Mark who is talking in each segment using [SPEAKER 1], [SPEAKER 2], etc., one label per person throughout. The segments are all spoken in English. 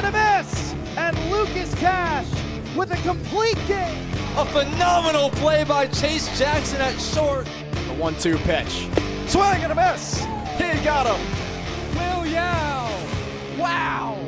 [SPEAKER 1] and a miss! And Lucas Cash with a complete game.
[SPEAKER 2] A phenomenal play by Chase Jackson at short.
[SPEAKER 3] The 1-2 pitch. Swing and a miss. He got him.
[SPEAKER 1] Will Yao. Wow.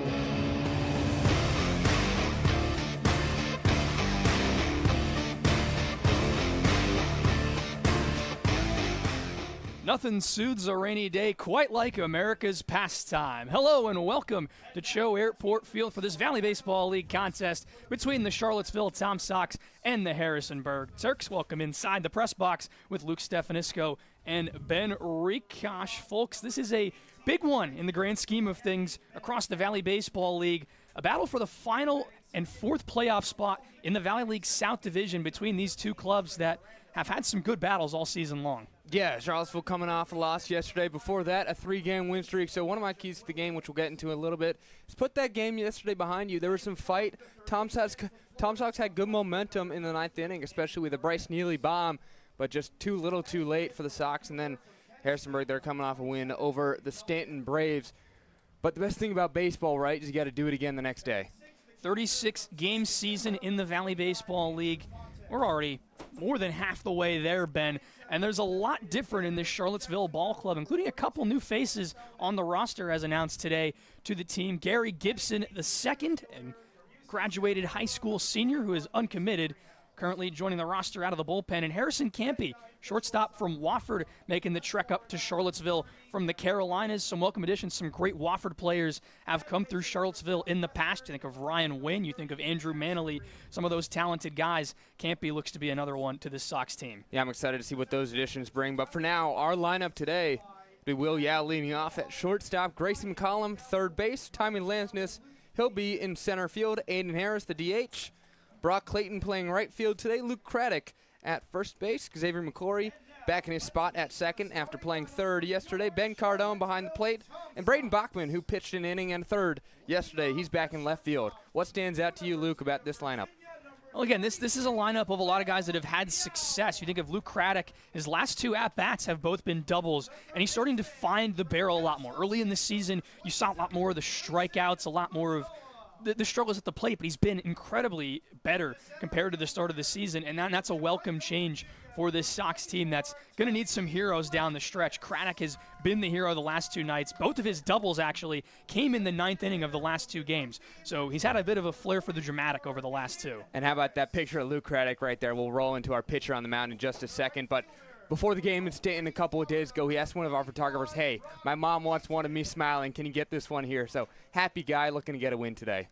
[SPEAKER 4] Nothing soothes a rainy day quite like America's pastime. Hello and welcome to Cho Airport Field for this Valley Baseball League contest between the Charlottesville Tom Sox and the Harrisonburg Turks. Welcome inside the press box with Luke Stefanisco and Ben Rikosh. Folks, this is a big one in the grand scheme of things across the Valley Baseball League. A battle for the final and fourth playoff spot in the Valley League South Division between these two clubs that have had some good battles all season long.
[SPEAKER 5] Yeah, Charlottesville coming off a loss yesterday. Before that, a 3-game win streak. So one of my keys to the game, which we'll get into in a little bit, is put that game yesterday behind you. There was some fight. Tom Sox had good momentum in the ninth inning, especially with a Bryce Neely bomb, but just too little too late for the Sox. And then Harrisonburg, they're coming off a win over the Stanton Braves. But the best thing about baseball, right, is you got to do it again the next day.
[SPEAKER 4] 36-game season in the Valley Baseball League. We're already more than half the way there, Ben. And there's a lot different in this Charlottesville ball club, including a couple new faces on the roster as announced today to the team. Gary Gibson II, a graduated high school senior who is uncommitted, currently joining the roster out of the bullpen. And Harrison Campy, shortstop from Wofford, making the trek up to Charlottesville from the Carolinas. Some welcome additions. Some great Wofford players have come through Charlottesville in the past. You think of Ryan Wynn. You think of Andrew Manley. Some of those talented guys. Campy looks to be another one to this Sox team.
[SPEAKER 5] Yeah, I'm excited to see what those additions bring. But for now, our lineup today will be Will Yao leading off at shortstop, Grayson McCollum, third base, Tommy Lansness. He'll be in center field, Aiden Harris, the DH. Brock Clayton playing right field today. Luke Craddock at first base. Xavier McClory back in his spot at second after playing third yesterday. Ben Cardone behind the plate. And Braden Bachman, who pitched an inning and third yesterday. He's back in left field. What stands out to you, Luke, about this lineup?
[SPEAKER 4] Well, again, this is a lineup of a lot of guys that have had success. You think of Luke Craddock. His last two at-bats have both been doubles, and he's starting to find the barrel a lot more. Early in the season, you saw a lot more of the strikeouts, a lot more of the struggles at the plate, but he's been incredibly better compared to the start of the season, and that's a welcome change for this Sox team that's going to need some heroes down the stretch. Craddock has been the hero the last two nights. Both of his doubles actually came in the ninth inning of the last two games, so he's had a bit of a flair for the dramatic over the last two.
[SPEAKER 5] And how about that picture of Luke Craddock right there? We'll roll into our pitcher on the mound in just a second, but before the game in Stanton a couple of days ago, he asked one of our photographers, hey, my mom once wanted me smiling. Can you get this one here? So happy guy looking to get a win today.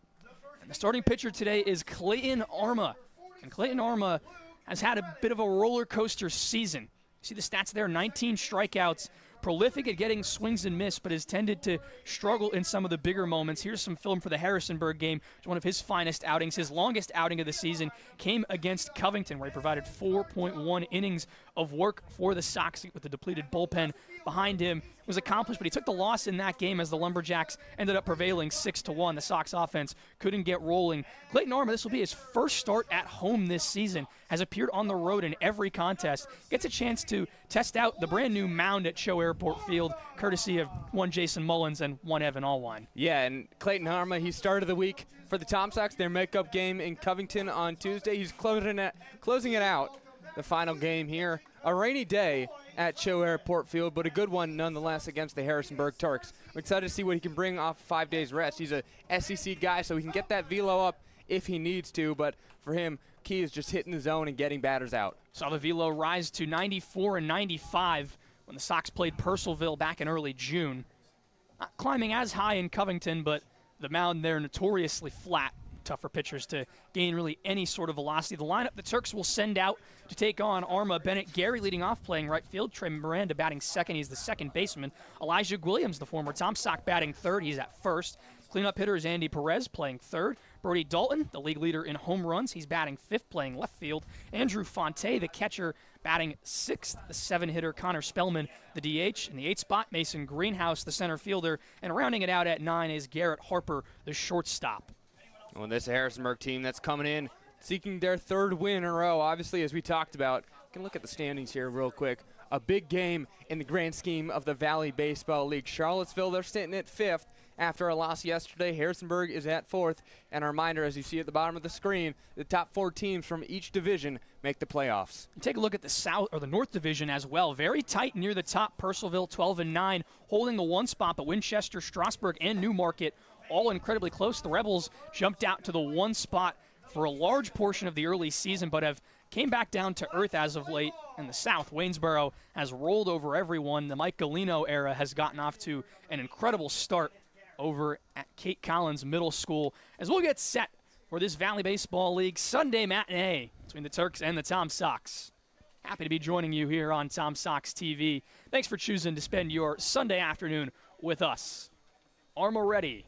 [SPEAKER 4] And the starting pitcher today is Clayton Arma. And Clayton Arma has had a bit of a roller coaster season. You see the stats there, 19 strikeouts, prolific at getting swings and miss, but has tended to struggle in some of the bigger moments. Here's some film for the Harrisonburg game. It's one of his finest outings. His longest outing of the season came against Covington, where he provided 4.1 innings of work for the Sox with the depleted bullpen behind him. It was accomplished, but he took the loss in that game as the Lumberjacks ended up prevailing 6-1. The Sox offense couldn't get rolling. Clayton Arma, this will be his first start at home this season, has appeared on the road in every contest, gets a chance to test out the brand new mound at Cho Airport Field, courtesy of one Jason Mullins and one Evan Allwine.
[SPEAKER 5] Yeah, and Clayton Arma, he started the week for the Tom Sox, their makeup game in Covington on Tuesday. He's closing it out, the final game here. A rainy day at Cho Airport Field, but a good one nonetheless against the Harrisonburg Turks. I'm excited to see what he can bring off 5 days rest. He's a SEC guy, so he can get that velo up if he needs to, but for him, key is just hitting the zone and getting batters out.
[SPEAKER 4] Saw the velo rise to 94 and 95 when the Sox played Purcellville back in early June. Not climbing as high in Covington, but the mound there notoriously flat. Tough for pitchers to gain really any sort of velocity. The lineup the Turks will send out to take on Arma. Bennett Gary leading off playing right field. Trey Miranda batting second. He's the second baseman. Elijah Williams, the former Tom Sock, batting third. He's at first. Cleanup hitter is Andy Perez playing third. Brody Dalton, the league leader in home runs. He's batting fifth, playing left field. Andrew Fonte, the catcher, batting sixth. The seven-hitter Connor Spellman, the DH. In the eighth spot, Mason Greenhouse, the center fielder. And rounding it out at 9 is Garrett Harper, the shortstop.
[SPEAKER 5] Well, this Harrisonburg team that's coming in seeking their third win in a row. Obviously, as we talked about, you can look at the standings here real quick. A big game in the grand scheme of the Valley Baseball League. Charlottesville, they're sitting at fifth. after a loss yesterday. Harrisonburg is at 4th. And a reminder, as you see at the bottom of the screen, the top 4 teams from each division make the playoffs.
[SPEAKER 4] Take a look at the South or the North Division as well. Very tight near the top. Purcellville 12-9, holding the 1 spot, but Winchester, Strasburg, and Newmarket all incredibly close. The Rebels jumped out to the 1 spot for a large portion of the early season, but have came back down to earth as of late. In the South, Waynesboro has rolled over everyone. The Mike Galino era has gotten off to an incredible start over at Kate Collins Middle School, as we'll get set for this Valley Baseball League Sunday matinee between the Turks and the Tom Sox. Happy to be joining you here on Tom Sox TV. Thanks for choosing to spend your Sunday afternoon with us. Arma ready.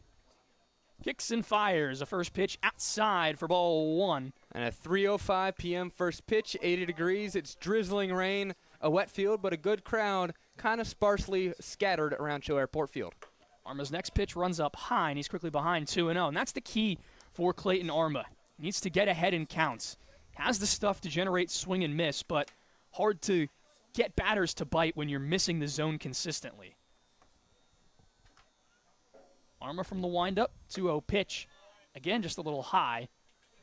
[SPEAKER 4] Kicks and fires. A first pitch outside for ball 1.
[SPEAKER 5] And a 3:05 p.m. first pitch, 80 degrees. It's drizzling rain, a wet field, but a good crowd, kind of sparsely scattered around Show Airport Field.
[SPEAKER 4] Arma's next pitch runs up high, and he's quickly behind 2-0. And that's the key for Clayton Arma. He needs to get ahead in counts. Has the stuff to generate swing and miss, but hard to get batters to bite when you're missing the zone consistently. Arma from the windup, 2-0 pitch. Again, just a little high,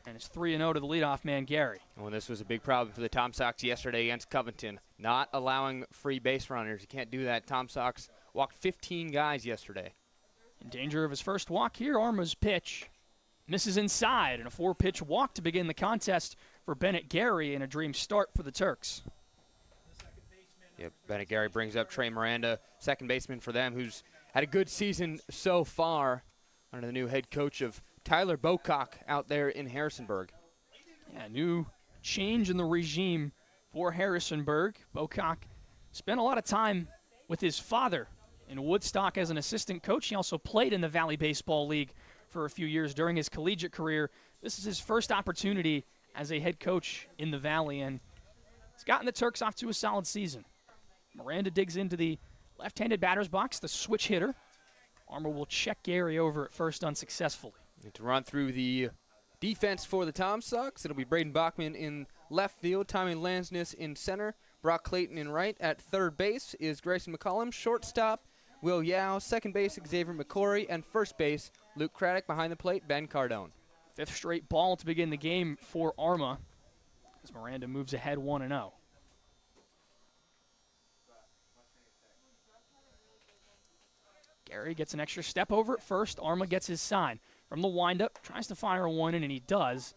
[SPEAKER 4] and it's 3-0 to the leadoff man, Gary.
[SPEAKER 5] Well, this was a big problem for the Tom Sox yesterday against Covington, not allowing free base runners. You can't do that. Tom Sox walked 15 guys yesterday.
[SPEAKER 4] In danger of his first walk here, Arma's pitch misses inside, and a 4-pitch walk to begin the contest for Bennett Gary, and a dream start for the Turks.
[SPEAKER 5] Yep, Bennett Gary brings up Trey Miranda, second baseman for them, who's had a good season so far under the new head coach of Tyler Bocock out there in Harrisonburg.
[SPEAKER 4] Yeah, new change in the regime for Harrisonburg. Bocock spent a lot of time with his father in Woodstock as an assistant coach. He also played in the Valley Baseball League for a few years during his collegiate career. This is his first opportunity as a head coach in the Valley, and he's gotten the Turks off to a solid season. Miranda digs into the left-handed batter's box, the switch hitter. Arma will check Gary over at first unsuccessfully.
[SPEAKER 5] And to run through the defense for the Tom Sox, it'll be Braden Bachman in left field, Tommy Lansness in center, Brock Clayton in right. At third base is Grayson McCollum. Shortstop, Will Yao. Second base, Xavier McCory. And first base, Luke Craddock. Behind the plate, Ben Cardone.
[SPEAKER 4] 5th straight ball to begin the game for Arma as Miranda moves ahead 1-0. Gary gets an extra step over at first. Arma gets his sign. From the windup, tries to fire one in, and he does,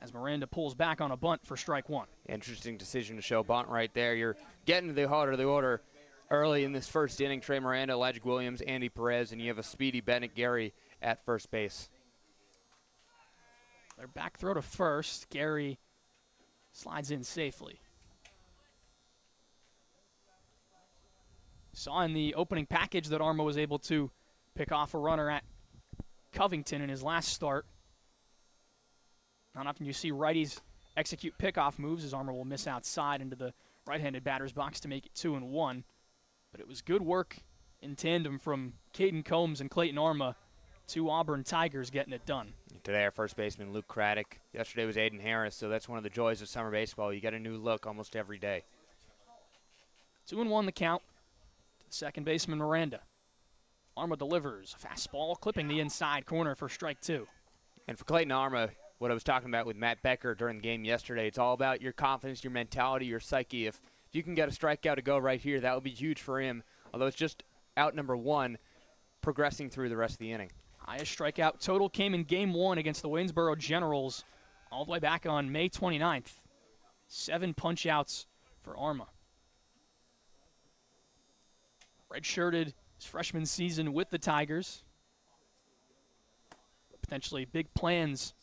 [SPEAKER 4] as Miranda pulls back on a bunt for strike 1.
[SPEAKER 5] Interesting decision to show bunt right there. You're getting to the heart of the order early in this first inning. Trey Miranda, Elijah Williams, Andy Perez, and you have a speedy Bennett Gary at first base.
[SPEAKER 4] Their back throw to first. Gary slides in safely. Saw in the opening package that Arma was able to pick off a runner at Covington in his last start. Not often you see righties execute pickoff moves, as Arma will miss outside into the right-handed batter's box to make it 2-1. But it was good work in tandem from Caden Combs and Clayton Arma, 2 Auburn Tigers getting it done.
[SPEAKER 5] Today our first baseman, Luke Craddock. Yesterday was Aiden Harris, so that's one of the joys of summer baseball. You get a new look almost every day.
[SPEAKER 4] 2-1 the count. Second baseman Miranda. Arma delivers a fastball, clipping the inside corner for strike 2.
[SPEAKER 5] And for Clayton Arma, what I was talking about with Matt Becker during the game yesterday, it's all about your confidence, your mentality, your psyche. If you can get a strikeout to go right here, that would be huge for him. Although it's just out number 1, progressing through the rest of the inning.
[SPEAKER 4] Highest strikeout total came in Game 1 against the Waynesboro Generals all the way back on May 29th. 7 punch-outs for Arma. Redshirted his freshman season with the Tigers. Potentially big plans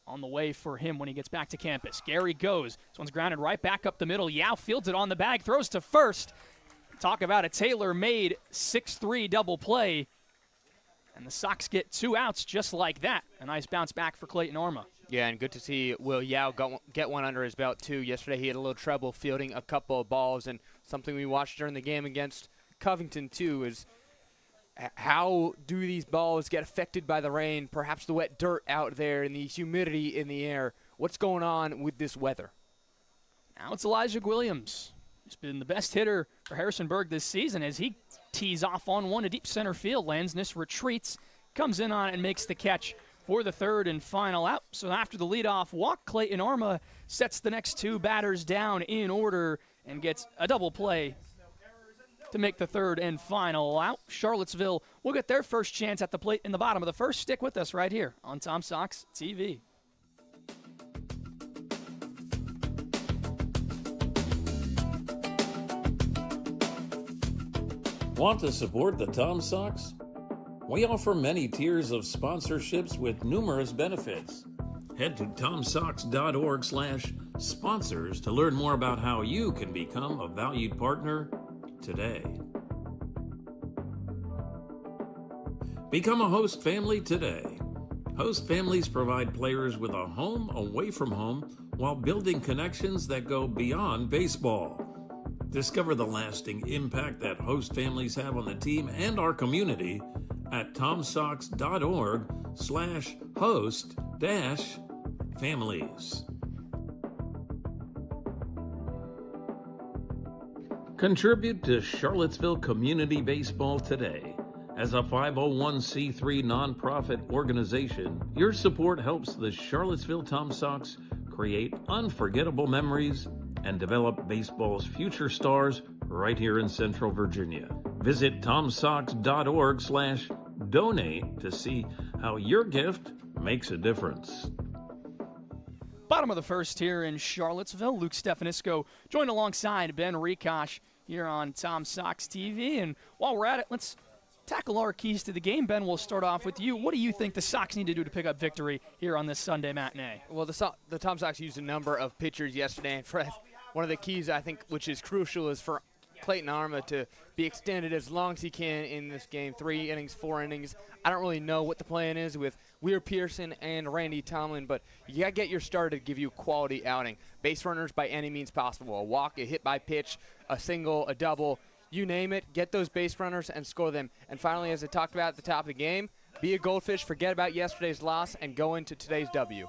[SPEAKER 4] on the way for him when he gets back to campus. Gary goes. This one's grounded right back up the middle. Yao fields it on the bag, throws to first. Talk about a tailor-made 6-3 double play. And the Sox get 2 outs just like that. A nice bounce back for Clayton Arma.
[SPEAKER 5] Yeah, and good to see Will Yao get one under his belt, too. Yesterday he had a little trouble fielding a couple of balls, and something we watched during the game against Covington, too, is how do these balls get affected by the rain, perhaps the wet dirt out there and the humidity in the air? What's going on with this weather?
[SPEAKER 4] Now it's Elijah Williams. He's been the best hitter for Harrisonburg this season as he tees off on one to deep center field. Lansness retreats, comes in on it, and makes the catch for the third and final out. So after the leadoff walk, Clayton Arma sets the next two batters down in order and gets a double play to make the third and final out. Charlottesville will get their first chance at the plate in the bottom of the first. Stick with us right here on Tom Sox TV.
[SPEAKER 6] Want to support the Tom Sox? We offer many tiers of sponsorships with numerous benefits. Head to tomsox.org/sponsors to learn more about how you can become a valued partner today. Become a host family today. Host families provide players with a home away from home while building connections that go beyond baseball. Discover the lasting impact that host families have on the team and our community at tomsox.org/host-families. Contribute to Charlottesville Community Baseball today. As a 501c3 nonprofit organization, your support helps the Charlottesville Tom Sox create unforgettable memories and develop baseball's future stars right here in Central Virginia. Visit tomsox.org/donate to see how your gift makes a difference.
[SPEAKER 4] Bottom of the first here in Charlottesville. Luke Stefanisco joined alongside Ben Rikosh here on Tom Sox TV. And while we're at it, let's tackle our keys to the game. Ben, we'll start off with you. What do you think the Sox need to do to pick up victory here on this Sunday matinee?
[SPEAKER 5] Well, the Tom Sox used a number of pitchers yesterday, and Fred, one of the keys I think which is crucial is for Clayton Arma to be extended as long as he can in this game. 3 innings, 4 innings. I don't really know what the plan is with Weir Pearson and Randy Tomlin, but you got to get your starter to give you a quality outing. Base runners by any means possible. A walk, a hit by pitch, a single, a double, you name it. Get those base runners and score them. And finally, as I talked about at the top of the game, be a goldfish, forget about yesterday's loss, and go into today's W.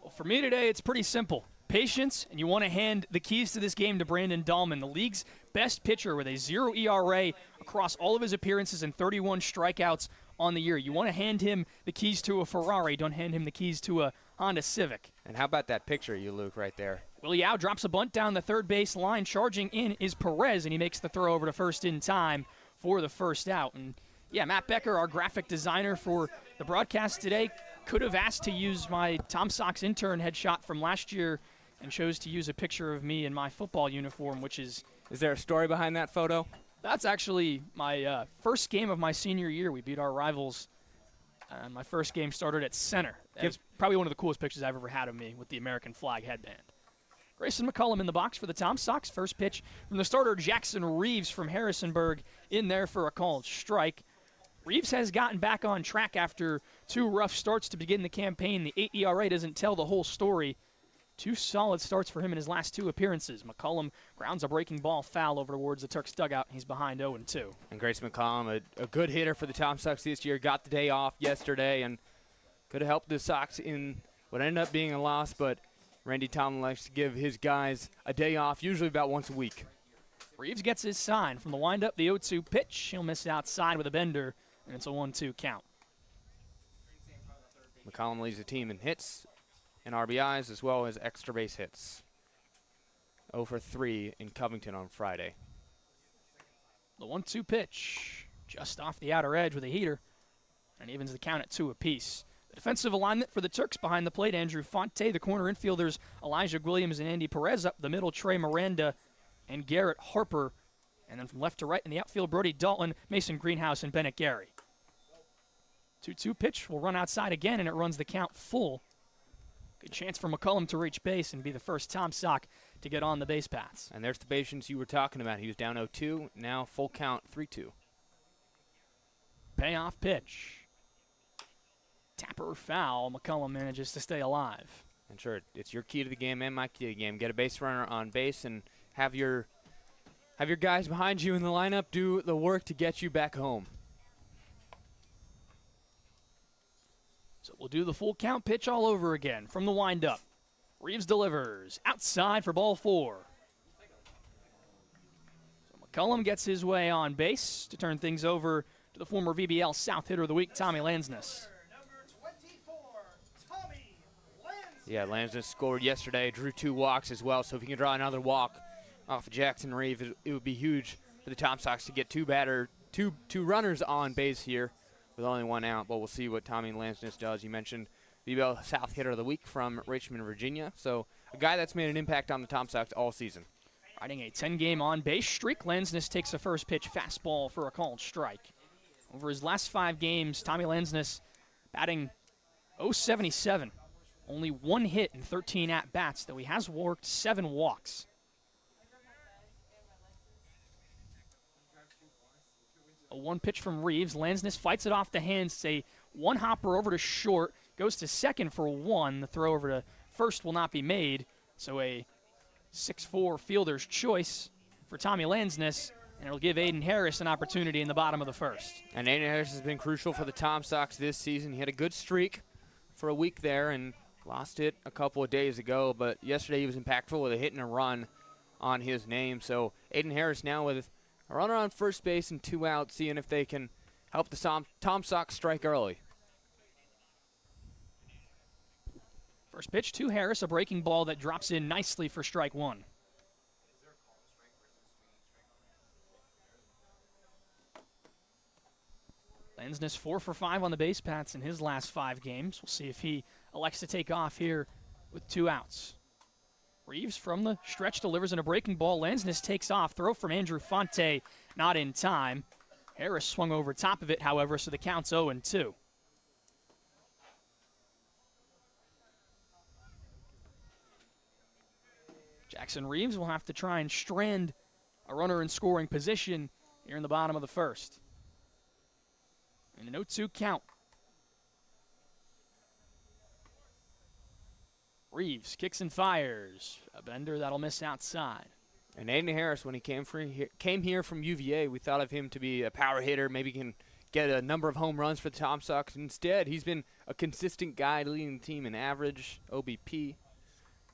[SPEAKER 4] Well, for me today, it's pretty simple. Patience, and you want to hand the keys to this game to Brandon Dahlman, the league's best pitcher with a 0 ERA across all of his appearances and 31 strikeouts on the year. You want to hand him the keys to a Ferrari. Don't hand him the keys to a Honda Civic.
[SPEAKER 5] And how about that picture, you Luke, right there?
[SPEAKER 4] Willie Yao drops a bunt down the third base line. Charging in is Perez, and he makes the throw over to first in time for the first out. And yeah, Matt Becker, our graphic designer for the broadcast today, could have asked to use my Tom Sox intern headshot from last year and chose to use a picture of me in my football uniform, which is...
[SPEAKER 5] Is there a story behind that photo?
[SPEAKER 4] That's actually my first game of my senior year. We beat our rivals. My first game started at center. It's probably one of the coolest pictures I've ever had of me with the American flag headband. Grayson McCullum in the box for the Tom Sox. First pitch from the starter, Jackson Reeves from Harrisonburg, in there for a called strike. Reeves has gotten back on track after 2 rough starts to begin the campaign. The 8 ERA doesn't tell the whole story. 2 solid starts for him in his last 2 appearances. McCullum grounds a breaking ball foul over towards the Turks dugout. He's behind 0-2.
[SPEAKER 5] And Grayson McCullum, a good hitter for the Tom Sox this year, got the day off yesterday and could have helped the Sox in what ended up being a loss, but Randy Tomlin likes to give his guys a day off, usually about once a week.
[SPEAKER 4] Reeves gets his sign from the windup, the 0-2 pitch. He'll miss it outside with a bender, and it's a 1-2 count.
[SPEAKER 5] McCollum leads the team in hits and RBIs as well as extra base hits. 0 for 3 in Covington on Friday.
[SPEAKER 4] The 1-2 pitch, just off the outer edge with a heater, and evens the count at 2 apiece. The defensive alignment for the Turks behind the plate, Andrew Fonte. The corner infielders, Elijah Williams and Andy Perez. Up the middle, Trey Miranda and Garrett Harper. And then from left to right in the outfield, Brody Dalton, Mason Greenhouse, and Bennett Gary. 2-2 pitch will run outside again, and it runs the count full. Good chance for McCullum to reach base and be the first Tom Sock to get on the base paths.
[SPEAKER 5] And there's the patience you were talking about. He was down 0-2, now full count 3-2.
[SPEAKER 4] Payoff pitch. Tapper foul. McCullum manages to stay alive.
[SPEAKER 5] And sure, it's your key to the game and my key to the game. Get a base runner on base and have your guys behind you in the lineup do the work to get you back home.
[SPEAKER 4] So we'll do the full count pitch all over again from the windup. Reeves delivers outside for ball 4. McCullum gets his way on base to turn things over to the former VBL South Hitter of the Week, Tommy Lansness.
[SPEAKER 5] Yeah, Lansness scored yesterday, drew 2 walks as well, so if he can draw another walk off of Jackson Reeve, it would be huge for the Tom Sox to get two runners on base here with only 1 out, but we'll see what Tommy Lansness does. You mentioned VBL South Hitter of the Week from Richmond, Virginia, so a guy that's made an impact on the Tom Sox all season.
[SPEAKER 4] Riding a 10-game on-base streak, Lansness takes a first pitch fastball for a called strike. Over his last 5 games, Tommy Lansness batting .077. Only 1 hit in 13 at-bats, though he has worked 7 walks. A 1 pitch from Reeves. Lansness fights it off the hands. It's a 1-hopper over to short. Goes to second for 1. The throw over to first will not be made. So a 6'4 fielder's choice for Tommy Lansness, and it'll give Aiden Harris an opportunity in the bottom of the first.
[SPEAKER 5] And Aiden Harris has been crucial for the Tom Sox this season. He had a good streak for a week there and lost it a couple of days ago, but yesterday he was impactful with a hit and a run on his name. So Aiden Harris now with a runner on first base and 2 outs, seeing if they can help the Tom Sox strike early.
[SPEAKER 4] First pitch to Harris, a breaking ball that drops in nicely for strike 1. Lansness 4 for 5 on the base paths in his last 5 games. We'll see if he elects to take off here with 2 outs. Reeves from the stretch delivers in a breaking ball. Lansness takes off. Throw from Andrew Fonte, not in time. Harris swung over top of it, however, so the count's 0-2. Jackson Reeves will have to try and strand a runner in scoring position here in the bottom of the first. And an 0-2 count. Reeves kicks and fires. A bender that'll miss outside.
[SPEAKER 5] And Aiden Harris, when he came here from UVA, we thought of him to be a power hitter, maybe can get a number of home runs for the Tom Sox. Instead, he's been a consistent guy leading the team in average, OBP,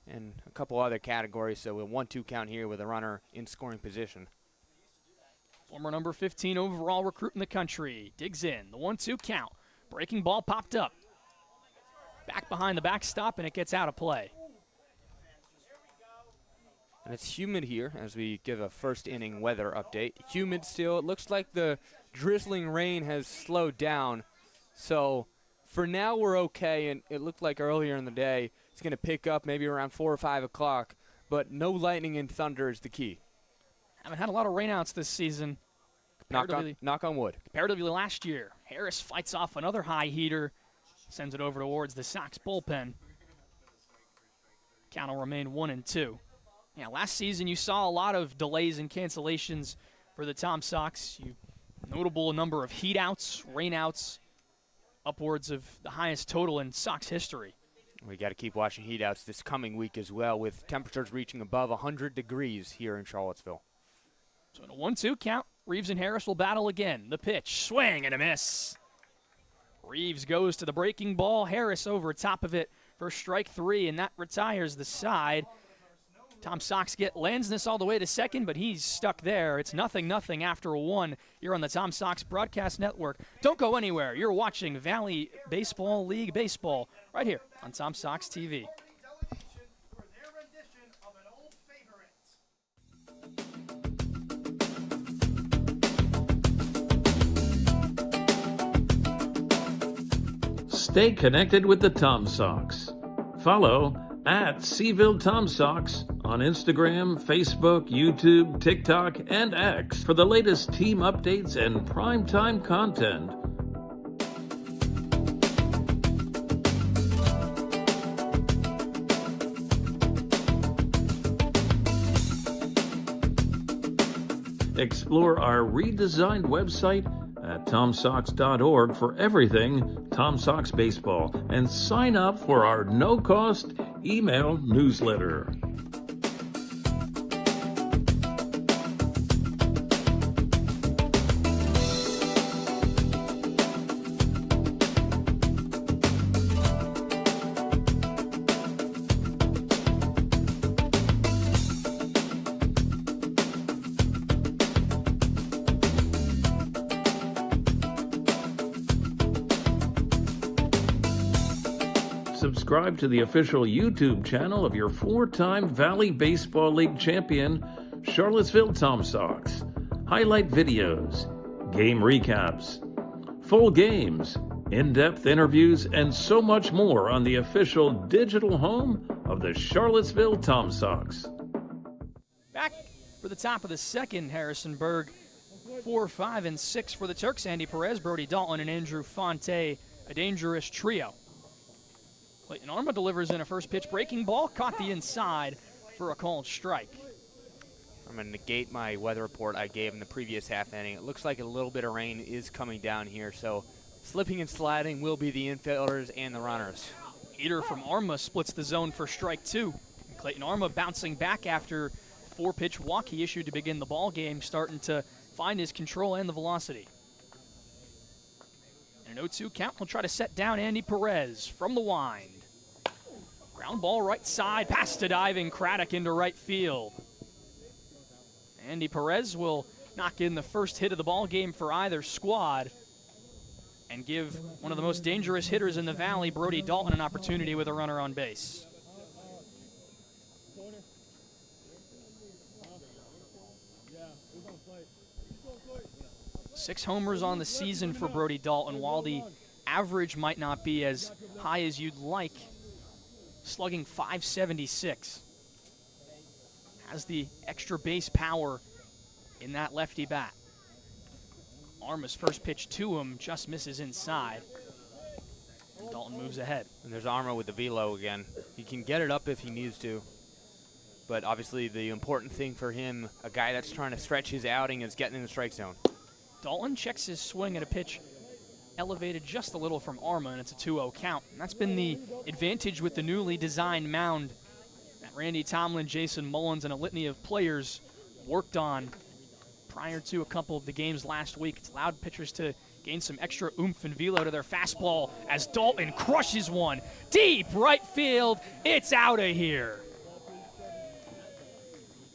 [SPEAKER 5] and a couple other categories. So a 1-2 count here with a runner in scoring position.
[SPEAKER 4] Former number 15 overall recruit in the country. Digs in. The 1-2 count. Breaking ball popped up. Back behind the backstop, and it gets out of play.
[SPEAKER 5] And it's humid here as we give a first inning weather update. Humid still. It looks like the drizzling rain has slowed down. So for now we're okay, and it looked like earlier in the day it's going to pick up maybe around 4 or 5 o'clock. But no lightning and thunder is the key.
[SPEAKER 4] Haven't had a lot of rainouts this season.
[SPEAKER 5] Knock on wood.
[SPEAKER 4] Comparatively last year. Harris fights off another high heater. Sends it over towards the Sox bullpen. Count will remain 1-2. Yeah, last season you saw a lot of delays and cancellations for the Tom Sox. Notable number of heatouts, rainouts, upwards of the highest total in Sox history.
[SPEAKER 5] We got to keep watching heatouts this coming week as well, with temperatures reaching above 100 degrees here in Charlottesville.
[SPEAKER 4] So in a 1-2 count, Reeves and Harris will battle again. The pitch, swing and a miss. Reeves goes to the breaking ball. Harris over top of it for strike 3, and that retires the side. Tom Sox get Lansness all the way to second, but he's stuck there. It's 0-0 after a 1 here on the Tom Sox Broadcast Network. Don't go anywhere. You're watching Valley Baseball League Baseball right here on Tom Sox TV.
[SPEAKER 6] Stay connected with the Tom Sox. Follow at Seville Tom Sox on Instagram, Facebook, YouTube, TikTok, and X for the latest team updates and primetime content. Explore our redesigned website at TomSox.org for everything Tom Sox baseball, and sign up for our no-cost email newsletter. subscribe to the official YouTube channel of your 4-time Valley Baseball League champion, Charlottesville Tom Sox. Highlight videos, game recaps, full games, in-depth interviews, and so much more on the official digital home of the Charlottesville Tom Sox.
[SPEAKER 4] Back for the top of the second, Harrisonburg. 4, 5, and 6 for the Turks. Andy Perez, Brody Dalton, and Andrew Fonte, a dangerous trio. Clayton Arma delivers in a first pitch breaking ball, caught the inside for a called strike.
[SPEAKER 5] I'm going to negate my weather report I gave in the previous half inning. It looks like a little bit of rain is coming down here, so slipping and sliding will be the infielders and the runners.
[SPEAKER 4] Heater from Arma splits the zone for strike 2. And Clayton Arma bouncing back after 4-pitch walk he issued to begin the ball game, starting to find his control and the velocity. In an 0-2 count, he'll try to set down Andy Perez from the wind. Ground ball right side, past to diving Craddock into right field. Andy Perez will knock in the first hit of the ball game for either squad and give one of the most dangerous hitters in the Valley, Brody Dalton, an opportunity with a runner on base. Six homers on the season for Brody Dalton. While the average might not be as high as you'd like, slugging .576. Has the extra base power in that lefty bat. Arma's first pitch to him just misses inside. And Dalton moves ahead.
[SPEAKER 5] And there's Arma with the velo again. He can get it up if he needs to. But obviously the important thing for him, a guy that's trying to stretch his outing, is getting in the strike zone.
[SPEAKER 4] Dalton checks his swing at a pitch elevated just a little from Arma, and it's a 2-0 count. And that's been the advantage with the newly designed mound that Randy Tomlin, Jason Mullins, and a litany of players worked on prior to a couple of the games last week. It's allowed pitchers to gain some extra oomph and velo to their fastball as Dalton crushes one. Deep right field, it's out of here.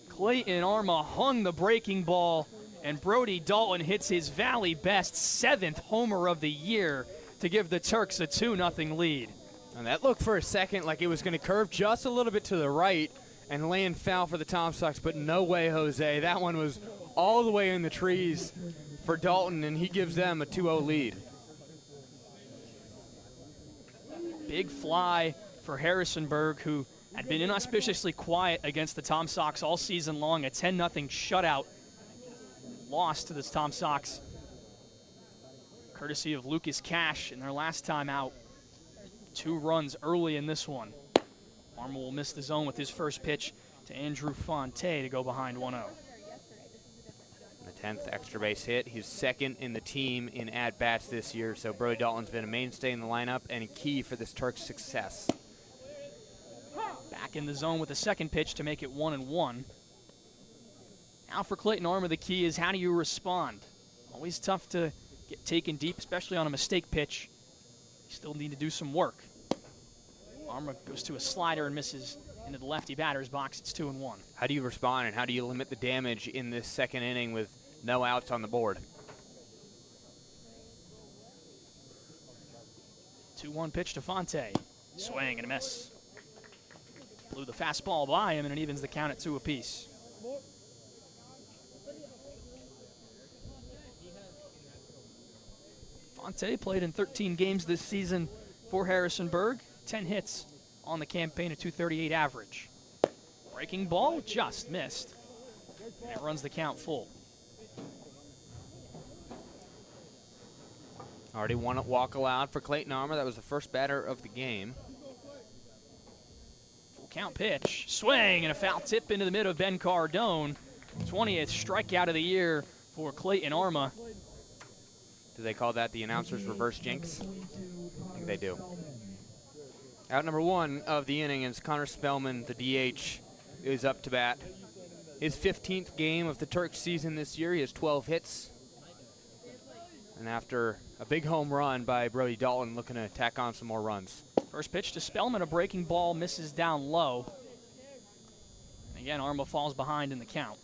[SPEAKER 4] Clayton Arma hung the breaking ball, and Brody Dalton hits his Valley best 7th homer of the year to give the Turks a 2-0 lead.
[SPEAKER 5] And that looked for a second like it was going to curve just a little bit to the right and land foul for the Tom Sox, but no way, Jose. That one was all the way in the trees for Dalton, and he gives them a 2-0 lead.
[SPEAKER 4] Big fly for Harrisonburg, who had been inauspiciously quiet against the Tom Sox all season long. A 10-0 shutout loss to the Tom Sox, courtesy of Lucas Cash in their last time out. 2 runs early in this one. Arma will miss the zone with his first pitch to Andrew Fonte to go behind 1-0.
[SPEAKER 5] The 10th extra base hit. He's second in the team in at-bats this year, so Brody Dalton's been a mainstay in the lineup and a key for this Turks' success.
[SPEAKER 4] Back in the zone with the second pitch to make it 1-1. Now for Clayton Arma, the key is how do you respond? Always tough to get taken deep, especially on a mistake pitch. You still need to do some work. Arma goes to a slider and misses into the lefty batter's box. It's 2-1.
[SPEAKER 5] How do you respond, and how do you limit the damage in this second inning with no outs on the board?
[SPEAKER 4] 2-1 pitch to Fonte. Swing and a miss. Blew the fastball by him, and it evens the count at 2 apiece. Fonte played in 13 games this season for Harrisonburg. 10 hits on the campaign, a .238 average. Breaking ball just missed. And it runs the count full.
[SPEAKER 5] Already one walk allowed for Clayton Arma. That was the first batter of the game.
[SPEAKER 4] Full count pitch. Swing and a foul tip into the mid of Ben Cardone. 20th strikeout of the year for Clayton Arma.
[SPEAKER 5] Do they call that the announcer's reverse jinx? I think they do. Out number 1 of the inning is Connor Spellman, the DH, is up to bat. His 15th game of the Turks season this year. He has 12 hits. And after a big home run by Brody Dalton, looking to tack on some more runs.
[SPEAKER 4] First pitch to Spellman, a breaking ball, misses down low. And again, Arma falls behind in the count.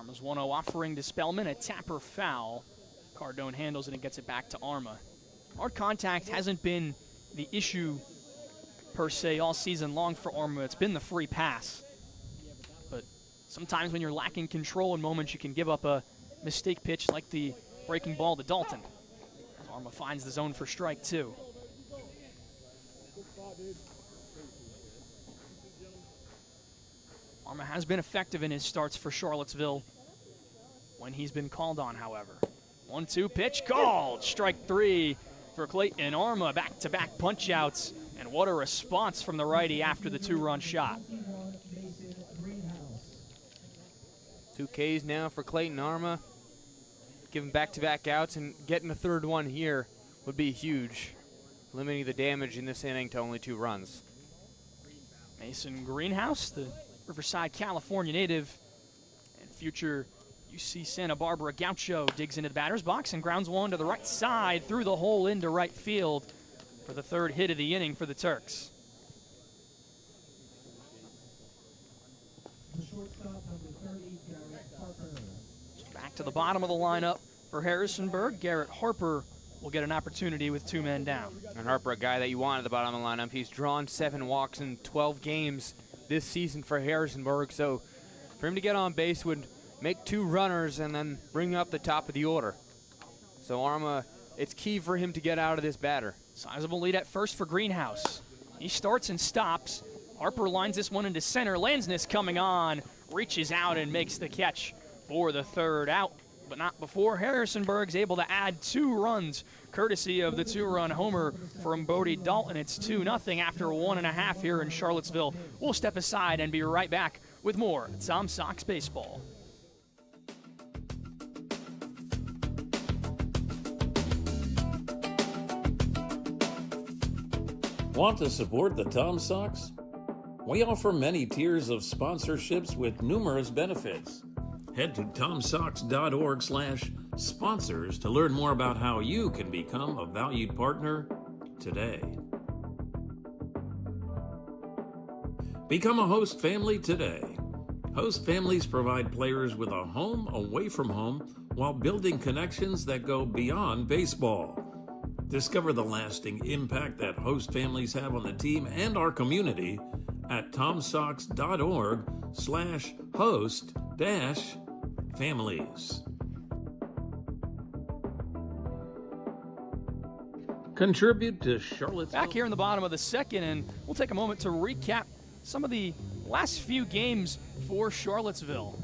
[SPEAKER 4] Arma's 1-0 offering to Spellman, a tapper foul. Cardone handles it and gets it back to Arma. Hard contact hasn't been the issue per se all season long for Arma. It's been the free pass. But sometimes when you're lacking control in moments, you can give up a mistake pitch like the breaking ball to Dalton. Arma finds the zone for strike two. Arma has been effective in his starts for Charlottesville when he's been called on, however. 1-2 pitch called. Strike three for Clayton Arma. Back-to-back punch-outs. And what a response from the righty after the two-run shot.
[SPEAKER 5] 2 Ks now for Clayton Arma. Giving back-to-back outs and getting a third one here would be huge. Limiting the damage in this inning to only 2 runs.
[SPEAKER 4] Mason Greenhouse, the Riverside, California native and future UC Santa Barbara Gaucho, digs into the batter's box and grounds one to the right side through the hole into right field for the third hit of the inning for the Turks. Back to the bottom of the lineup for Harrisonburg. Garrett Harper will get an opportunity with 2 men down.
[SPEAKER 5] And Harper, a guy that you want at the bottom of the lineup. He's drawn 7 walks in 12 games this season for Harrisonburg. So for him to get on base would make 2 runners and then bring up the top of the order. So Arma, it's key for him to get out of this batter.
[SPEAKER 4] Sizable lead at first for Greenhouse. He starts and stops. Harper lines this one into center. Lansness coming on, reaches out and makes the catch for the third out, but not before Harrisonburg's able to add 2 runs, courtesy of the 2-run homer from Bodie Dalton. It's 2-0 after 1.5 here in Charlottesville. We'll step aside and be right back with more Tom Sox Baseball.
[SPEAKER 6] Want to support the Tom Sox? We offer many tiers of sponsorships with numerous benefits. Head to tomsox.org/sponsors to learn more about how you can become a valued partner today. Become a host family today. Host families provide players with a home away from home while building connections that go beyond baseball. Discover the lasting impact that host families have on the team and our community at tomsox.org/host-families. Contribute to Charlottesville.
[SPEAKER 4] Back here in the bottom of the second, and we'll take a moment to recap some of the last few games for Charlottesville.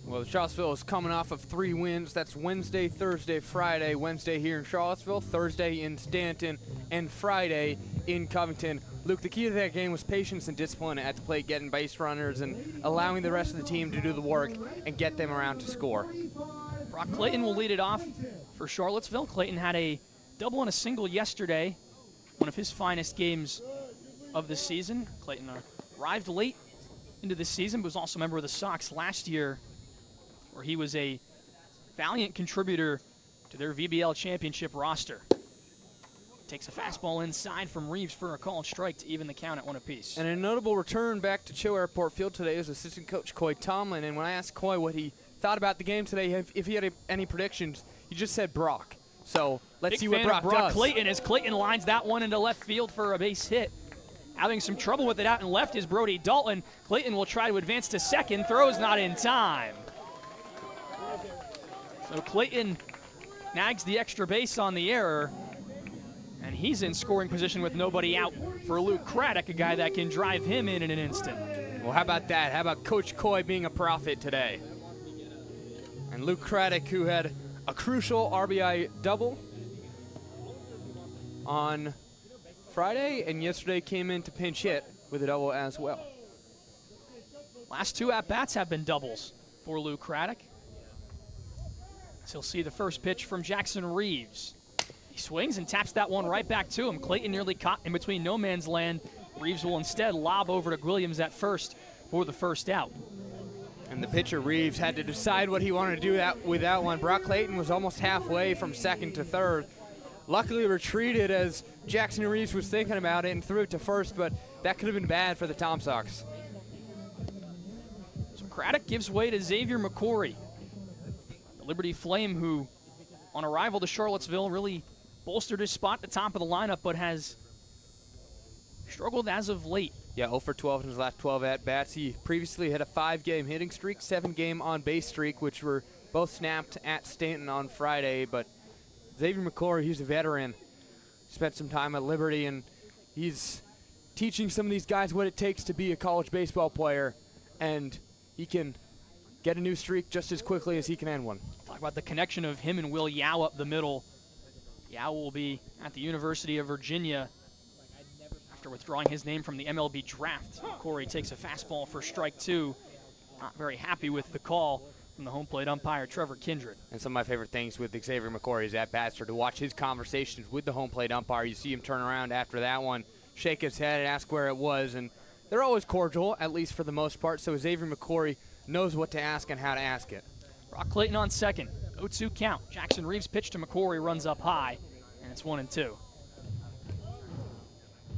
[SPEAKER 5] Well, Charlottesville is coming off of 3 wins. That's Wednesday, Thursday, Friday. Wednesday here in Charlottesville, Thursday in Stanton, and Friday in Covington. Luke, the key to that game was patience and discipline at the plate, getting base runners and allowing the rest of the team to do the work and get them around to score.
[SPEAKER 4] Brock Clayton will lead it off for Charlottesville. Clayton had a double and a single yesterday, one of his finest games of the season. Clayton arrived late into the season, but was also a member of the Sox last year, where he was a valiant contributor to their VBL championship roster. Takes a fastball inside from Reeves for a called strike to even the count at 1 apiece.
[SPEAKER 5] And a notable return back to Cho Airport Field today is assistant coach Coy Tomlin. And when I asked Coy what he thought about the game today, if he had any predictions, he just said Brock. So let's see what Brock does.
[SPEAKER 4] Clayton, as Clayton lines that one into left field for a base hit. Having some trouble with it out and left is Brody Dalton. Clayton will try to advance to second. Throws not in time. So Clayton nags the extra base on the error, and he's in scoring position with nobody out for Luke Craddock, a guy that can drive him in an instant.
[SPEAKER 5] Well, how about that? How about Coach Coy being a prophet today? And Luke Craddock, who had a crucial RBI double on Friday, and yesterday came in to pinch hit with a double as well.
[SPEAKER 4] Last 2 at-bats have been doubles for Luke Craddock. So he'll see the first pitch from Jackson Reeves. He swings and taps that one right back to him. Clayton nearly caught in between no man's land. Reeves will instead lob over to Williams at first for the first out.
[SPEAKER 5] And the pitcher, Reeves, had to decide what he wanted to do with that one. Brock Clayton was almost halfway from second to third. Luckily retreated as Jackson Reeves was thinking about it and threw it to first, but that could have been bad for the Tom Sox.
[SPEAKER 4] Craddock gives way to Xavier McCory, the Liberty Flame, who on arrival to Charlottesville really bolstered his spot at the top of the lineup, but has struggled as of late.
[SPEAKER 5] Yeah, 0 for 12 in his last 12 at-bats. He previously had a 5-game hitting streak, 7-game on-base streak, which were both snapped at Stanton on Friday. But Xavier McCory, he's a veteran, spent some time at Liberty, and he's teaching some of these guys what it takes to be a college baseball player, and he can get a new streak just as quickly as he can end one.
[SPEAKER 4] Talk about the connection of him and Will Yao up the middle. Yao will be at the University of Virginia after withdrawing his name from the MLB draft. Corey takes a fastball for strike 2. Not very happy with the call from the home plate umpire, Trevor Kindred.
[SPEAKER 5] And some of my favorite things with Xavier McCory's at-bats are to watch his conversations with the home plate umpire. You see him turn around after that one, shake his head and ask where it was, and they're always cordial, at least for the most part, so Xavier McCory knows what to ask and how to ask it.
[SPEAKER 4] Brock Clayton on second, 0-2 count. Jackson Reeves pitch to McCory, runs up high, and it's 1-2.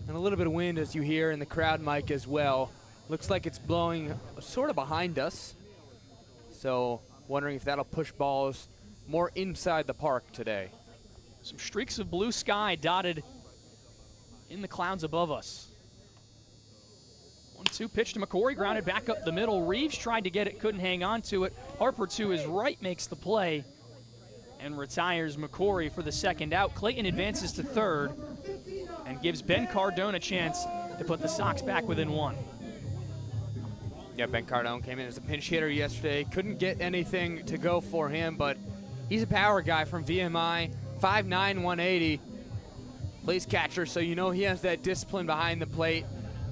[SPEAKER 5] And a little bit of wind, as you hear in the crowd mic as well. Looks like it's blowing sort of behind us, so wondering if that'll push balls more inside the park today.
[SPEAKER 4] Some streaks of blue sky dotted in the clouds above us. 1-2 pitch to McCory, grounded back up the middle. Reeves tried to get it, couldn't hang on to it. Harper to his right makes the play and retires McCory for the second out. Clayton advances to third and gives Ben Cardone a chance to put the Sox back within 1.
[SPEAKER 5] Yeah, Ben Cardone came in as a pinch hitter yesterday. Couldn't get anything to go for him, but he's a power guy from VMI, 5'9", 180. Plays catcher, so you know he has that discipline behind the plate.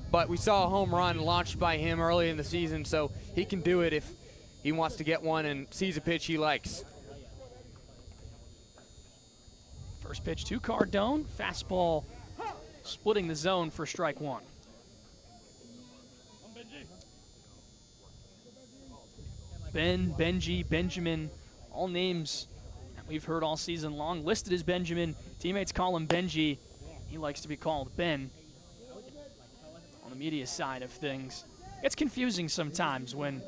[SPEAKER 5] But we saw a home run launched by him early in the season, so he can do it if he wants to get one and sees a pitch he likes.
[SPEAKER 4] First pitch to Cardone, fastball splitting the zone for strike 1. Ben, Benji, Benjamin, all names that we've heard all season long. Listed as Benjamin, teammates call him Benji. He likes to be called Ben on the media side of things. It's confusing sometimes when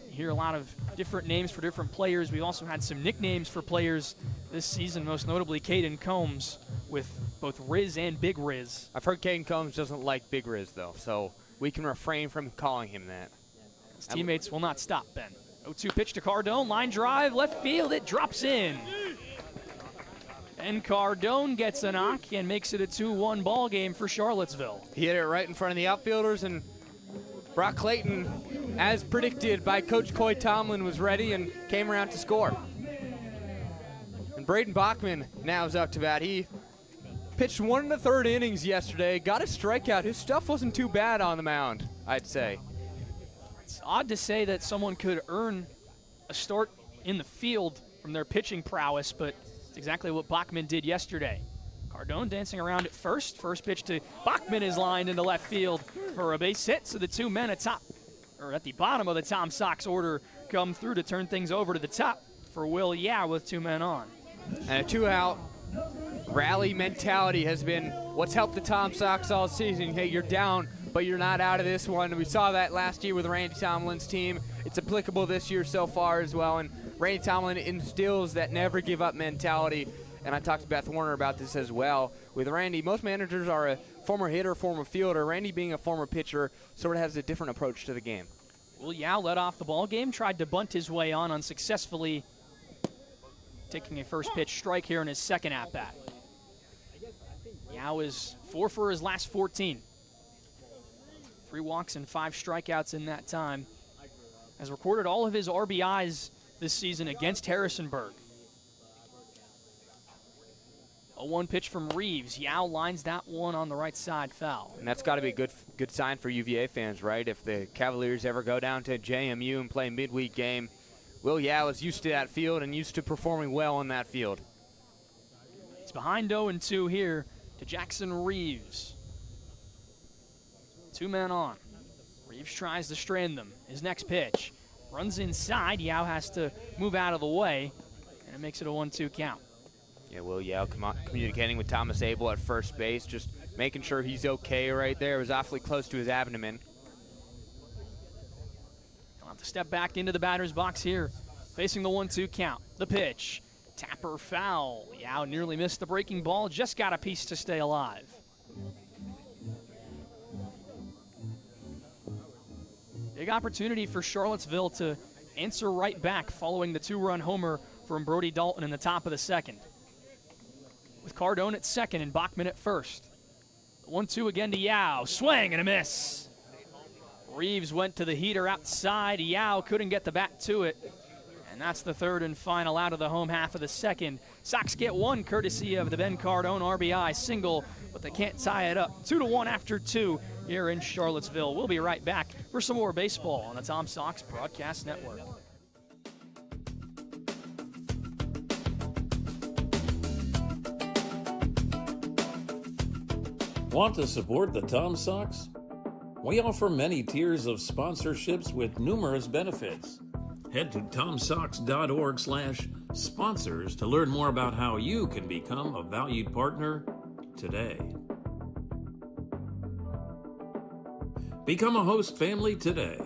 [SPEAKER 4] you hear a lot of different names for different players. We've also had some nicknames for players this season, most notably Caden Combs with both Riz and Big Riz.
[SPEAKER 5] I've heard Caden Combs doesn't like Big Riz, though, so we can refrain from calling him that.
[SPEAKER 4] His teammates will not stop Ben. 0-2 pitch to Cardone, line drive, left field, it drops in. And Cardone gets a knock and makes it a 2-1 ball game for Charlottesville.
[SPEAKER 5] He hit it right in front of the outfielders, and Brock Clayton, as predicted by Coach Coy Tomlin, was ready and came around to score. And Braden Bachman now is up to bat. He pitched 1 1/3 innings yesterday, got a strikeout. His stuff wasn't too bad on the mound, I'd say.
[SPEAKER 4] It's odd to say that someone could earn a start in the field from their pitching prowess, but it's exactly what Bachman did yesterday. Cardone dancing around at first. First pitch to Bachman is lined into left field for a base hit, so the two men at the bottom of the Tom Sox order come through to turn things over to the top for Will Yao with 2 men on.
[SPEAKER 5] And a 2-out rally mentality has been what's helped the Tom Sox all season. Hey, you're down, but you're not out of this one. We saw that last year with Randy Tomlin's team. It's applicable this year so far as well, and Randy Tomlin instills that never give up mentality. And I talked to Beth Warner about this as well. With Randy, most managers are a former hitter, former fielder. Randy, being a former pitcher, sort of has a different approach to the game.
[SPEAKER 4] Will Yao led off the ball game, tried to bunt his way on unsuccessfully, taking a first pitch strike here in his second at-bat. Yao is 4 for his last 14. 3 walks and 5 strikeouts in that time. Has recorded all of his RBIs this season against Harrisonburg. A 1 pitch from Reeves. Yao lines that one on the right side foul.
[SPEAKER 5] And that's got to be a good sign for UVA fans, right? If the Cavaliers ever go down to JMU and play a midweek game, Will Yao is used to that field and used to performing well on that field.
[SPEAKER 4] It's behind 0-2 here to Jackson Reeves. 2 men on. Reeves tries to strand them. His next pitch runs inside. Yao has to move out of the way, and it makes it a 1-2 count.
[SPEAKER 5] Yeah, Will Yao communicating with Thomas Abel at first base, just making sure he's okay right there. It was awfully close to his abdomen.
[SPEAKER 4] He'll have to step back into the batter's box here, facing the 1-2 count. The pitch. Tapper foul. Yao nearly missed the breaking ball, just got a piece to stay alive. Big opportunity for Charlottesville to answer right back following the 2-run homer from Brody Dalton in the top of the second. With Cardone at second and Bachman at first. 1-2 again to Yao. Swing and a miss. Reeves went to the heater outside. Yao couldn't get the bat to it. And that's the third and final out of the home half of the second. Sox get one courtesy of the Ben Cardone RBI single, but they can't tie it up. 2-1 after 2 here in Charlottesville. We'll be right back for some more baseball on the Tom Sox Broadcast Network.
[SPEAKER 6] Want to support the Tom Sox? We offer many tiers of sponsorships with numerous benefits. Head to tomsox.org/sponsors to learn more about how you can become a valued partner today. Become a host family today.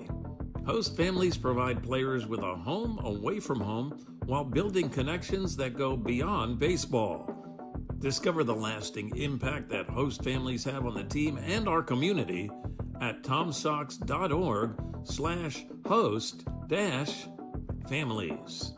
[SPEAKER 6] Host families provide players with a home away from home while building connections that go beyond baseball. Discover the lasting impact that host families have on the team and our community at tomsox.org/host-families.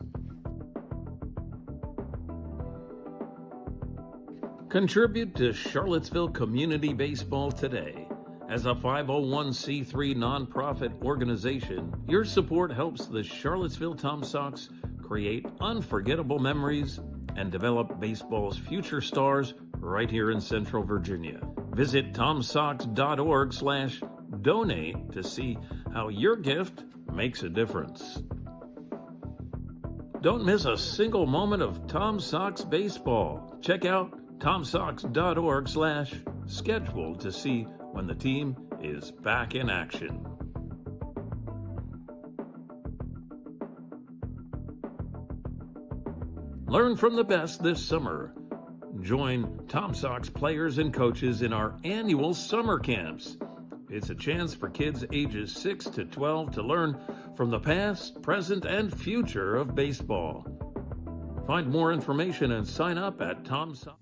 [SPEAKER 6] Contribute to Charlottesville Community Baseball today. As a 501c3 nonprofit organization, your support helps the Charlottesville Tom Sox create unforgettable memories and develop baseball's future stars right here in Central Virginia. Visit tomsox.org/donate to see how your gift makes a difference. Don't miss a single moment of Tom Sox baseball. Check out tomsox.org/schedule to see when the team is back in action. Learn from the best this summer. Join Tom Sox players and coaches in our annual summer camps. It's a chance for kids ages 6 to 12 to learn from the past, present, and future of baseball. Find more information and sign up at Tom Sox.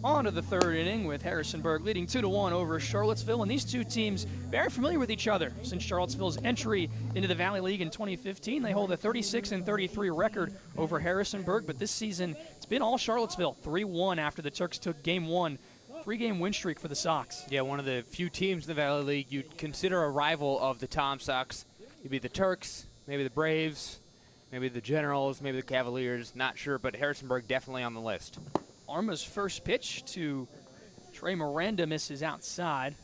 [SPEAKER 4] On to the third inning with Harrisonburg leading 2-1 over Charlottesville, and these two teams very familiar with each other since Charlottesville's entry into the Valley League in 2015. They hold a 36-33 record over Harrisonburg, but this season it's been all Charlottesville. 3-1 after the Turks took Game 1. 3-game win streak for the Sox.
[SPEAKER 5] Yeah, one of the few teams in the Valley League you'd consider a rival of the Tom Sox. You'd be the Turks, maybe the Braves, maybe the Generals, maybe the Cavaliers, not sure, but Harrisonburg definitely on the list.
[SPEAKER 4] Arma's first pitch to Trey Miranda misses outside.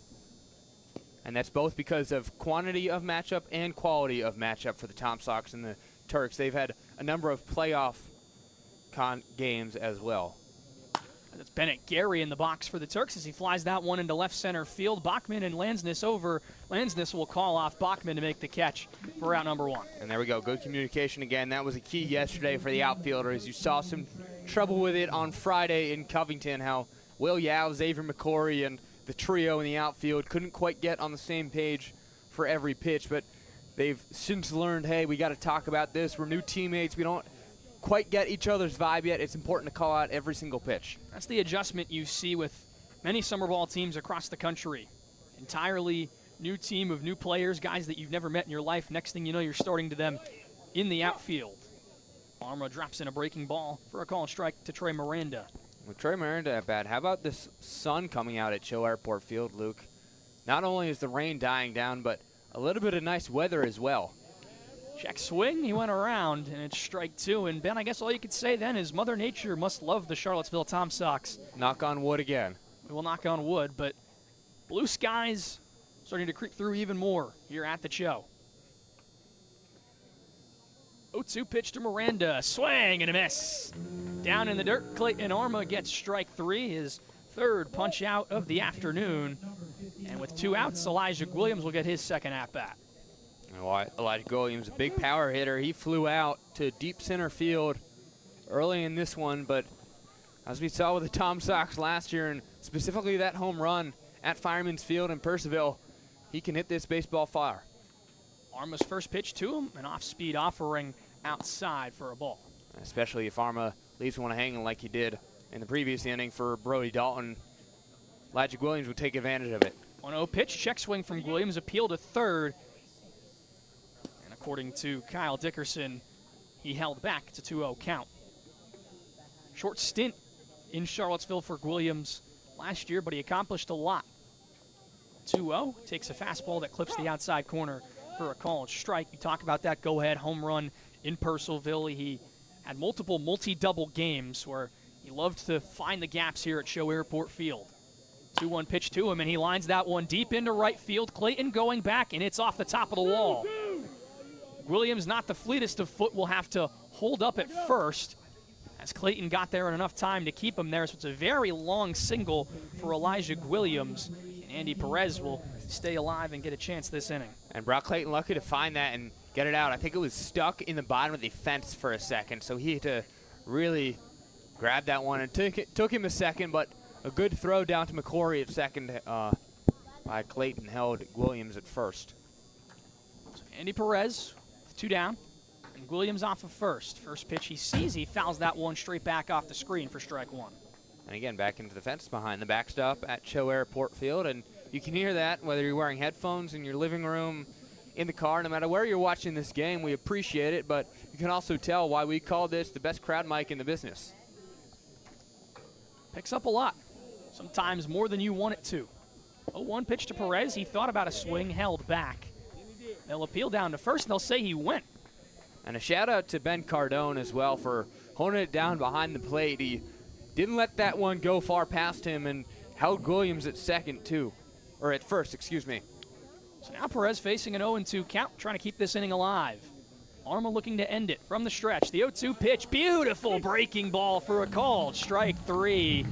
[SPEAKER 5] And that's both because of quantity of matchup and quality of matchup for the Tom Sox and the Turks. They've had a number of playoff games as well.
[SPEAKER 4] That's Bennett Gary in the box for the Turks as he flies that one into left center field. Bachman and Lansness over. Lansness will call off Bachman to make the catch for out number 1.
[SPEAKER 5] And there we go. Good communication again. That was a key yesterday for the outfielders. You saw some trouble with it on Friday in Covington, how Will Yao, Xavier McCory, and the trio in the outfield couldn't quite get on the same page for every pitch, but they've since learned, hey, we got to talk about this. We're new teammates. We don't quite get each other's vibe yet. It's important to call out every single pitch.
[SPEAKER 4] That's the adjustment you see with many summer ball teams across the country. Entirely new team of new players, guys that you've never met in your life. Next thing you know, you're starting to them in the outfield. Arma drops in a breaking ball for a call and strike to Trey Miranda.
[SPEAKER 5] With Trey Miranda at bat, how about this sun coming out at Cho Airport Field, Luke? Not only is the rain dying down, but a little bit of nice weather as well.
[SPEAKER 4] Check swing, he went around, and it's strike 2. And Ben, I guess all you could say then is Mother Nature must love the Charlottesville Tom Sox.
[SPEAKER 5] Knock on wood again.
[SPEAKER 4] We will knock on wood, but blue skies starting to creep through even more here at the Cho. 0-2 pitch to Miranda, swing and a miss. Down in the dirt, Clayton Arma gets strike 3, his third punch out of the afternoon. And with 2 outs, Elijah Williams will get his second at-bat.
[SPEAKER 5] Elijah Williams, a big power hitter. He flew out to deep center field early in this one, but as we saw with the Tom Sox last year, and specifically that home run at Fireman's Field in Purcellville, he can hit this baseball far.
[SPEAKER 4] Arma's first pitch to him, an off-speed offering outside for a ball.
[SPEAKER 5] Especially if Arma leaves one hanging like he did in the previous inning for Brody Dalton. Elijah Williams would take advantage of it.
[SPEAKER 4] 1-0 pitch, check swing from Williams, appeal to third. And according to Kyle Dickerson, he held back. It's a 2-0 count. Short stint in Charlottesville for Williams last year, but he accomplished a lot. 2-0, takes a fastball that clips the outside corner for a called strike. You talk about that go-ahead home run in Purcellville. He had multiple multi-double games where he loved to find the gaps here at Show Airport Field. 2-1 pitch to him, and he lines that one deep into right field. Clayton going back, and it's off the top of the wall. Williams, not the fleetest of foot, will have to hold up at first as Clayton got there in enough time to keep him there. So it's a very long single for Elijah Williams. And Andy Perez will stay alive and get a chance this inning.
[SPEAKER 5] And Brock Clayton lucky to find that and get it out. I think it was stuck in the bottom of the fence for a second, so he had to really grab that one. It took him a second, but a good throw down to McCory at second by Clayton held Williams at first.
[SPEAKER 4] So Andy Perez, 2 down, and Williams off of first. First pitch he sees, he fouls that one straight back off the screen for strike one.
[SPEAKER 5] And again, back into the fence behind the backstop at Cho Airport Field. And you can hear that whether you're wearing headphones in your living room, in the car, no matter where you're watching this game. We appreciate it, but you can also tell why we call this the best crowd mic in the business.
[SPEAKER 4] Picks up a lot, sometimes more than you want it to. 0-1 pitch to Perez. He thought about a swing, held back. They'll appeal down to first, and they'll say he went.
[SPEAKER 5] And a shout out to Ben Cardone as well for holding it down behind the plate. He didn't let that one go far past him and held Williams at second too, or at first, excuse me.
[SPEAKER 4] So now Perez facing an 0-2 count, trying to keep this inning alive. Arma looking to end it from the stretch. The 0-2 pitch, beautiful breaking ball for a called strike 3.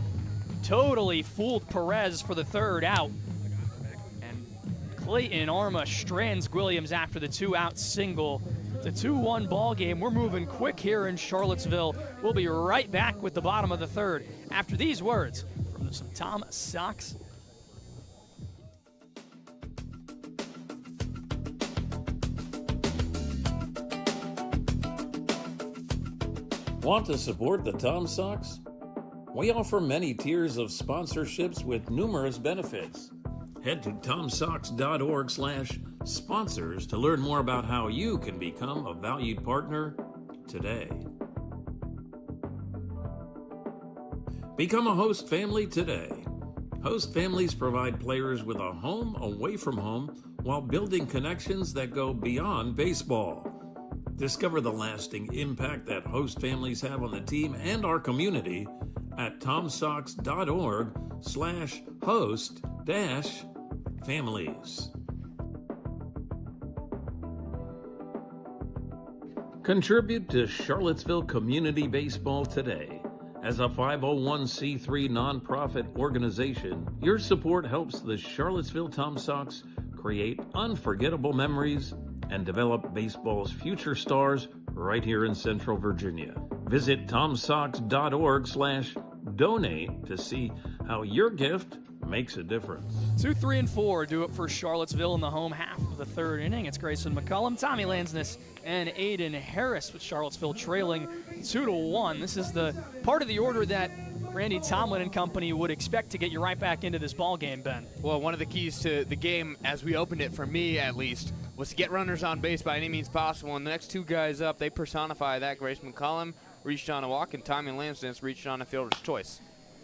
[SPEAKER 4] Totally fooled Perez for the third out. And Clayton Arma strands Williams after the 2-out single. It's a 2-1 ball game. We're moving quick here in Charlottesville. We'll be right back with the bottom of the third after these words from some Tom Sox.
[SPEAKER 6] Want to support the Tom Sox? We offer many tiers of sponsorships with numerous benefits. Head to tomsox.org/sponsors to learn more about how you can become a valued partner today. Become a host family today. Host families provide players with a home away from home while building connections that go beyond baseball. Discover the lasting impact that host families have on the team and our community at tomsox.org/host-families. Contribute to Charlottesville Community Baseball today. As a 501c3 nonprofit organization, your support helps the Charlottesville Tom Sox create unforgettable memories and develop baseball's future stars right here in Central Virginia. Visit tomsox.org/donate to see how your gift makes a difference.
[SPEAKER 4] 2, 3, and 4 do it for Charlottesville in the home half of the third inning. It's Grayson McCullum, Tommy Lansness, and Aiden Harris with Charlottesville trailing 2-1. This is the part of the order that Randy Tomlin and company would expect to get you right back into this ball game, Ben.
[SPEAKER 5] Well, one of the keys to the game, as we opened it, for me at least, was to get runners on base by any means possible. And the next two guys up, they personify that. Grayson McCullum reached on a walk, and Tommy Lansdance reached on a fielder's choice.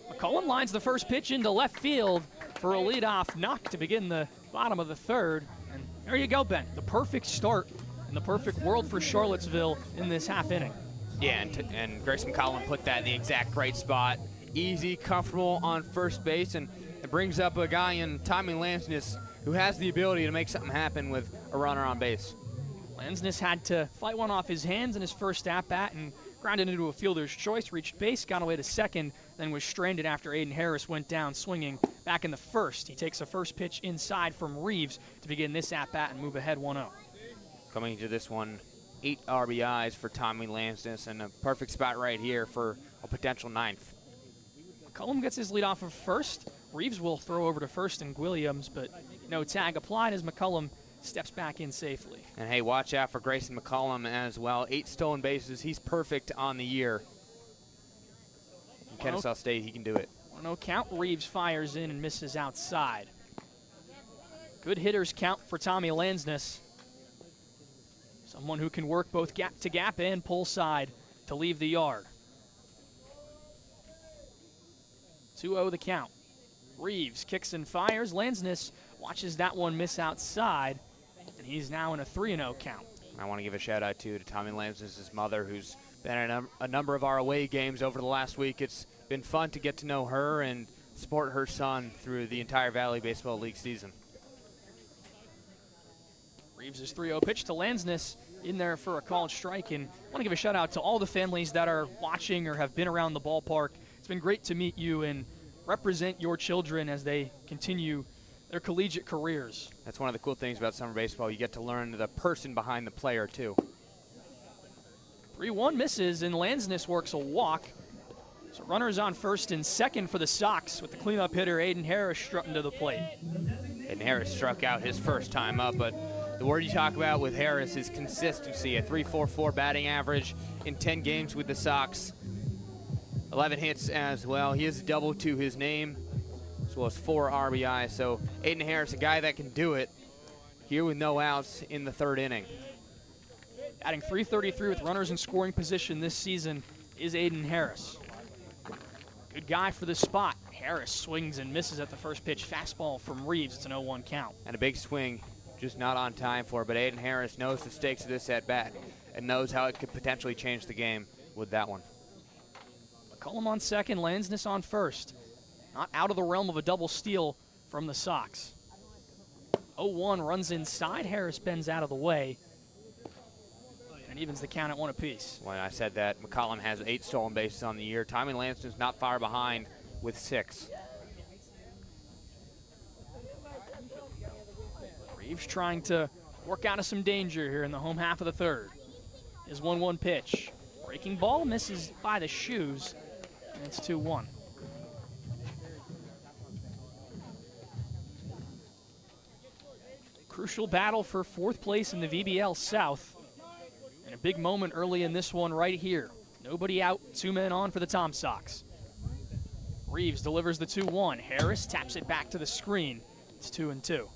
[SPEAKER 4] McCullum lines the first pitch into left field for a leadoff knock to begin the bottom of the third. And there you go, Ben. The perfect start and the perfect world for Charlottesville in this half inning.
[SPEAKER 5] Yeah, and Grayson McCullum put that in the exact right spot. Easy, comfortable on first base, and it brings up a guy in Tommy Lansdance who has the ability to make something happen with a runner on base.
[SPEAKER 4] Lansdance had to fight one off his hands in his first at-bat and grounded into a fielder's choice, reached base, got away to second, then was stranded after Aiden Harris went down swinging back in the first. He takes a first pitch inside from Reeves to begin this at-bat and move ahead 1-0.
[SPEAKER 5] Coming to this one, 8 RBIs for Tommy Lansdance, and a perfect spot right here for a potential 9th.
[SPEAKER 4] McCullum gets his lead off of first. Reeves will throw over to first and Williams, but no tag applied as McCullum steps back in safely.
[SPEAKER 5] And hey, watch out for Grayson McCollum as well. 8 stolen bases. He's perfect on the year. In Kennesaw State, he can do it.
[SPEAKER 4] 1-0 count. Reeves fires in and misses outside. Good hitters count for Tommy Lansness. Someone who can work both gap to gap and pull side to leave the yard. 2-0 the count. Reeves kicks and fires. Lansness watches that one miss outside, and he's now in a 3-0 count.
[SPEAKER 5] I want to give a shout out to Tommy Lansness' mother, who's been at a number of our away games over the last week. It's been fun to get to know her and support her son through the entire Valley Baseball League season.
[SPEAKER 4] Reeves' 3-0 pitch to Lansness in there for a called strike, and I want to give a shout out to all the families that are watching or have been around the ballpark. It's been great to meet you and represent your children as they continue their collegiate careers.
[SPEAKER 5] That's one of the cool things about summer baseball. You get to learn the person behind the player, too.
[SPEAKER 4] 3-1 misses, and Lansness works a walk. So runners on first and second for the Sox with the cleanup hitter Aiden Harris strutting to the plate.
[SPEAKER 5] And Harris struck out his first time up, but the word you talk about with Harris is consistency. A .344 batting average in 10 games with the Sox. 11 hits as well. He has a double to his name, as well as 4 RBI. So Aiden Harris, a guy that can do it here with no outs in the 3rd inning.
[SPEAKER 4] Batting .333 with runners in scoring position this season is Aiden Harris. Good guy for this spot. Harris swings and misses at the first pitch. Fastball from Reeves. It's an 0-1 count.
[SPEAKER 5] And a big swing, just not on time for it. But Aiden Harris knows the stakes of this at-bat and knows how it could potentially change the game with that one.
[SPEAKER 4] McCollum on second, Lansness on first. Not out of the realm of a double steal from the Sox. 0-1 runs inside. Harris bends out of the way. And evens the count at 1 apiece.
[SPEAKER 5] When I said that, McCollum has 8 stolen bases on the year. Tommy Lanston's not far behind with 6.
[SPEAKER 4] Reeves trying to work out of some danger here in the home half of the 3rd. His 1-1 pitch. Breaking ball misses by the shoes. And it's 2-1. Crucial battle for 4th place in the VBL South. And a big moment early in this one right here. Nobody out, 2 men on for the Tom Sox. Reeves delivers the 2-1. Harris taps it back to the screen. It's 2-2.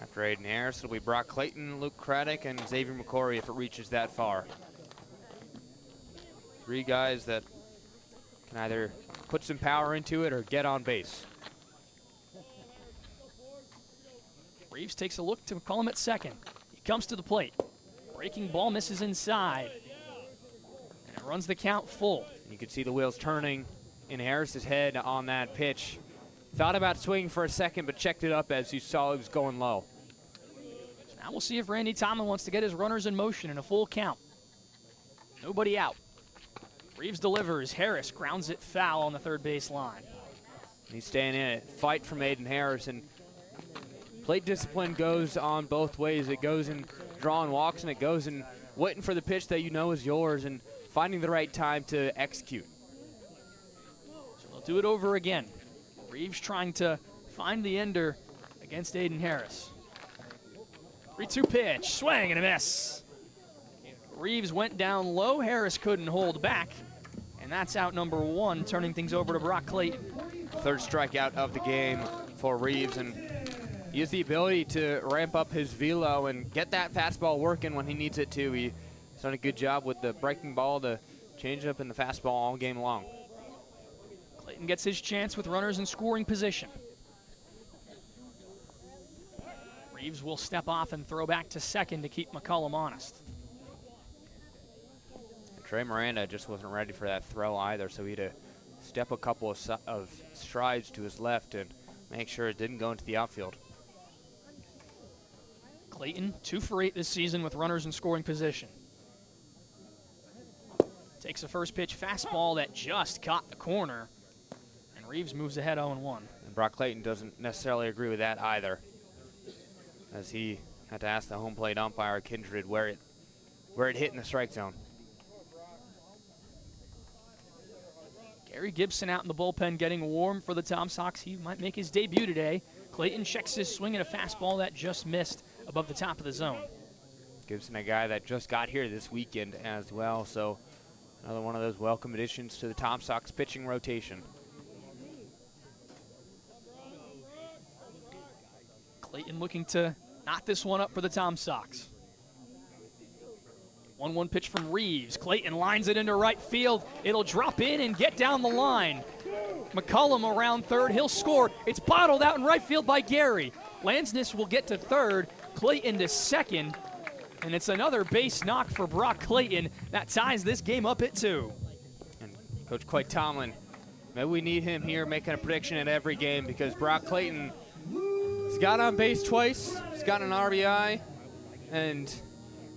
[SPEAKER 5] After Aiden Harris, it'll be Brock Clayton, Luke Craddock, and Xavier McCory if it reaches that far. 3 guys that can either put some power into it or get on base.
[SPEAKER 4] Reeves takes a look to McCollum at second. He comes to the plate. Breaking ball misses inside. And it runs the count full.
[SPEAKER 5] You can see the wheels turning in Harris's head on that pitch. Thought about swinging for a second, but checked it up as you saw it was going low.
[SPEAKER 4] So now we'll see if Randy Tomlin wants to get his runners in motion in a full count. Nobody out. Reeves delivers. Harris grounds it foul on the 3rd base line.
[SPEAKER 5] He's staying in it. Fight from Aiden Harris, and plate discipline goes on both ways. It goes in drawing walks, and it goes in waiting for the pitch that you know is yours and finding the right time to execute.
[SPEAKER 4] So they'll do it over again. Reeves trying to find the ender against Aiden Harris. 3-2 pitch, swing and a miss. Reeves went down low. Harris couldn't hold back. And that's out number 1, turning things over to Brock Clayton.
[SPEAKER 5] 3rd strikeout of the game for Reeves, and he has the ability to ramp up his velo and get that fastball working when he needs it to. He's done a good job with the breaking ball to change it up in the fastball all game long.
[SPEAKER 4] Clayton gets his chance with runners in scoring position. Reeves will step off and throw back to second to keep McCollum honest.
[SPEAKER 5] Trey Miranda just wasn't ready for that throw either, so he had to step a couple of strides to his left and make sure it didn't go into the outfield.
[SPEAKER 4] Clayton, 2 for 8 this season with runners in scoring position. Takes a first pitch fastball that just caught the corner, and Reeves moves ahead 0-1.
[SPEAKER 5] And Brock Clayton doesn't necessarily agree with that either, as he had to ask the home plate umpire, Kindred, where it hit in the strike zone.
[SPEAKER 4] Gary Gibson out in the bullpen getting warm for the Tom Sox. He might make his debut today. Clayton checks his swing at a fastball that just missed above the top of the zone.
[SPEAKER 5] Gibson, a guy that just got here this weekend as well, so another one of those welcome additions to the Tom Sox pitching rotation.
[SPEAKER 4] Clayton looking to knot this one up for the Tom Sox. 1-1 pitch from Reeves. Clayton lines it into right field. It'll drop in and get down the line. McCullum around third. He'll score. It's bottled out in right field by Gary. Lansness will get to third. Clayton to second. And it's another base knock for Brock Clayton. That ties this game up at 2.
[SPEAKER 5] And Coach Coy Tomlin, maybe we need him here making a prediction at every game, because Brock Clayton has got on base twice. He's got an RBI. And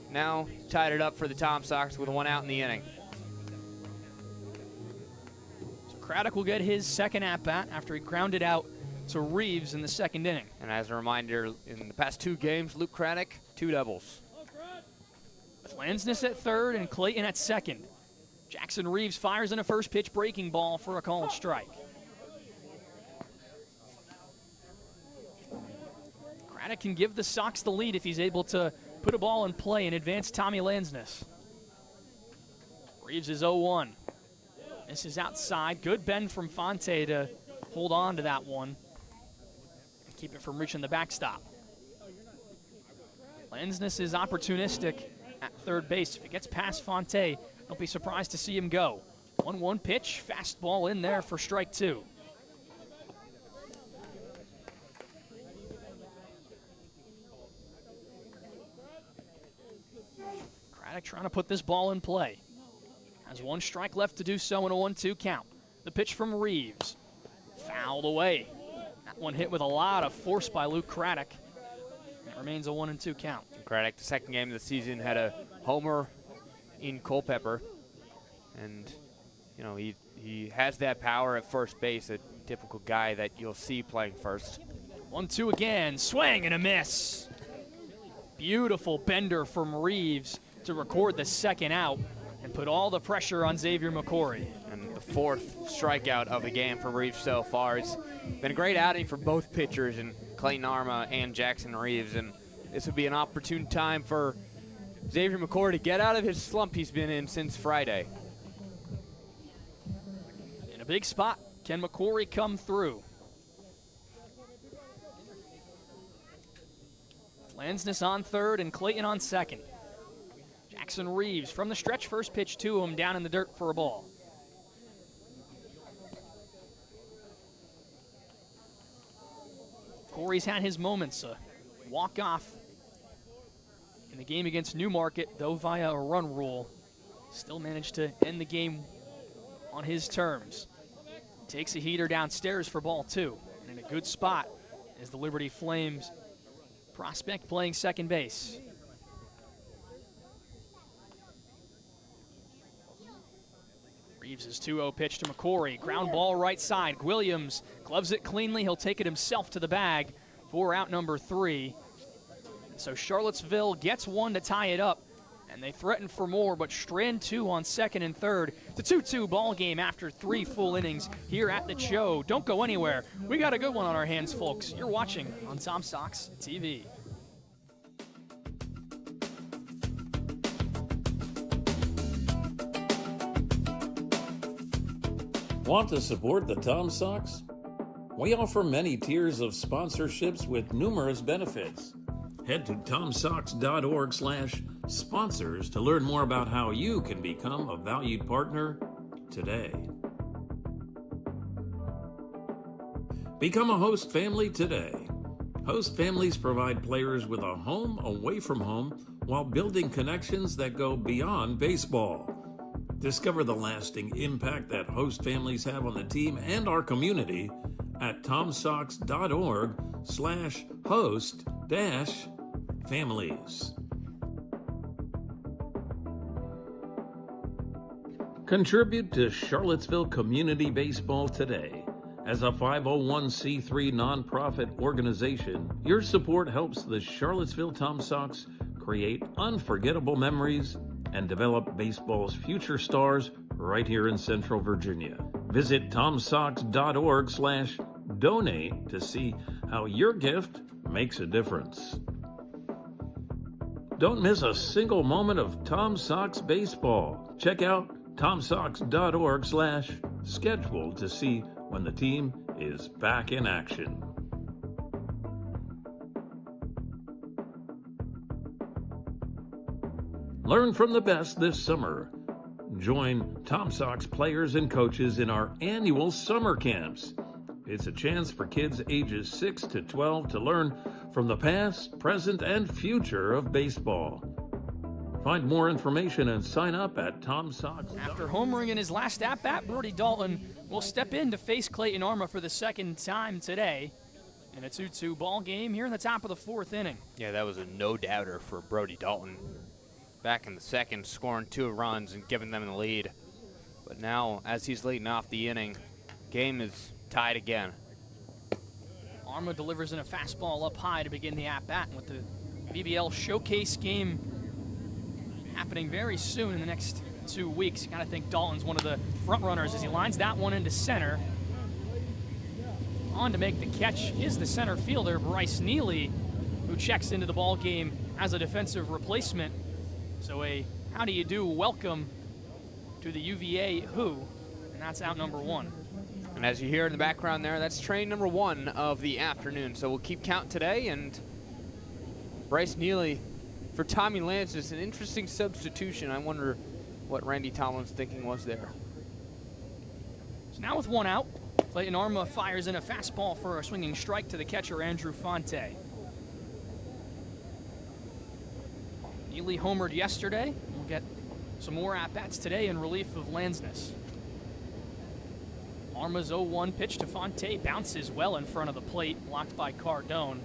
[SPEAKER 5] now tied it up for the Tom Sox with 1 out in the inning.
[SPEAKER 4] So Craddock will get his second at-bat after he grounded out to Reeves in the second inning.
[SPEAKER 5] And as a reminder, in the past 2 games, Luke Craddock, 2 doubles.
[SPEAKER 4] With Lansness at third and Clayton at second. Jackson Reeves fires in a first pitch breaking ball for a called strike. Craddock can give the Sox the lead if he's able to put a ball in play and advance Tommy Lansness. Reeves is 0-1. This is outside. Good bend from Fonte to hold on to that one and keep it from reaching the backstop. Lansness is opportunistic at third base. If it gets past Fonte, don't be surprised to see him go. 1-1 pitch, fastball in there for strike 2. Craddock trying to put this ball in play. Has 1 strike left to do so in a 1-2 count. The pitch from Reeves. Fouled away. That one hit with a lot of force by Luke Craddock. And it remains a 1-2 count.
[SPEAKER 5] Craddock, the second game of the season, had a homer in Culpeper. And, you know, he has that power at first base, a typical guy that you'll see playing first.
[SPEAKER 4] 1-2 again. Swing and a miss. Beautiful bender from Reeves to record the second out and put all the pressure on Xavier McCory.
[SPEAKER 5] And the 4th strikeout of the game for Reeves so far. It's been a great outing for both pitchers, and Clayton Arma and Jackson Reeves, and this would be an opportune time for Xavier McCory to get out of his slump he's been in since Friday.
[SPEAKER 4] In a big spot, can McCory come through? Lansness on third and Clayton on second. Jackson Reeves from the stretch, first pitch to him, down in the dirt for a ball. Corey's had his moments. A walk-off in the game against Newmarket, though via a run rule. Still managed to end the game on his terms. Takes a heater downstairs for ball 2. And in a good spot is the Liberty Flames prospect playing second base. Reeves' 2-0 pitch to McCory. Ground ball right side. Williams gloves it cleanly. He'll take it himself to the bag for out number 3. And so Charlottesville gets 1 to tie it up, and they threaten for more, but strand 2 on second and third. It's a 2-2 ball game after 3 full innings here at the show. Don't go anywhere. We got a good one on our hands, folks. You're watching on Tom Sox TV.
[SPEAKER 6] Want to support the Tom Sox? We offer many tiers of sponsorships with numerous benefits. Head to tomsox.org/sponsors to learn more about how you can become a valued partner today. Become a host family today. Host families provide players with a home away from home while building connections that go beyond baseball. Discover the lasting impact that host families have on the team and our community at tomsox.org/host-families. Contribute to Charlottesville Community Baseball today. As a 501c3 nonprofit organization, your support helps the Charlottesville Tom Sox create unforgettable memories and develop baseball's future stars right here in Central Virginia. Visit tomsocks.org/donate to see how your gift makes a difference. Don't miss a single moment of Tom Sox baseball. Check out tomsocks.org/schedule to see when the team is back in action. Learn from the best this summer. Join Tom Sox players and coaches in our annual summer camps. It's a chance for kids ages 6 to 12 to learn from the past, present, and future of baseball. Find more information and sign up at Tom Sox.
[SPEAKER 4] After homering in his last at-bat, Brody Dalton will step in to face Clayton Arma for the second time today in a 2-2 ball game here in the top of the 4th inning.
[SPEAKER 5] Yeah, that was a no-doubter for Brody Dalton. Back in the second, scoring 2 runs and giving them the lead. But now, as he's leading off the inning, game is tied again.
[SPEAKER 4] Arma delivers in a fastball up high to begin the at-bat, with the BBL Showcase game happening very soon in the next 2 weeks. You gotta think Dalton's one of the front runners as he lines that one into center. On to make the catch is the center fielder, Bryce Neely, who checks into the ball game as a defensive replacement. So a how do you do welcome to the UVA Who, and that's out number 1.
[SPEAKER 5] And as you hear in the background there, that's train number 1 of the afternoon. So we'll keep count today, and Bryce Neely for Tommy Lance is an interesting substitution. I wonder what Randy Tomlin's thinking was there.
[SPEAKER 4] So now with 1 out, Clayton Arma fires in a fastball for a swinging strike to the catcher, Andrew Fonte. Neely homered yesterday. We'll get some more at-bats today in relief of Lansness. Arma's 0-1 pitch to Fonte bounces well in front of the plate, blocked by Cardone.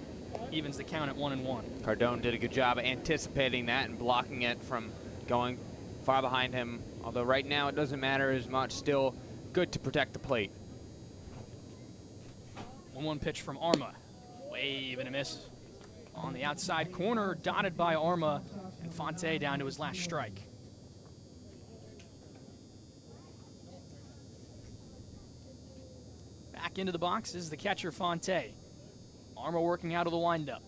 [SPEAKER 4] Evens the count at 1-1.
[SPEAKER 5] Cardone did a good job of anticipating that and blocking it from going far behind him. Although right now it doesn't matter as much. Still good to protect the plate.
[SPEAKER 4] 1-1 pitch from Arma. Wave and a miss. On the outside corner, dotted by Arma, and Fonte down to his last strike. Back into the box is the catcher, Fonte. Arma working out of the windup.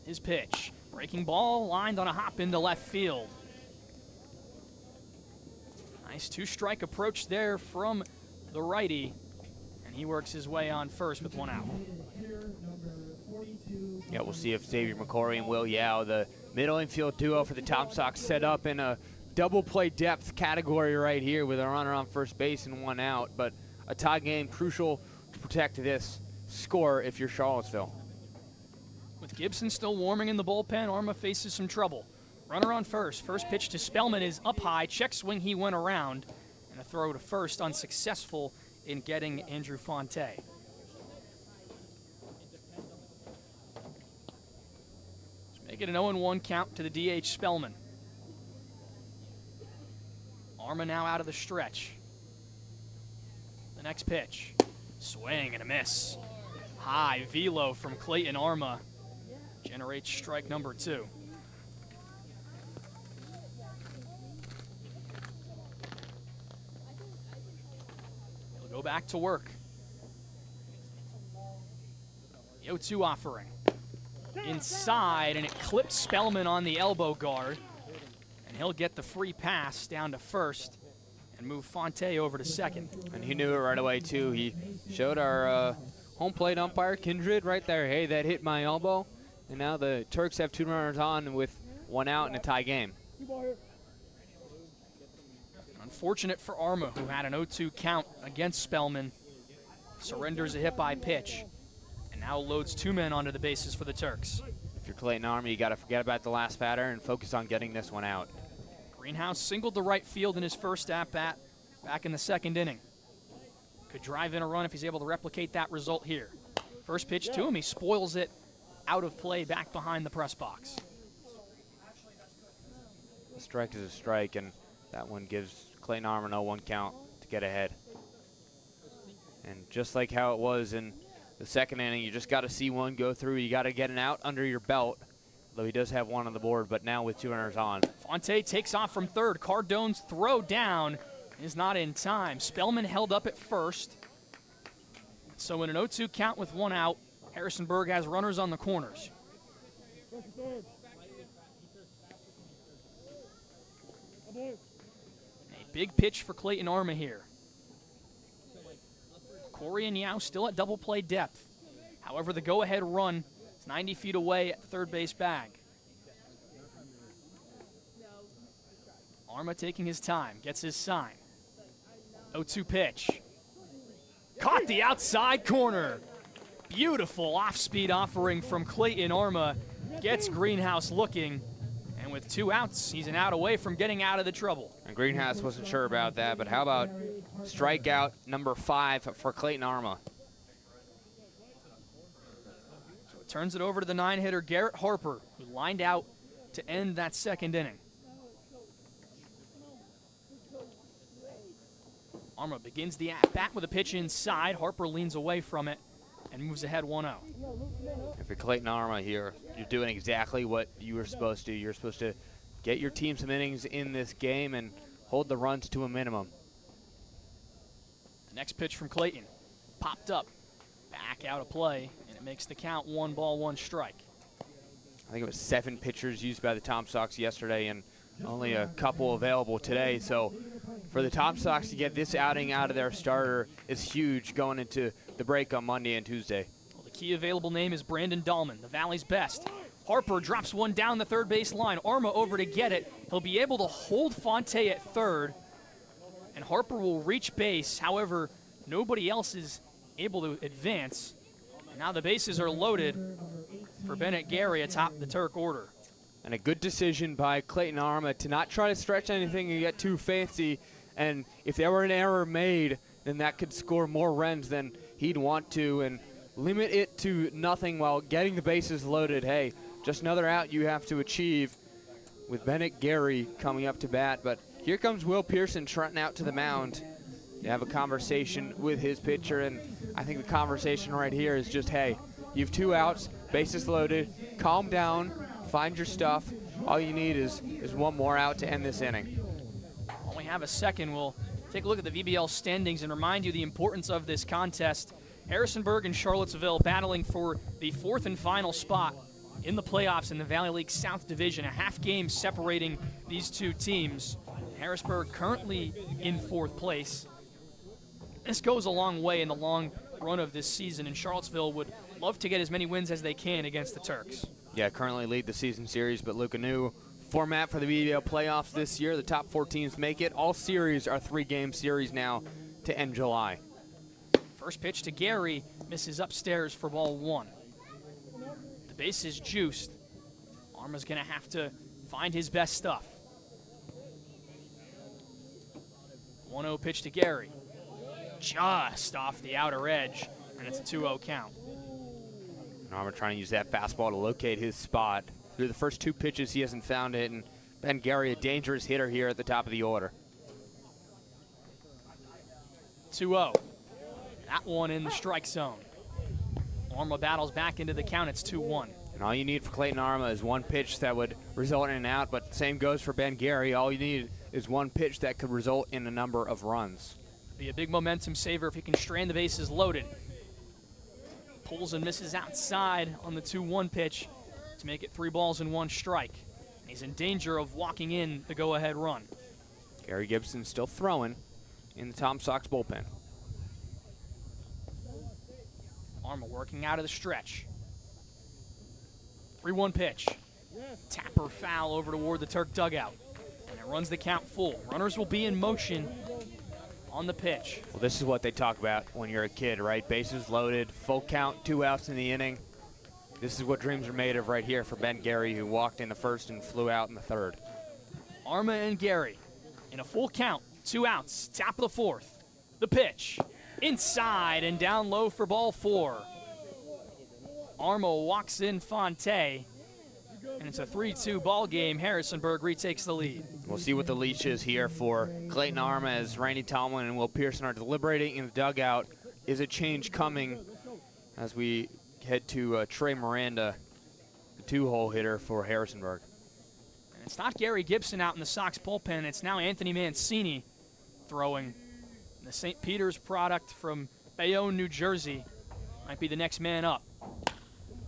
[SPEAKER 4] His pitch. Breaking ball, lined on a hop into left field. Nice 2-strike approach there from the righty. And he works his way on first with 1 out.
[SPEAKER 5] Yeah, we'll see if Xavier McCory and Will Yao, the middle infield duo for the Tom Sox, set up in a double play depth category right here with a runner on first base and 1 out. But a tie game, crucial to protect this score if you're Charlottesville.
[SPEAKER 4] With Gibson still warming in the bullpen, Arma faces some trouble. Runner on first. First pitch to Spellman is up high. Check swing, he went around. And a throw to first, unsuccessful in getting Andrew Fonte. Make it an 0-1 count to the DH Spellman. Arma now out of the stretch. The next pitch. Swing and a miss. High velo from Clayton Arma. Generates strike number 2. He'll go back to work. The 0-2 offering. Inside, and it clipped Spellman on the elbow guard. And he'll get the free pass down to first and move Fonte over to second.
[SPEAKER 5] And he knew it right away, too. He showed our home plate umpire, Kindred, right there. Hey, that hit my elbow. And now the Turks have 2 runners on with 1 out in a tie game.
[SPEAKER 4] Unfortunate for Arma, who had an 0-2 count against Spellman. Surrenders a hit by pitch. And now loads 2 men onto the bases for the Turks.
[SPEAKER 5] If you're Clayton Arma, you got to forget about the last batter and focus on getting this one out.
[SPEAKER 4] Greenhouse singled to right field in his first at-bat back in the 2nd inning. Could drive in a run if he's able to replicate that result here. First pitch to him, he spoils it out of play back behind the press box.
[SPEAKER 5] A strike is a strike, and that one gives Clayton Arma no 1 count to get ahead. And just like how it was in the 2nd inning, you just got to see one go through. You got to get an out under your belt, though he does have 1 on the board, but now with 2 runners on.
[SPEAKER 4] Fonte takes off from third. Cardone's throw down, is not in time. Spellman held up at first. So in an 0-2 count with one out, Harrisonburg has runners on the corners. A big pitch for Clayton Arma here. Corey and Yao still at double play depth. However, the go-ahead run is 90 feet away at the third base bag. Arma taking his time, gets his sign. 0-2 pitch. Caught the outside corner. Beautiful off-speed offering from Clayton Arma. Gets Greenhouse looking. And with 2 outs, he's an out away from getting out of the trouble.
[SPEAKER 5] And Greenhouse wasn't sure about that, but how about strikeout number 5 for Clayton Arma?
[SPEAKER 4] So it turns it over to the 9-hitter Garrett Harper, who lined out to end that second inning. Arma begins the at-bat with a pitch inside. Harper leans away from it and moves ahead 1-0.
[SPEAKER 5] If you're Clayton Arma here, you're doing exactly what you were supposed to. You're supposed to get your team some innings in this game and hold the runs to a minimum.
[SPEAKER 4] The next pitch from Clayton. Popped up, back out of play, and it makes the count 1-1 strike.
[SPEAKER 5] I think it was 7 pitchers used by the Tom Sox yesterday and only a couple available today. So for the Tom Sox to get this outing out of their starter is huge going into the break on Monday and Tuesday.
[SPEAKER 4] Well, the key available name is Brandon Dahlman, the Valley's best. Harper drops one down the third base line. Arma over to get it. He'll be able to hold Fonte at third, and Harper will reach base. However, nobody else is able to advance. And now the bases are loaded for Bennett Gary atop the Turk order.
[SPEAKER 5] And a good decision by Clayton Arma to not try to stretch anything and get too fancy. And if there were an error made, then that could score more runs than he'd want to and limit it to nothing while getting the bases loaded. Hey, just another out you have to achieve with Bennett Gary coming up to bat. But here comes Will Pearson trotting out to the mound to have a conversation with his pitcher. And I think the conversation right here is just, hey, you have 2 outs, bases loaded, calm down, find your stuff. All you need is 1 more out to end this inning.
[SPEAKER 4] While we have a second, we'll take a look at the VBL standings and remind you the importance of this contest. Harrisonburg and Charlottesville battling for the 4th and final spot in the playoffs in the Valley League South Division. A half game separating these 2 teams. Harrisburg currently in 4th place. This goes a long way in the long run of this season, and Charlottesville would love to get as many wins as they can against the Turks.
[SPEAKER 5] Yeah, currently lead the season series, but Luke, a new format for the VBL playoffs this year. The top 4 teams make it. All series are 3-game series now to end July.
[SPEAKER 4] First pitch to Gary, misses upstairs for ball 1. The base is juiced. Arma's going to have to find his best stuff. 1-0 pitch to Gary. Just off the outer edge, and it's a 2-0 count.
[SPEAKER 5] Arma trying to use that fastball to locate his spot. Through the first 2 pitches, he hasn't found it, and Ben Gary, a dangerous hitter here at the top of the order.
[SPEAKER 4] 2-0. That one in the strike zone. Arma battles back into the count. It's 2-1.
[SPEAKER 5] And all you need for Clayton Arma is 1 pitch that would result in an out, but the same goes for Ben Gary. All you need is 1 pitch that could result in a number of runs.
[SPEAKER 4] Be a big momentum saver if he can strand the bases loaded. Pulls and misses outside on the 2-1 pitch to make it 3 balls and 1 strike. And he's in danger of walking in the go-ahead run.
[SPEAKER 5] Gary Gibson still throwing in the Tom Sox bullpen.
[SPEAKER 4] Arma working out of the stretch. 3-1 pitch. Tapper foul over toward the Turk dugout. And it runs the count full. Runners will be in motion on the pitch.
[SPEAKER 5] Well, this is what they talk about when you're a kid, right? Bases loaded, full count, 2 outs in the inning. This is what dreams are made of right here for Ben Gary, who walked in the first and flew out in the 3rd.
[SPEAKER 4] Arma and Gary in a full count, 2 outs, top of the 4th. The pitch, inside and down low for ball 4. Arma walks in Fonte, and it's a 3-2 ball game. Harrisonburg retakes the lead.
[SPEAKER 5] We'll see what the leash is here for Clayton Arma as Randy Tomlin and Will Pearson are deliberating in the dugout. Is a change coming as we head to Trey Miranda, the 2-hole hitter for Harrisonburg?
[SPEAKER 4] And it's not Gary Gibson out in the Sox bullpen. It's now Anthony Mancini throwing. And the St. Peter's product from Bayonne, New Jersey might be the next man up.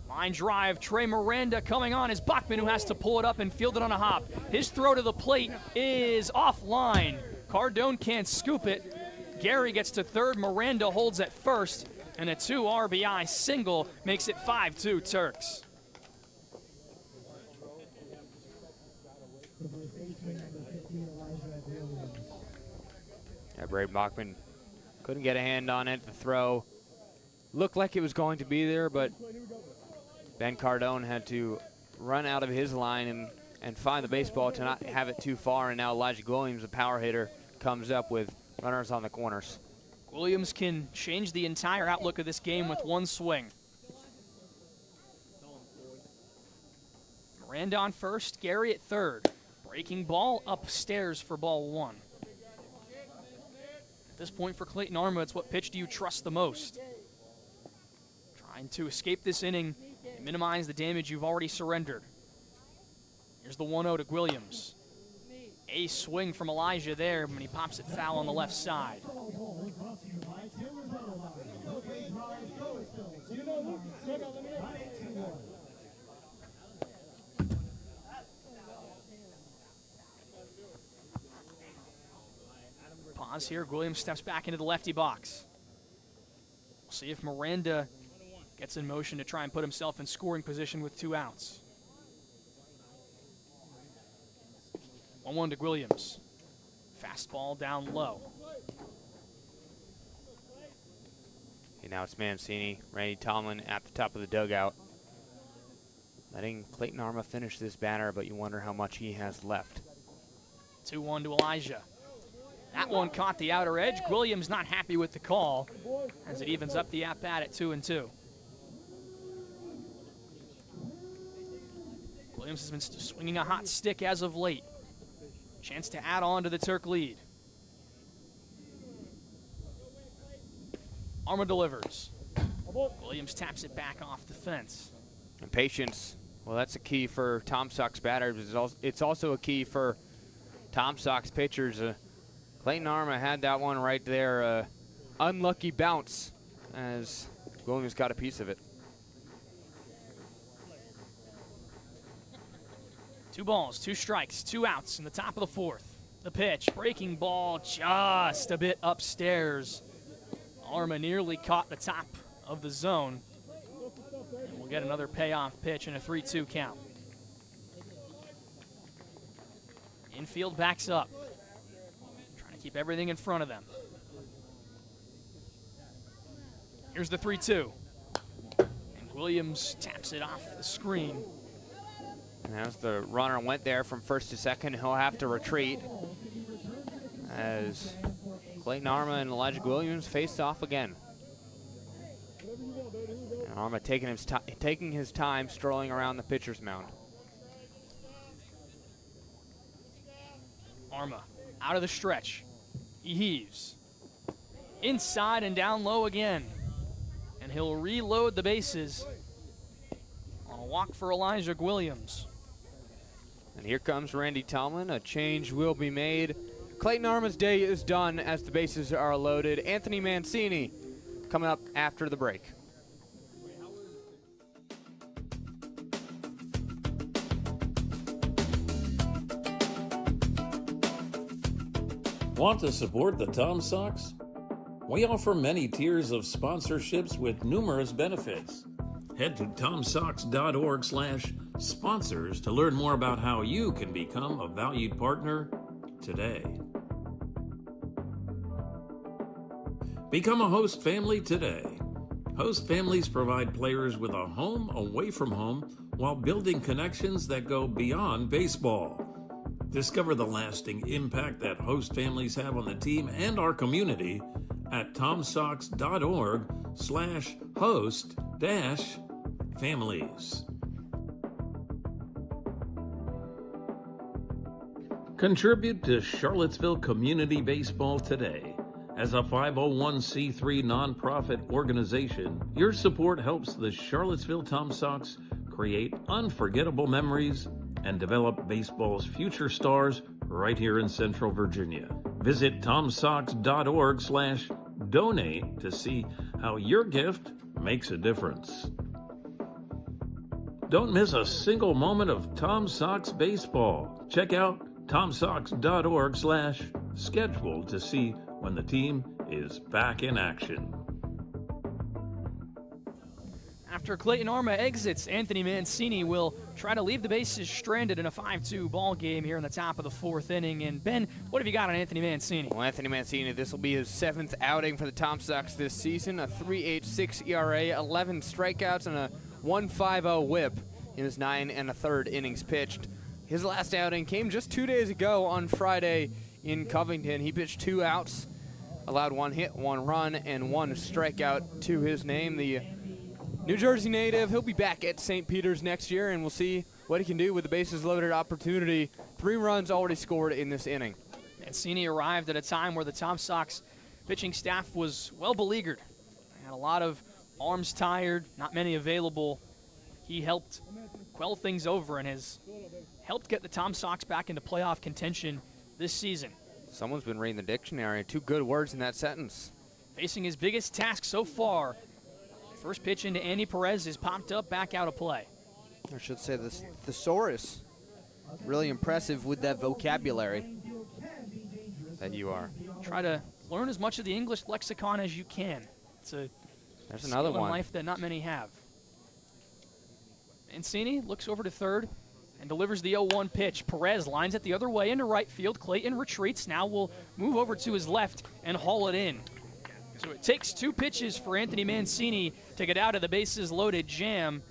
[SPEAKER 4] Line drive, Trey Miranda coming on is Bachman, who has to pull it up and field it on a hop. His throw to the plate is offline. Cardone can't scoop it. Gary gets to third, Miranda holds at first, and a 2 RBI single makes it 5-2 Turks.
[SPEAKER 5] Yeah, Braden Bachman couldn't get a hand on it. The throw looked like it was going to be there, but Ben Cardone had to run out of his line and find the baseball to not have it too far, and now Elijah Williams, a power hitter, comes up with runners on the corners.
[SPEAKER 4] Williams can change the entire outlook of this game with one swing. Miranda on first, Gary at third. Breaking ball upstairs for ball 1. At this point for Clayton Arma, it's what pitch do you trust the most? Trying to escape this inning and minimize the damage you've already surrendered. Here's the 1-0 to Williams. A swing from Elijah there when he pops it foul on the left side. Pause here. Williams steps back into the lefty box. We'll see if Miranda gets in motion to try and put himself in scoring position with 2 outs. 1-1 to Williams. Fastball down low.
[SPEAKER 5] Okay, now it's Mancini, Randy Tomlin at the top of the dugout, letting Clayton Arma finish this batter, but you wonder how much he has left.
[SPEAKER 4] 2-1 to Elijah. That one caught the outer edge. Williams not happy with the call as it evens up the at-bat at 2-2. Williams has been swinging a hot stick as of late. Chance to add on to the Turk lead. Arma delivers. Williams taps it back off the fence.
[SPEAKER 5] And patience, well, that's a key for Tom Sox batters. It's also a key for Tom Sox pitchers. Clayton Arma had that one right there. Unlucky bounce as Williams got a piece of it.
[SPEAKER 4] 2 balls, 2 strikes, 2 outs in the top of the 4th. The pitch, breaking ball just a bit upstairs. Arma nearly caught the top of the zone. And we'll get another payoff pitch and a 3-2 count. Infield backs up. Trying to keep everything in front of them. Here's the 3-2. And Williams taps it off the screen.
[SPEAKER 5] And as the runner went there from first to second, he'll have to retreat as Clayton Arma and Elijah Williams face off again. And Arma taking his time strolling around the pitcher's mound.
[SPEAKER 4] Arma out of the stretch. He heaves. Inside and down low again. And he'll reload the bases on a walk for Elijah Williams.
[SPEAKER 5] And here comes Randy Tomlin. A change will be made. Clayton Arma's day is done as the bases are loaded. Anthony Mancini coming up after the break.
[SPEAKER 6] Want to support the Tom Sox? We offer many tiers of sponsorships with numerous benefits. Head to tomsox.org/sponsors to learn more about how you can become a valued partner today. Become a host family today. Host families provide players with a home away from home while building connections that go beyond baseball. Discover the lasting impact that host families have on the team and our community at tomsox.org/host-families. Contribute to Charlottesville Community Baseball today. As a 501c3 nonprofit organization, your support helps the Charlottesville Tom Sox create unforgettable memories and develop baseball's future stars right here in Central Virginia. Visit tomsocks.org/donate to see how your gift makes a difference. Don't miss a single moment of Tom Sox baseball. Check out tomsocks.org/schedule to see when the team is back in action.
[SPEAKER 4] After Clayton Arma exits, Anthony Mancini will try to leave the bases stranded in a 5-2 ball game here in the top of the 4th inning. And Ben, what have you got on Anthony Mancini?
[SPEAKER 5] Well, Anthony Mancini, this will be his 7th outing for the Tom Sox this season. A 3.86 ERA, 11 strikeouts, and a 1.50 WHIP in his 9 1/3 innings pitched. His last outing came just 2 days ago on Friday in Covington. He pitched 2 outs, allowed 1 hit, 1 run, and 1 strikeout to his name. The New Jersey native, he'll be back at St. Peter's next year, and we'll see what he can do with the bases loaded opportunity. 3 runs already scored in this inning.
[SPEAKER 4] Mancini arrived at a time where the Tom Sox pitching staff was well beleaguered. They had a lot of arms tired, not many available. He helped quell things over and has helped get the Tom Sox back into playoff contention this season.
[SPEAKER 5] Someone's been reading the dictionary. 2 good words in that sentence.
[SPEAKER 4] Facing his biggest task so far, first pitch into Andy Perez is popped up, back out of play.
[SPEAKER 7] I should say the thesaurus. Really impressive with that vocabulary.
[SPEAKER 5] That you are.
[SPEAKER 4] Try to learn as much of the English lexicon as you can. It's a
[SPEAKER 5] There's another
[SPEAKER 4] skill in
[SPEAKER 5] one.
[SPEAKER 4] life that not many have. Mancini looks over to third and delivers the 0-1 pitch. Perez lines it the other way into right field. Clayton retreats. Now will move over to his left and haul it in. So it takes 2 pitches for Anthony Mancini to get out of the bases loaded jam.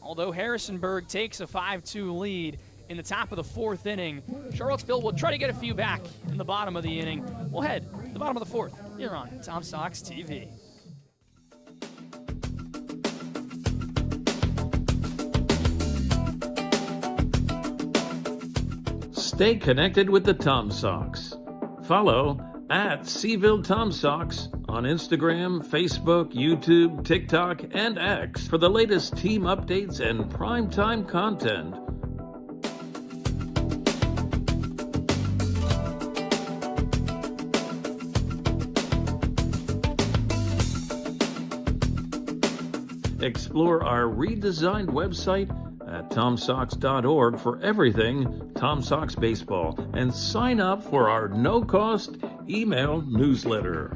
[SPEAKER 4] Although Harrisonburg takes a 5-2 lead in the top of the 4th inning, Charlottesville will try to get a few back in the bottom of the inning. We'll head to the bottom of the 4th here on Tom Sox TV.
[SPEAKER 6] Stay connected with the Tom Sox. Follow at Seville Tom Sox on Instagram, Facebook, YouTube, TikTok, and X for the latest team updates and primetime content. Explore our redesigned website at tomsox.org for everything Tom Sox baseball and sign up for our no-cost email newsletter.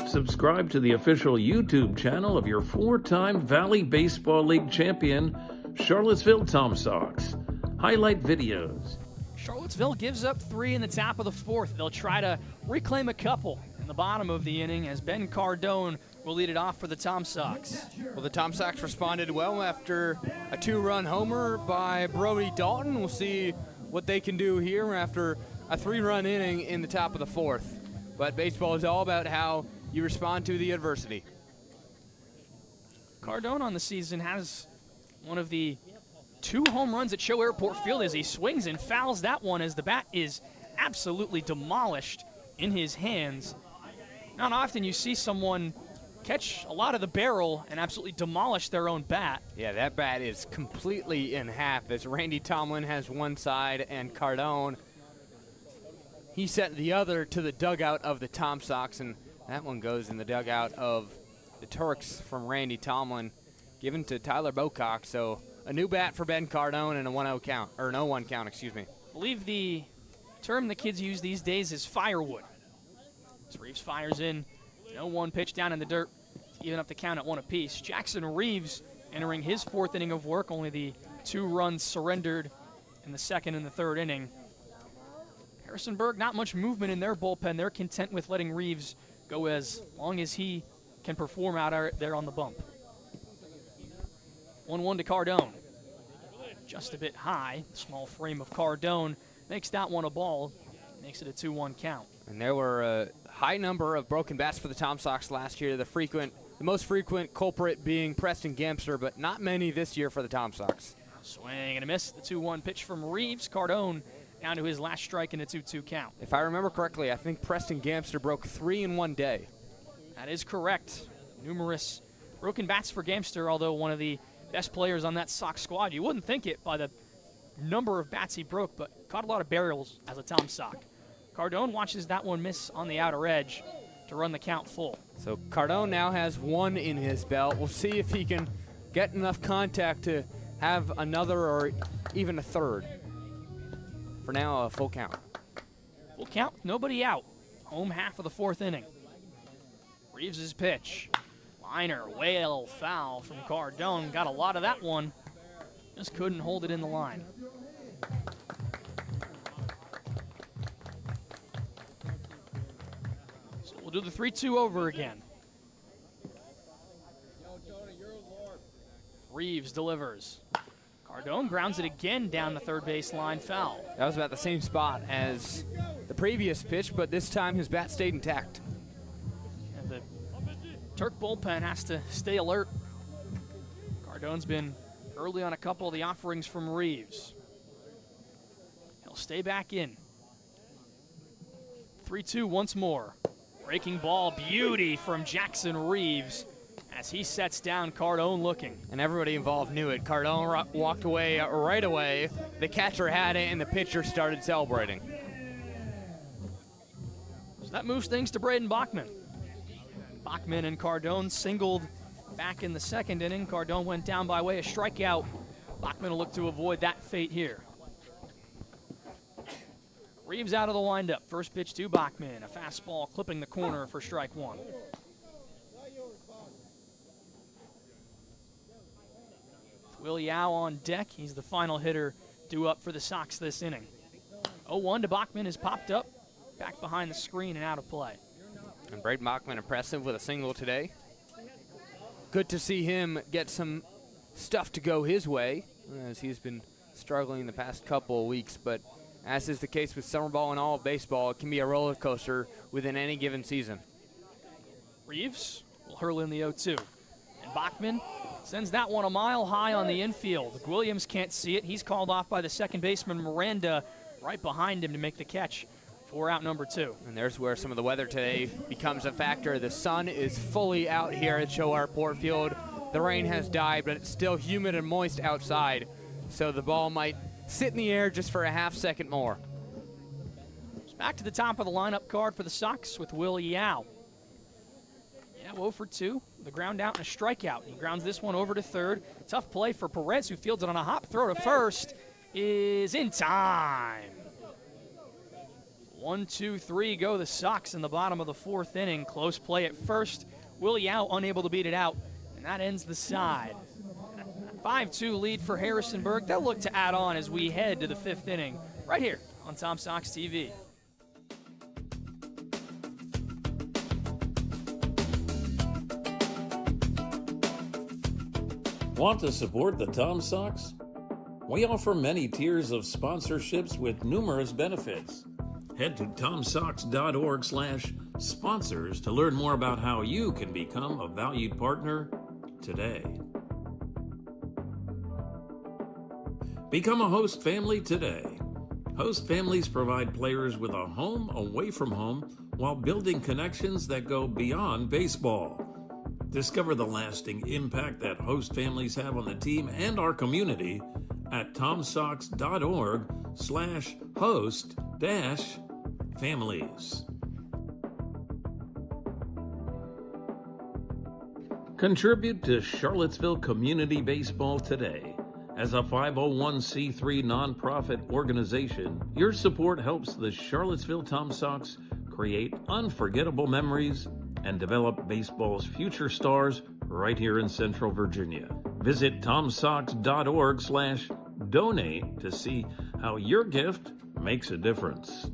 [SPEAKER 6] Subscribe to the official YouTube channel of your 4-time Valley Baseball League champion, Charlottesville Tom Sox. Highlight videos.
[SPEAKER 4] Charlottesville gives up 3 in the top of the 4th. They'll try to reclaim a couple in the bottom of the inning as Ben Cardone will lead it off for the Tom Sox.
[SPEAKER 5] Well, the Tom Sox responded well after a 2-run homer by Brody Dalton. We'll see what they can do here after a 3-run inning in the top of the 4th. But baseball is all about how you respond to the adversity.
[SPEAKER 4] Cardone on the season has one of the 2 home runs at Show Airport Field as he swings and fouls that one as the bat is absolutely demolished in his hands. Not often you see someone catch a lot of the barrel and absolutely demolish their own bat.
[SPEAKER 5] Yeah, that bat is completely in half as Randy Tomlin has one side and Cardone, he sent the other to the dugout of the Tom Sox, and that one goes in the dugout of the Turks from Randy Tomlin, given to Tyler Bocock. So a new bat for Ben Cardone and a 1-0 count, or an 0-1 count, excuse me.
[SPEAKER 4] I believe the term the kids use these days is firewood. So Reeves fires in, 0-1 pitch down in the dirt, even up the count at 1 apiece. Jackson Reeves entering his 4th inning of work, only the 2 runs surrendered in the 2nd and the 3rd inning. Harrisonburg, not much movement in their bullpen. They're content with letting Reeves go as long as he can perform out there on the bump. 1-1 to Cardone. Just a bit high. Small frame of Cardone makes that one a ball. Makes it a 2-1 count.
[SPEAKER 5] And there were a high number of broken bats for the Tom Sox last year. The frequent The most frequent culprit being Preston Gamster, but not many this year for the Tom Sox.
[SPEAKER 4] Swing and a miss. The 2-1 pitch from Reeves. Cardone down to his last strike in a 2-2 count.
[SPEAKER 5] If I remember correctly, I think Preston Gamster broke 3 in one day.
[SPEAKER 4] That is correct. Numerous broken bats for Gamster, although one of the best players on that Sox squad. You wouldn't think it by the number of bats he broke, but caught a lot of burials as a Tom Sox. Cardone watches that one miss on the outer edge to run the count full.
[SPEAKER 5] So Cardone now has 1 in his belt. We'll see if he can get enough contact to have another or even a third. For now, a full count.
[SPEAKER 4] Full count, nobody out. Home half of the 4th inning. Reeves' pitch. Liner, whale, foul from Cardone. Got a lot of that one. Just couldn't hold it in the line. So we'll do the 3-2 over again. Reeves delivers. Cardone grounds it again down the third base line, foul.
[SPEAKER 5] That was about the same spot as the previous pitch, but this time his bat stayed intact.
[SPEAKER 4] And the Turk bullpen has to stay alert. Cardone's been early on a couple of the offerings from Reeves. He'll stay back in. 3-2 once more. Breaking ball, beauty from Jackson Reeves as he sets down Cardone looking.
[SPEAKER 5] And everybody involved knew it. Cardone walked away right away. The catcher had it, and the pitcher started celebrating.
[SPEAKER 4] So that moves things to Braden Bachman. Bachman and Cardone singled back in the 2nd inning. Cardone went down by way of strikeout. Bachman will look to avoid that fate here. Reeves out of the windup. First pitch to Bachman. A fastball clipping the corner for strike 1. Will Yao on deck. He's the final hitter due up for the Sox this inning. 0-1 to Bachman is popped up. Back behind the screen and out of play.
[SPEAKER 5] And Braden Bachman impressive with a single today. Good to see him get some stuff to go his way, as he's been struggling the past couple of weeks. But as is the case with summer ball and all of baseball, it can be a roller coaster within any given season.
[SPEAKER 4] Reeves will hurl in the 0-2. And Bachman sends that one a mile high on the infield. Williams can't see it. He's called off by the second baseman, Miranda, right behind him to make the catch for out number 2.
[SPEAKER 5] And there's where some of the weather today becomes a factor. The sun is fully out here at Showart Portfield. The rain has died, but it's still humid and moist outside, so the ball might sit in the air just for a half second more.
[SPEAKER 4] Back to the top of the lineup card for the Sox with Will Yao. Yeah, 0 for 2. The ground out and a strikeout. He grounds this one over to third. Tough play for Perez, who fields it on a hop. Throw to first is in time. 1, 2, 3 go the Sox in the bottom of the 4th inning. Close play at first. Will Yao unable to beat it out, and that ends the side. 5-2 lead for Harrisonburg. They'll look to add on as we head to the 5th inning right here on Tom Sox TV.
[SPEAKER 6] Want to support the Tom Sox? We offer many tiers of sponsorships with numerous benefits. Head to tomsox.org/sponsors to learn more about how you can become a valued partner today. Become a host family today. Host families provide players with a home away from home while building connections that go beyond baseball. Discover the lasting impact that host families have on the team and our community at tomsox.org/host-families. Contribute to Charlottesville Community Baseball today. As a 501c3 nonprofit organization, your support helps the Charlottesville Tom Sox create unforgettable memories and develop baseball's future stars right here in Central Virginia. Visit tomsox.org/donate to see how your gift makes a difference.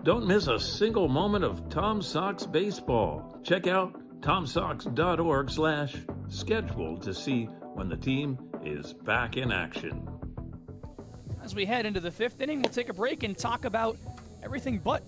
[SPEAKER 6] Don't miss a single moment of Tom Sox baseball. Check out tomsox.org/schedule to see when the team is back in action.
[SPEAKER 4] As we head into the 5th inning, we'll take a break and talk about everything but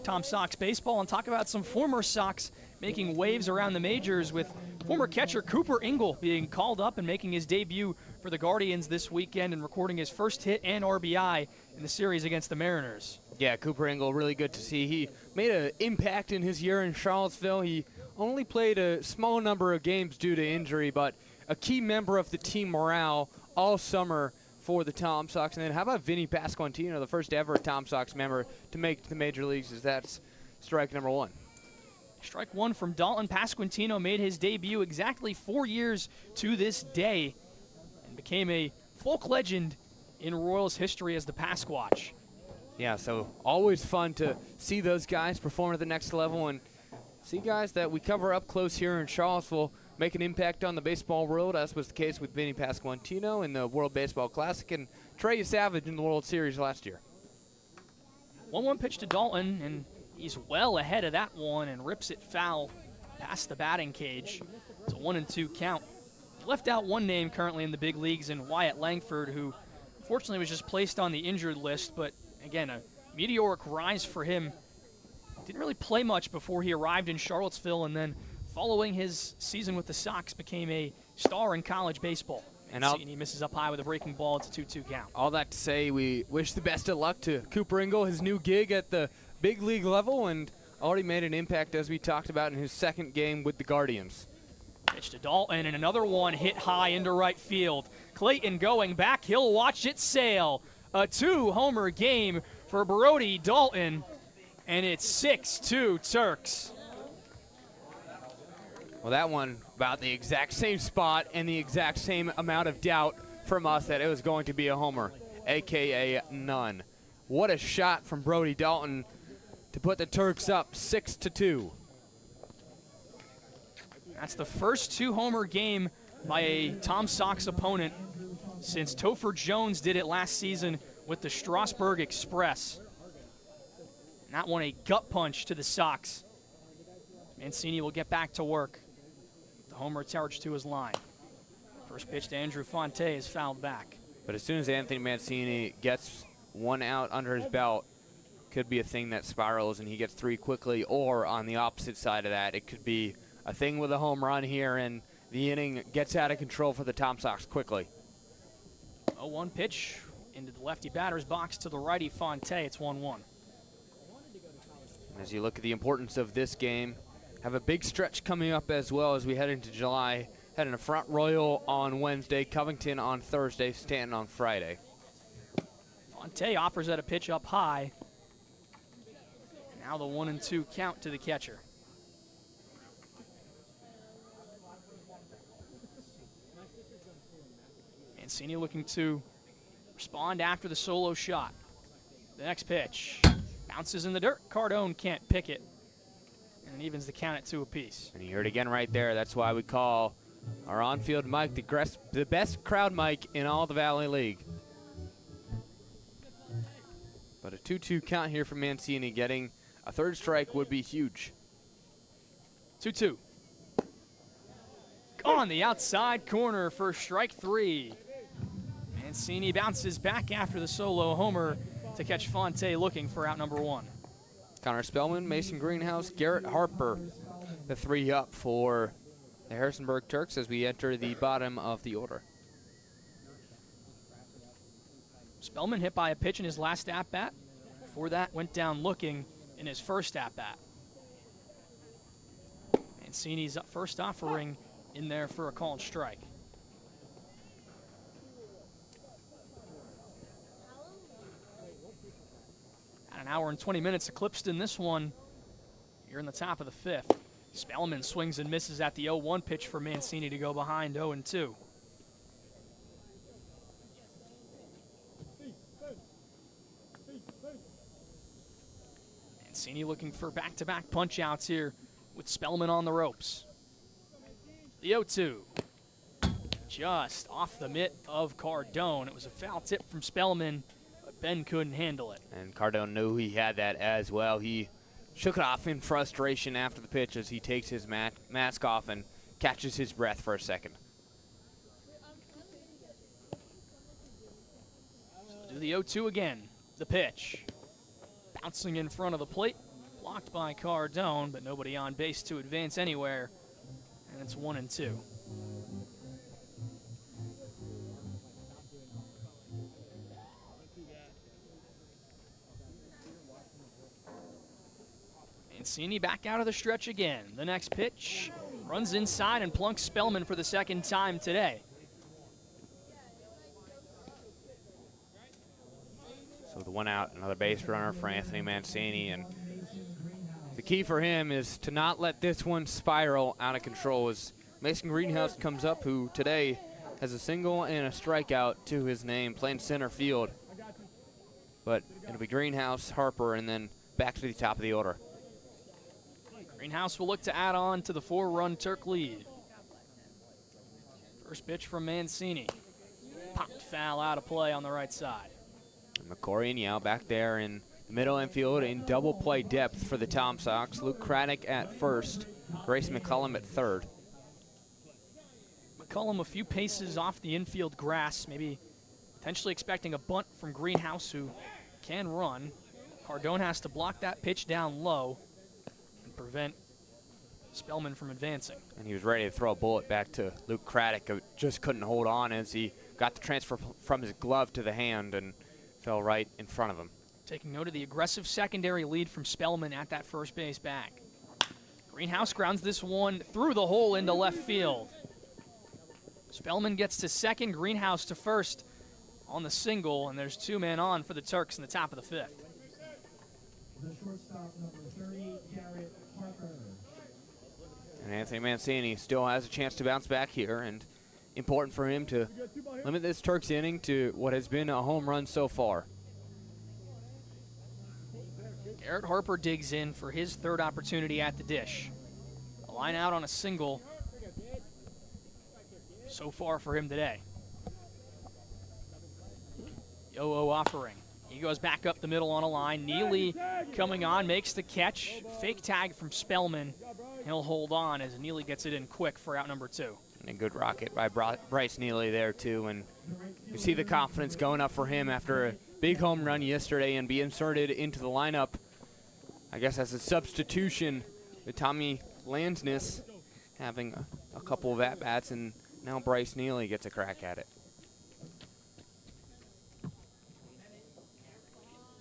[SPEAKER 4] Tom Sox baseball and talk about some former Sox making waves around the majors, with former catcher Cooper Ingle being called up and making his debut for the Guardians this weekend and recording his first hit and RBI in the series against the Mariners.
[SPEAKER 5] Yeah, Cooper Ingle, really good to see. He made an impact in his year in Charlottesville. He only played a small number of games due to injury, but a key member of the team morale all summer for the Tom Sox. And then how about Vinny Pasquantino, the first ever Tom Sox member to make the major leagues, as that's strike number one.
[SPEAKER 4] Strike one from Dalton. Pasquantino made his debut exactly 4 years to this day and became a folk legend in Royals history as the Pasquatch.
[SPEAKER 5] Yeah, so always fun to see those guys perform at the next level and see guys that we cover up close here in Charlottesville make an impact on the baseball world, as was the case with Vinny Pasquantino in the World Baseball Classic and Trey Savage in the World Series last year.
[SPEAKER 4] 1-1 pitch to Dalton, and he's well ahead of that one and rips it foul past the batting cage. It's a 1-2 count. He left out one name currently in the big leagues in Wyatt Langford, who fortunately was just placed on the injured list, but again, a meteoric rise for him. Didn't really play much before he arrived in Charlottesville, and then following his season with the Sox became a star in college baseball. And he misses up high with a breaking ball. It's a 2-2 count.
[SPEAKER 5] All that to say, we wish the best of luck to Cooper Ingle, his new gig at the big league level, and already made an impact, as we talked about, in his second game with the Guardians.
[SPEAKER 4] Pitch to Dalton, and another one hit high into right field. Clayton going back. He'll watch it sail. A 2-homer game for Brody Dalton, and it's 6-2 Turks.
[SPEAKER 5] Well, that one about the exact same spot and the exact same amount of doubt from us that it was going to be a homer, a.k.a. none. What a shot from Brody Dalton to put the Turks up 6-2.
[SPEAKER 4] That's the first 2-homer game by a Tom Sox opponent since Topher Jones did it last season with the Strasburg Express. And that one a gut punch to the Sox. Mancini will get back to work. The homer charged to his line. First pitch to Andrew Fonte is fouled back.
[SPEAKER 5] But as soon as Anthony Mancini gets one out under his belt, could be a thing that spirals and he gets 3 quickly, or on the opposite side of that, it could be a thing with a home run here and the inning gets out of control for the Tom Sox quickly.
[SPEAKER 4] 0-1 pitch into the lefty batter's box to the righty Fonte. It's 1-1.
[SPEAKER 5] As you look at the importance of this game, have a big stretch coming up as well as we head into July. Heading to Front Royal on Wednesday, Covington on Thursday, Stanton on Friday.
[SPEAKER 4] Fonte offers at a pitch up high. Now the 1-2 count to the catcher. Mancini looking to respond after the solo shot. The next pitch bounces in the dirt. Cardone can't pick it, and it evens the count at 2 apiece.
[SPEAKER 5] And you heard it again right there. That's why we call our on-field mic the best crowd mic in all the Valley League. But a 2-2 count here for Mancini. Getting a third strike would be huge.
[SPEAKER 4] 2-2. On the outside corner for strike 3. Mancini bounces back after the solo homer to catch Fonte looking for out number 1.
[SPEAKER 5] Connor Spellman, Mason Greenhouse, Garrett Harper, the 3 up for the Harrisonburg Turks as we enter the bottom of the order.
[SPEAKER 4] Spellman hit by a pitch in his last at-bat. Before that, went down looking in his first at-bat. Mancini's first offering in there for a called strike. At an hour and 20 minutes eclipsed in this one. You're in the top of the 5th. Spellman swings and misses at the 0-1 pitch for Mancini to go behind 0-2. Mancini looking for back-to-back punch-outs here with Spellman on the ropes. The 0-2. Just off the mitt of Cardone. It was a foul tip from Spellman, but Ben couldn't handle it.
[SPEAKER 5] And Cardone knew he had that as well. He shook it off in frustration after the pitch as he takes his mask off and catches his breath for a second. So do the 0-2 again. The pitch. Bouncing in front of the plate.
[SPEAKER 4] Blocked by Cardone, but nobody on base to advance anywhere. And it's 1-2. Mancini back out of the stretch again. The next pitch runs inside and plunks Spellman for the second time today.
[SPEAKER 5] So the one out, another base runner for Anthony Mancini, and the key for him is to not let this one spiral out of control as Mason Greenhouse comes up, who today has a single and a strikeout to his name, playing center field. But it'll be Greenhouse, Harper, and then back to the top of the order.
[SPEAKER 4] Greenhouse will look to add on to the 4-run Turk lead. First pitch from Mancini. Popped foul out of play on the right side.
[SPEAKER 5] McCory and Yao back there in the middle infield in double play depth for the Tom Sox. Luke Craddock at first, Grayson McCullum at third.
[SPEAKER 4] McCullum a few paces off the infield grass, maybe potentially expecting a bunt from Greenhouse, who can run. Cardone has to block that pitch down low and prevent Spellman from advancing.
[SPEAKER 5] And he was ready to throw a bullet back to Luke Craddock, who just couldn't hold on as he got the transfer from his glove to the hand and fell right in front of him.
[SPEAKER 4] Taking note of the aggressive secondary lead from Spellman at that first base bag. Greenhouse grounds this one through the hole into left field. Spellman gets to second, Greenhouse to first on the single, and there's 2 men on for the Turks in the top of the 5th.
[SPEAKER 1] The shortstop, number 30, Garrett Harper.
[SPEAKER 5] And Anthony Mancini still has a chance to bounce back here, and important for him to limit this Turks inning to what has been a home run so far.
[SPEAKER 4] Garrett Harper digs in for his 3rd opportunity at the dish. A line out on a single so far for him today. Yo-O offering. He goes back up the middle on a line. Neely coming on, makes the catch. Fake tag from Spellman. He'll hold on as Neely gets it in quick for out number 2.
[SPEAKER 5] And a good rocket by Bryce Neely there, too. And you see the confidence going up for him after a big home run yesterday and be inserted into the lineup, I guess, as a substitution with Tommy Lansness having a couple of at-bats, and now Bryce Neely gets a crack at it.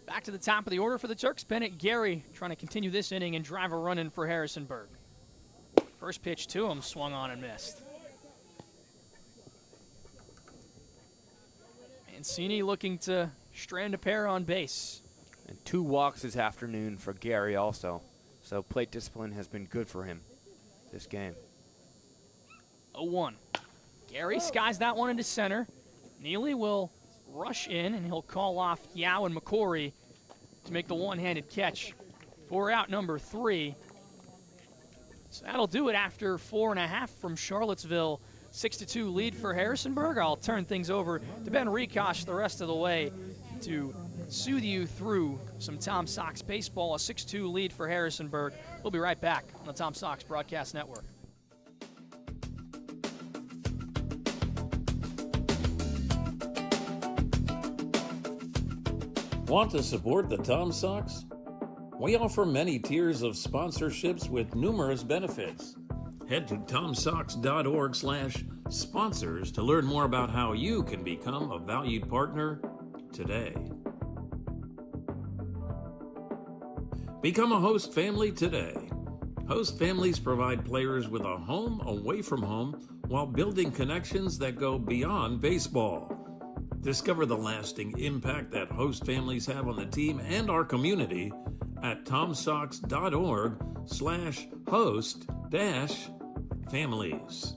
[SPEAKER 4] Back to the top of the order for the Turks. Bennett Gary trying to continue this inning and drive a run in for Harrisonburg. First pitch to him, swung on and missed. Mancini looking to strand a pair on base.
[SPEAKER 5] And 2 walks this afternoon for Gary also. So plate discipline has been good for him this game.
[SPEAKER 4] 0-1. Gary skies that one into center. Neely will rush in, and he'll call off Yao and McCory to make the one-handed catch for out number 3. So that'll do it after 4.5 from Charlottesville. 6-2 lead for Harrisonburg. I'll turn things over to Ben Rikosh the rest of the way to soothe you through some Tom Sox baseball. A 6-2 lead for Harrisonburg. We'll be right back on the Tom Sox Broadcast Network.
[SPEAKER 6] Want to support the Tom Sox? We offer many tiers of sponsorships with numerous benefits. Head to tomsox.org/sponsors to learn more about how you can become a valued partner today. Become a host family today. Host families provide players with a home away from home while building connections that go beyond baseball. Discover the lasting impact that host families have on the team and our community at tomsox.org/host-families.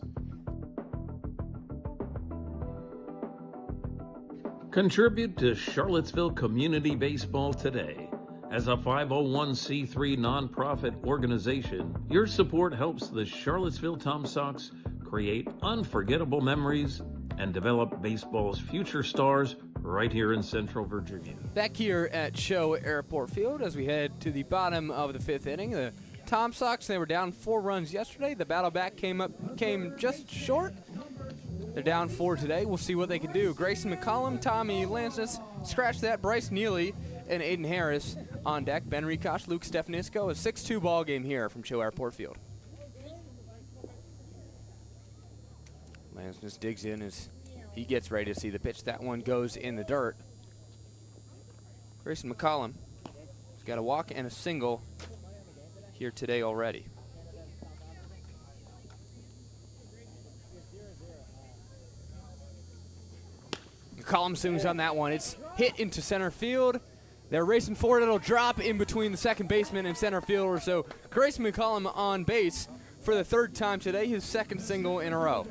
[SPEAKER 6] Contribute to Charlottesville Community Baseball today. As a 501c3 nonprofit organization, your support helps the Charlottesville Tom Sox create unforgettable memories and develop baseball's future stars right here in Central Virginia.
[SPEAKER 5] Back here at Show Airport Field as we head to the bottom of the 5th inning. The Tom Sox, they were down 4 runs yesterday. The battle back came just short. They're down 4 today. We'll see what they can do. Grayson McCollum, Tommy Lansness, scratch that. Bryce Neely and Aiden Harris on deck. Ben Rikosh, Luke Stefanisco, a 6-2 ball game here from Cho Airport Field. Lansness digs in as he gets ready to see the pitch. That one goes in the dirt. Grayson McCollum has got a walk and a single here today already. McCollum swings on that one. It's hit into center field. They're racing forward. It'll drop in between the second baseman and center fielder. So Grayson McCollum on base for the third time today, his second single in a row.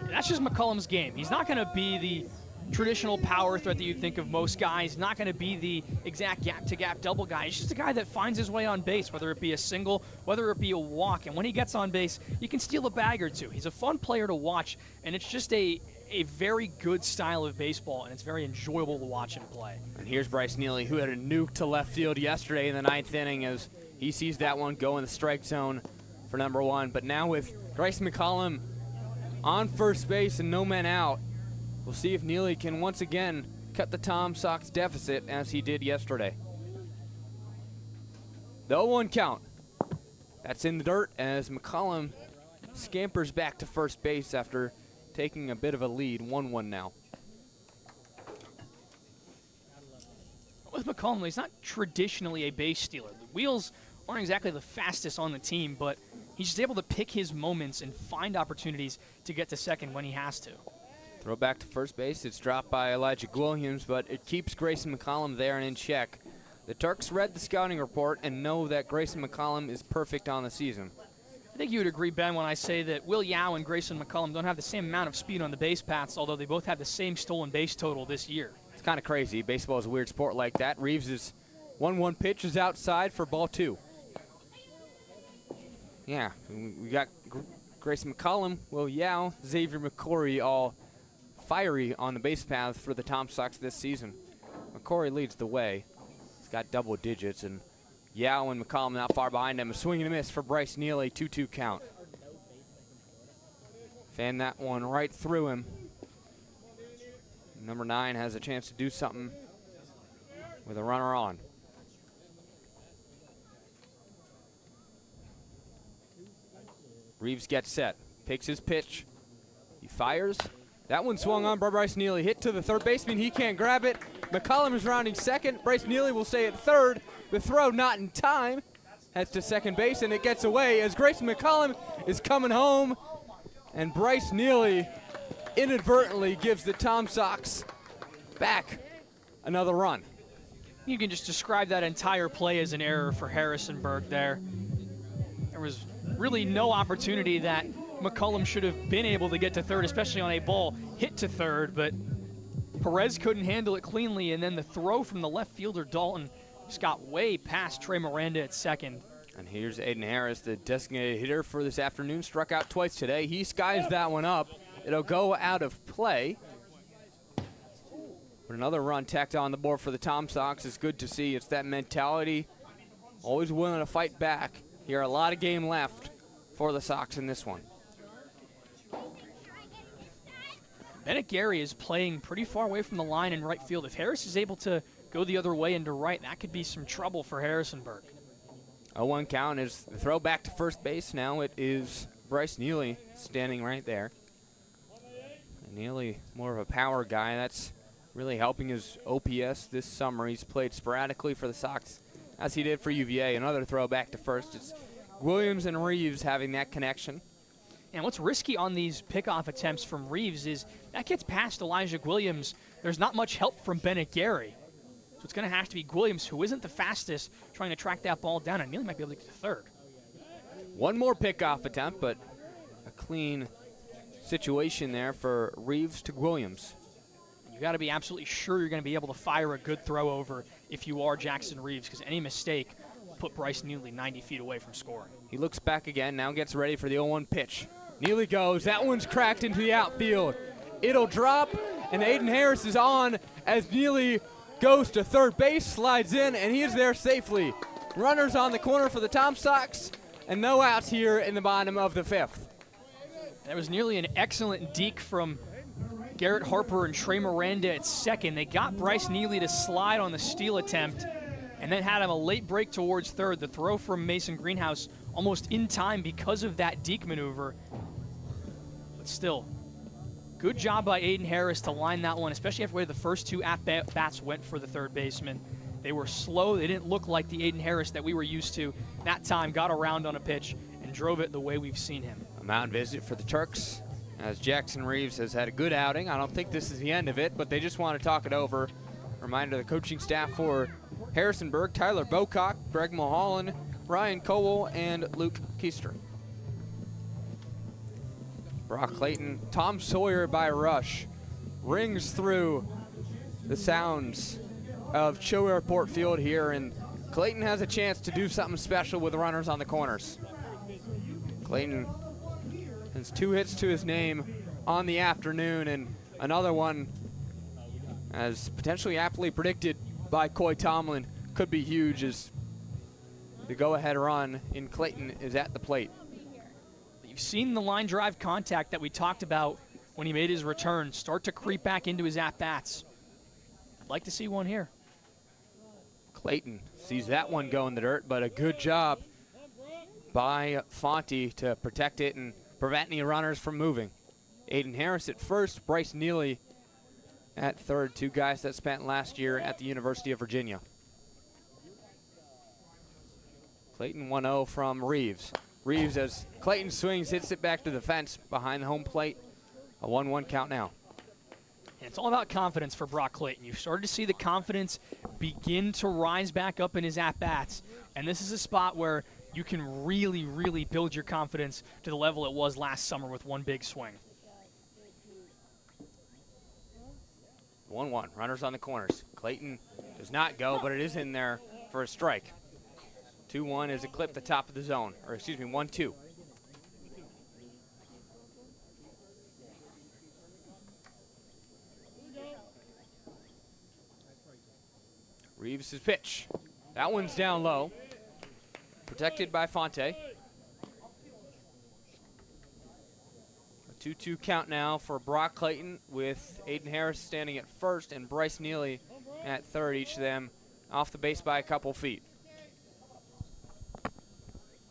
[SPEAKER 4] That's just McCollum's game. He's not going to be the traditional power threat that you think of most guys. Not going to be the exact gap-to-gap double guy. He's just a guy that finds his way on base, whether it be a single, whether it be a walk. And when he gets on base, you can steal a bag or two. He's a fun player to watch, and it's just a very good style of baseball, and it's very enjoyable to watch him play.
[SPEAKER 5] And here's Bryce Neely, who had a nuke to left field yesterday in the 9th inning as he sees that one go in the strike zone for number 1. But now with Grayson McCollum on first base and no men out, we'll see if Neely can once again cut the Tom Sox deficit as he did yesterday. The 0-1 count. That's in the dirt as McCollum scampers back to first base after taking a bit of a lead. 1-1 now.
[SPEAKER 4] With McCollum, he's not traditionally a base stealer. The wheels aren't exactly the fastest on the team, but he's just able to pick his moments and find opportunities to get to second when he has to.
[SPEAKER 5] Throw back to first base. It's dropped by Elijah Williams, but it keeps Grayson McCollum there and in check. The Turks read the scouting report and know that Grayson McCollum is perfect on the season.
[SPEAKER 4] I think you would agree, Ben, when I say that Will Yao and Grayson McCollum don't have the same amount of speed on the base paths, although they both have the same stolen base total this year.
[SPEAKER 5] It's kind of crazy. Baseball is a weird sport like that. Reeves' 1-1 pitch is outside for ball 2. Yeah, we got Grayson McCollum, Will Yao, Xavier McCory all fiery on the base paths for the Tom Sox this season. McCory leads the way. He's got double digits, and Yao and McCollum not far behind him. A swing and a miss for Bryce Neely, 2-2 count. Fan that one right through him. Number 9 has a chance to do something with a runner on. Reeves gets set, takes his pitch. He fires. That one swung on by Bryce Neely. Hit to the third baseman. He can't grab it. McCollum is rounding second. Bryce Neely will stay at third. The throw not in time. Heads to second base, and it gets away as Grayson McCollum is coming home. And Bryce Neely inadvertently gives the Tom Sox back another run.
[SPEAKER 4] You can just describe that entire play as an error for Harrisonburg there. There was really no opportunity that McCollum should have been able to get to third, especially on a ball hit to third, but Perez couldn't handle it cleanly, and then the throw from the left fielder, Dalton, just got way past Trey Miranda at second.
[SPEAKER 5] And here's Aiden Harris, the designated hitter for this afternoon. Struck out twice today. He skies that one up. It'll go out of play. But another run tacked on the board for the Tom Sox is good to see. It's that mentality, always willing to fight back. Here, a lot of game left for the Sox in this one.
[SPEAKER 4] Bennett Gary is playing pretty far away from the line in right field. If Harris is able to go the other way into right, that could be some trouble for Harrisonburg.
[SPEAKER 5] 0-1 count is the throw back to first base. Now it is Bryce Neely standing right there. And Neely, more of a power guy. That's really helping his OPS this summer. He's played sporadically for the Sox, as he did for UVA. Another throw back to first. It's Williams and Reeves having that connection.
[SPEAKER 4] And what's risky on these pickoff attempts from Reeves is that gets past Elijah Williams. There's not much help from Bennett Gary. So it's going to have to be Williams, who isn't the fastest, trying to track that ball down, and Neely might be able to get to third.
[SPEAKER 5] One more pickoff attempt, but a clean situation there for Reeves to Williams.
[SPEAKER 4] You got to be absolutely sure you're going to be able to fire a good throw over if you are Jackson Reeves, because any mistake will put Bryce Neely 90 feet away from scoring.
[SPEAKER 5] He looks back again, now gets ready for the 0-1 pitch. Neely goes. That one's cracked into the outfield. It'll drop, and Aiden Harris is on as Neely goes to third base, slides in, and he is there safely. Runners on the corner for the Tom Sox, and no outs here in the bottom of the 5th.
[SPEAKER 4] That was nearly an excellent deke from Garrett Harper and Trey Miranda at second. They got Bryce Neely to slide on the steal attempt, and then had him a late break towards third. The throw from Mason Greenhouse almost in time because of that deke maneuver. But still, good job by Aiden Harris to line that one, especially after the first two at-bats went for the third baseman. They were slow. They didn't look like the Aiden Harris that we were used to. That time got around on a pitch and drove it the way we've seen him.
[SPEAKER 5] A mound visit for the Turks, as Jackson Reeves has had a good outing. I don't think this is the end of it, but they just want to talk it over. Reminder the coaching staff for Harrisonburg: Tyler Bocock, Greg Mulholland, Ryan Cowell, and Luke Keister. Brock Clayton, Tom Sawyer by Rush, rings through the sounds of Cho Airport Field here, and Clayton has a chance to do something special with runners on the corners. Clayton has 2 hits to his name on the afternoon, and another one, as potentially aptly predicted by Coy Tomlin, could be huge, as the go-ahead run in Clayton is at the plate.
[SPEAKER 4] You've seen the line drive contact that we talked about when he made his return start to creep back into his at-bats. I'd like to see one here.
[SPEAKER 5] Clayton sees that one go in the dirt, but a good job by Fonte to protect it and prevent any runners from moving. Aiden Harris at first, Bryce Neely at third, 2 guys that spent last year at the University of Virginia. Clayton 1-0 from Reeves. Reeves, as Clayton swings, hits it back to the fence behind the home plate. A 1-1 count now.
[SPEAKER 4] And it's all about confidence for Brock Clayton. You've started to see the confidence begin to rise back up in his at-bats. And this is a spot where you can really, really build your confidence to the level it was last summer with one big swing.
[SPEAKER 5] 1-1, runners on the corners. Clayton does not go, but it is in there for a strike. 2-1 is a clip the top of the zone, or excuse me, 1-2. Reeves' pitch. That one's down low. Protected by Fonte. A 2-2 count now for Brock Clayton, with Aiden Harris standing at first and Bryce Neely at third, each of them off the base by a couple feet.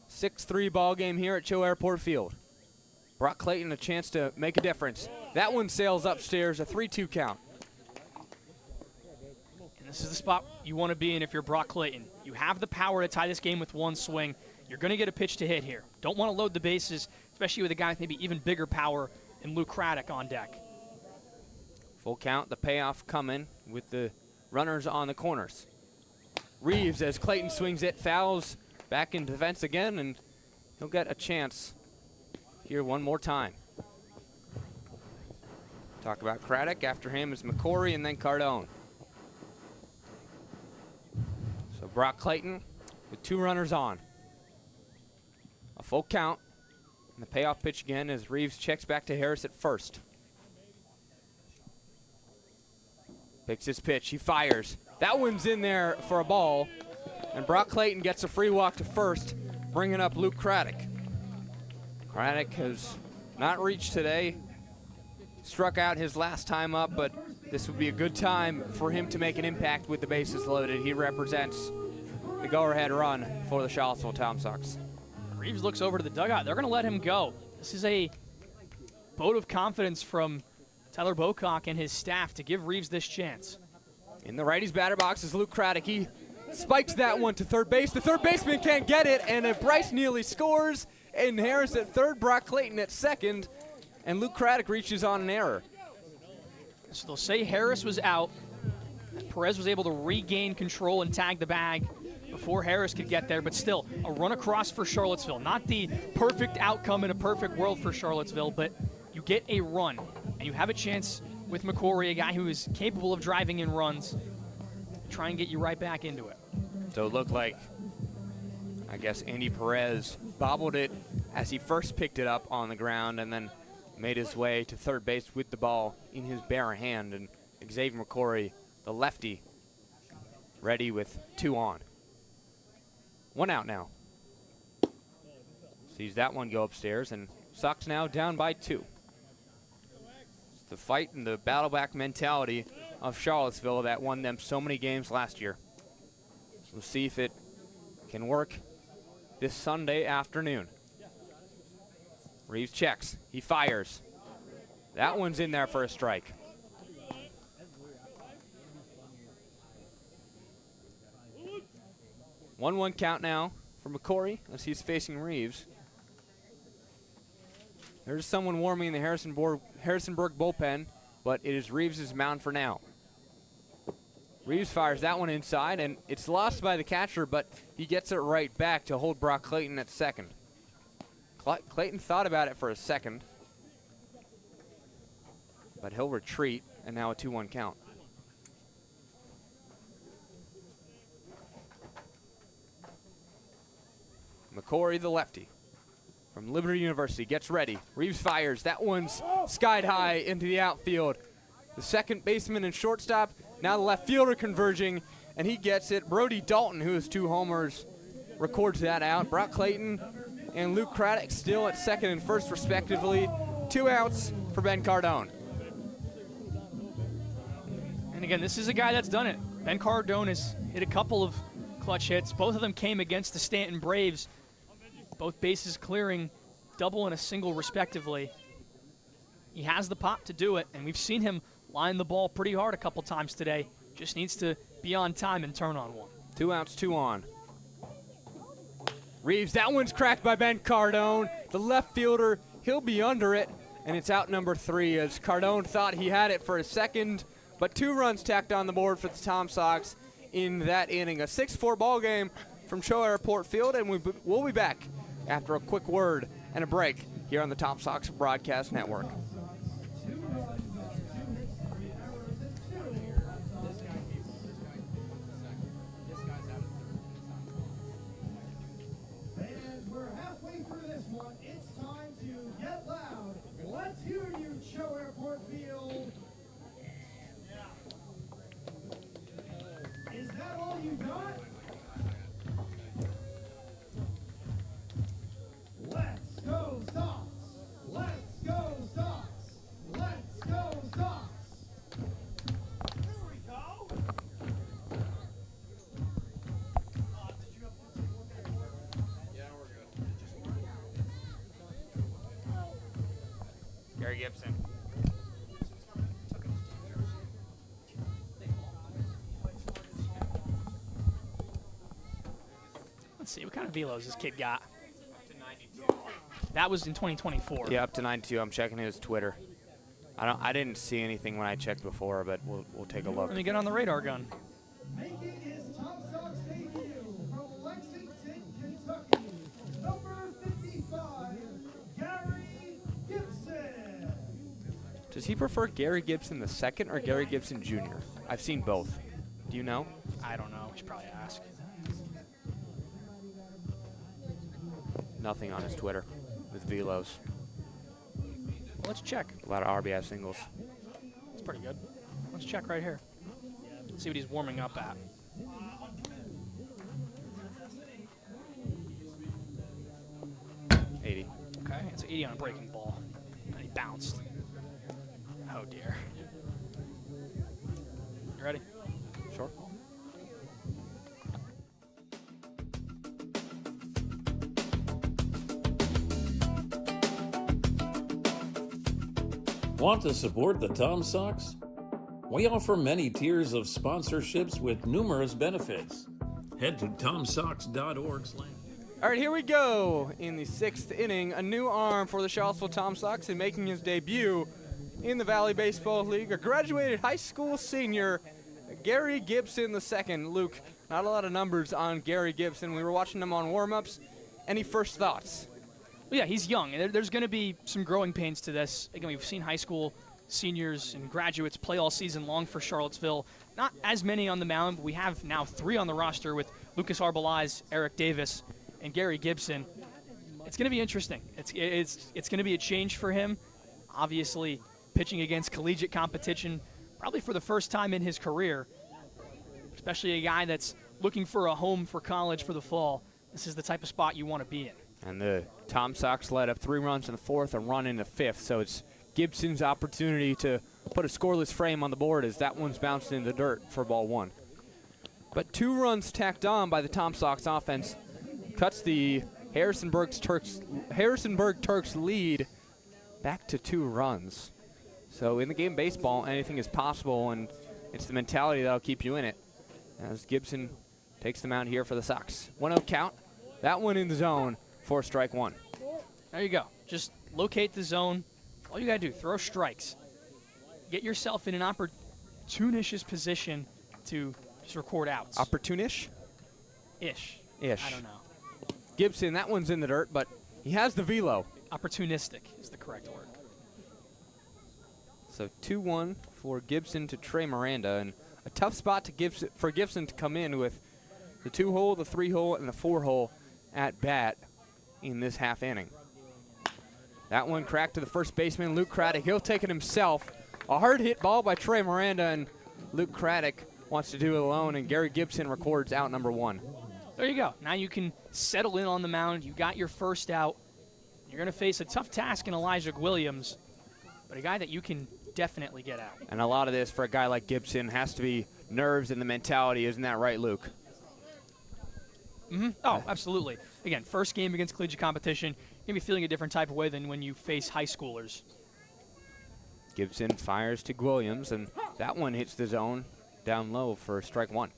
[SPEAKER 5] 6-3 ball game here at Cho Airport Field. Brock Clayton a chance to make a difference. That one sails upstairs, a 3-2 count.
[SPEAKER 4] And this is the spot you want to be in if you're Brock Clayton. You have the power to tie this game with one swing. You're going to get a pitch to hit here. Don't want to load the bases, especially with a guy with maybe even bigger power in Luke Craddock on deck.
[SPEAKER 5] Full count, the payoff coming with the runners on the corners. Reeves, as Clayton swings it, fouls back into defense again, and he'll get a chance here one more time. Talk about Craddock. After him is McCory and then Cardone. So Brock Clayton with 2 runners on. A full count. And the payoff pitch again as Reeves checks back to Harris at first. Picks his pitch. He fires. That one's in there for a ball. And Brock Clayton gets a free walk to first, bringing up Luke Craddock. Craddock has not reached today. Struck out his last time up, but this would be a good time for him to make an impact with the bases loaded. He represents the go-ahead run for the Charlottesville Tom Sox.
[SPEAKER 4] Reeves looks over to the dugout. They're going to let him go. This is a vote of confidence from Tyler Bocock and his staff to give Reeves this chance.
[SPEAKER 5] In the righty's batter box is Luke Craddock. He spikes that one to third base. The third baseman can't get it, and if Bryce Neely scores, and Harris at third, Brock Clayton at second, and Luke Craddock reaches on an error.
[SPEAKER 4] So they'll say Harris was out. Perez was able to regain control and tag the bag before Harris could get there, but still, a run across for Charlottesville. Not the perfect outcome in a perfect world for Charlottesville, but you get a run, and you have a chance with McCory, a guy who is capable of driving in runs, try and get you right back into it.
[SPEAKER 5] So it looked like, I guess, Andy Perez bobbled it as he first picked it up on the ground and then made his way to third base with the ball in his bare hand. And Xavier McCory, the lefty, ready with 2 on. 1 out now. Sees that one go upstairs, and Sox now down by 2. It's the fight and the battle back mentality of Charlottesville that won them so many games last year. We'll see if it can work this Sunday afternoon. Reeves checks. He fires. That one's in there for a strike. One count now for McCory as he's facing Reeves. There's someone warming in the Harrisonburg bullpen, but it is Reeves' mound for now. Reeves fires that one inside, and it's lost by the catcher, but he gets it right back to hold Brock Clayton at second. Clayton thought about it for a second, but he'll retreat, and now a 2-1 count. McCory, the lefty, from Liberty University, gets ready. Reeves fires. That one's skied high into the outfield. The second baseman and shortstop, now the left fielder converging, and he gets it. Brody Dalton, who has 2 homers, records that out. Brock Clayton and Luke Craddock still at second and first, respectively. 2 outs for Ben Cardone.
[SPEAKER 4] And again, this is a guy that's done it. Ben Cardone has hit a couple of clutch hits. Both of them came against the Stanton Braves. Both bases clearing, double and a single respectively. He has the pop to do it, and we've seen him line the ball pretty hard a couple times today. Just needs to be on time and turn on one.
[SPEAKER 5] 2 outs, 2 on. Reeves, that one's cracked by Ben Cardone. The left fielder, he'll be under it, and it's out number 3 as Cardone thought he had it for a second, but 2 runs tacked on the board for the Tom Sox in that inning. A 6-4 ball game from Cho Airport Field, and we'll be back after a quick word and a break here on the Tom Sox Broadcast Network.
[SPEAKER 1] And we're halfway through this one. It's time to get loud. Let's hear you, Cho Airport Field. Is that all you got? Let's go Sox! Let's go Sox! Let's go Sox! Here we go!
[SPEAKER 5] Gary Gibson.
[SPEAKER 4] Let's see, what kind of velos this kid got? That was in 2024.
[SPEAKER 5] Yeah, up to 92. I'm checking his Twitter. I didn't see anything when I checked before, but we'll take a look.
[SPEAKER 4] Let me get on the radar gun.
[SPEAKER 1] Making his Tom Sox debut from Lexington, Kentucky, number 55, Gary Gibson.
[SPEAKER 5] Does he prefer Gary Gibson II or Gary Gibson Jr.? I've seen both. Do you know?
[SPEAKER 4] I don't know. We should probably ask.
[SPEAKER 5] Nothing on his Twitter with velos.
[SPEAKER 4] Well, let's check.
[SPEAKER 5] A lot of RBI singles.
[SPEAKER 4] It's pretty good. Let's check right here. See what he's warming up at.
[SPEAKER 5] $80.
[SPEAKER 4] Okay, it's 80 on a breaking ball. And he bounced. Oh, dear. You ready?
[SPEAKER 5] Sure.
[SPEAKER 6] Want to support the Tom Sox? We offer many tiers of sponsorships with numerous benefits. Head to tomsox.org.
[SPEAKER 5] All right, here we go. In the 6th inning, a new arm for the Charlottesville Tom Sox and making his debut in the Valley Baseball League, a graduated high school senior, Gary Gibson II. Luke, not a lot of numbers on Gary Gibson. We were watching him on warm-ups. Any first thoughts?
[SPEAKER 4] Well, yeah, he's young. There's going to be some growing pains to this. Again, we've seen high school seniors and graduates play all season long for Charlottesville. Not as many on the mound, but we have now 3 on the roster with Lucas Arbelaz, Eric Davis, and Gary Gibson. It's going to be interesting. It's going to be a change for him. Obviously, pitching against collegiate competition, probably for the first time in his career, especially a guy that's looking for a home for college for the fall. This is the type of spot you want to be in.
[SPEAKER 5] And the Tom Sox led up 3 runs in the 4th, a run in the 5th, so it's Gibson's opportunity to put a scoreless frame on the board as that one's bounced in the dirt for ball 1. But 2 runs tacked on by the Tom Sox offense cuts the Harrisonburg Turks lead back to 2 runs. So in the game of baseball, anything is possible, and it's the mentality that'll keep you in it. As Gibson takes the mound here for the Sox. 1-0 count. That one in the zone for strike 1.
[SPEAKER 4] There you go. Just locate the zone. All you got to do, throw strikes. Get yourself in an opportunist position to just record outs.
[SPEAKER 5] Opportunish?
[SPEAKER 4] Ish.
[SPEAKER 5] Ish.
[SPEAKER 4] I don't know.
[SPEAKER 5] Gibson, that one's in the dirt, but he has the velo.
[SPEAKER 4] Opportunistic is the correct word.
[SPEAKER 5] So 2-1 for Gibson to Trey Miranda, and a tough spot for Gibson to come in with the 2-hole, the 3-hole, and the 4-hole at bat in this half inning. That one cracked to the first baseman, Luke Craddock. He'll take it himself. A hard hit ball by Trey Miranda, and Luke Craddock wants to do it alone, and Gary Gibson records out number 1.
[SPEAKER 4] There you go. Now you can settle in on the mound. You got your first out. You're going to face a tough task in Elijah Williams, but a guy that you can definitely get out.
[SPEAKER 5] And a lot of this for a guy like Gibson has to be nerves and the mentality. Isn't that right, Luke?
[SPEAKER 4] Mm-hmm. Oh, absolutely. Again, first game against collegiate competition, you're going to be feeling a different type of way than when you face high schoolers.
[SPEAKER 5] Gibson fires to Williams, and that one hits the zone down low for strike 1.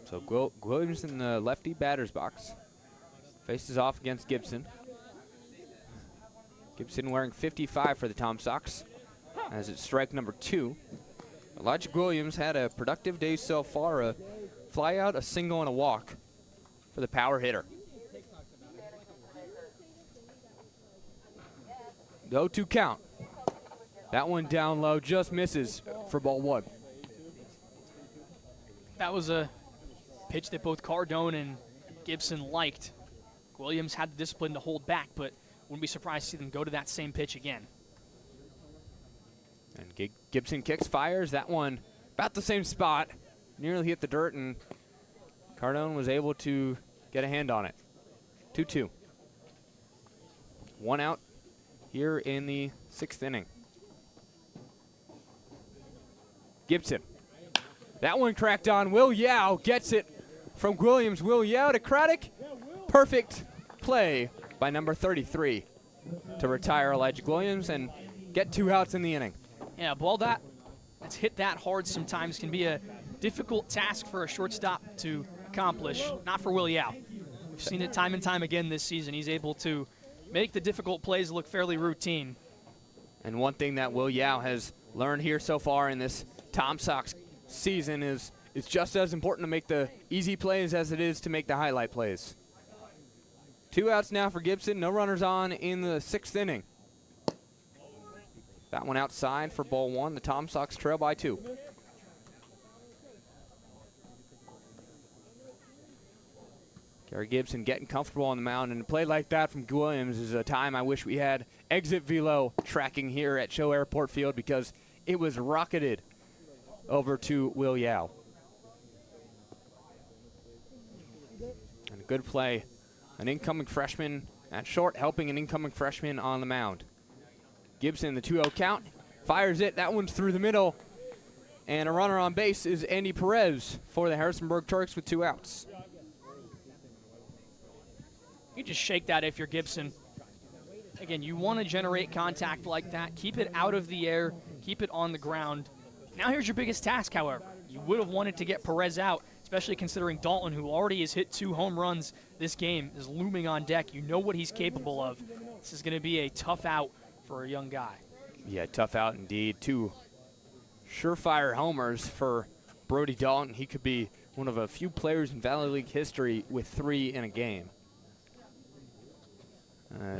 [SPEAKER 5] So Williams in the lefty batter's box. Faces off against Gibson. Gibson wearing 55 for the Tom Sox, as it's strike number 2. Elijah Williams had a productive day so far, a fly out, a single, and a walk for the power hitter. The 0-2 count. That one down low, just misses for ball 1.
[SPEAKER 4] That was a pitch that both Cardone and Gibson liked. Williams had the discipline to hold back, but wouldn't be surprised to see them go to that same pitch again.
[SPEAKER 5] And Gibson kicks, fires. That one about the same spot. Nearly hit the dirt, and Cardone was able to get a hand on it. 2-2. 1 out here in the 6th inning. Gibson. That one cracked on. Will Yao gets it from Williams. Will Yao to Craddock. Perfect play by number 33 to retire Elijah Williams and get 2 outs in the inning.
[SPEAKER 4] Yeah, a ball that's hit that hard sometimes can be a difficult task for a shortstop to accomplish. Not for Will Yao. We've seen it time and time again this season. He's able to make the difficult plays look fairly routine.
[SPEAKER 5] And one thing that Will Yao has learned here so far in this Tom Sox season is it's just as important to make the easy plays as it is to make the highlight plays. 2 outs now for Gibson. No runners on in the 6th inning. That one outside for ball 1. The Tom Sox trail by 2. Gary Gibson getting comfortable on the mound, and a play like that from Williams is a time I wish we had exit velo tracking here at Show Airport Field, because it was rocketed over to Will Yao. And a good play. An incoming freshman at short, helping an incoming freshman on the mound. Gibson, the 2-0 count, fires it. That one's through the middle. And a runner on base is Andy Perez for the Harrisonburg Turks with 2 outs.
[SPEAKER 4] You just shake that if you're Gibson. Again, you want to generate contact like that. Keep it out of the air. Keep it on the ground. Now here's your biggest task, however. You would have wanted to get Perez out, especially considering Dalton, who already has hit 2 home runs this game, is looming on deck. You know what he's capable of. This is going to be a tough out for a young guy.
[SPEAKER 5] Yeah, tough out indeed. 2 surefire homers for Brody Dalton. He could be one of a few players in Valley League history with 3 in a game.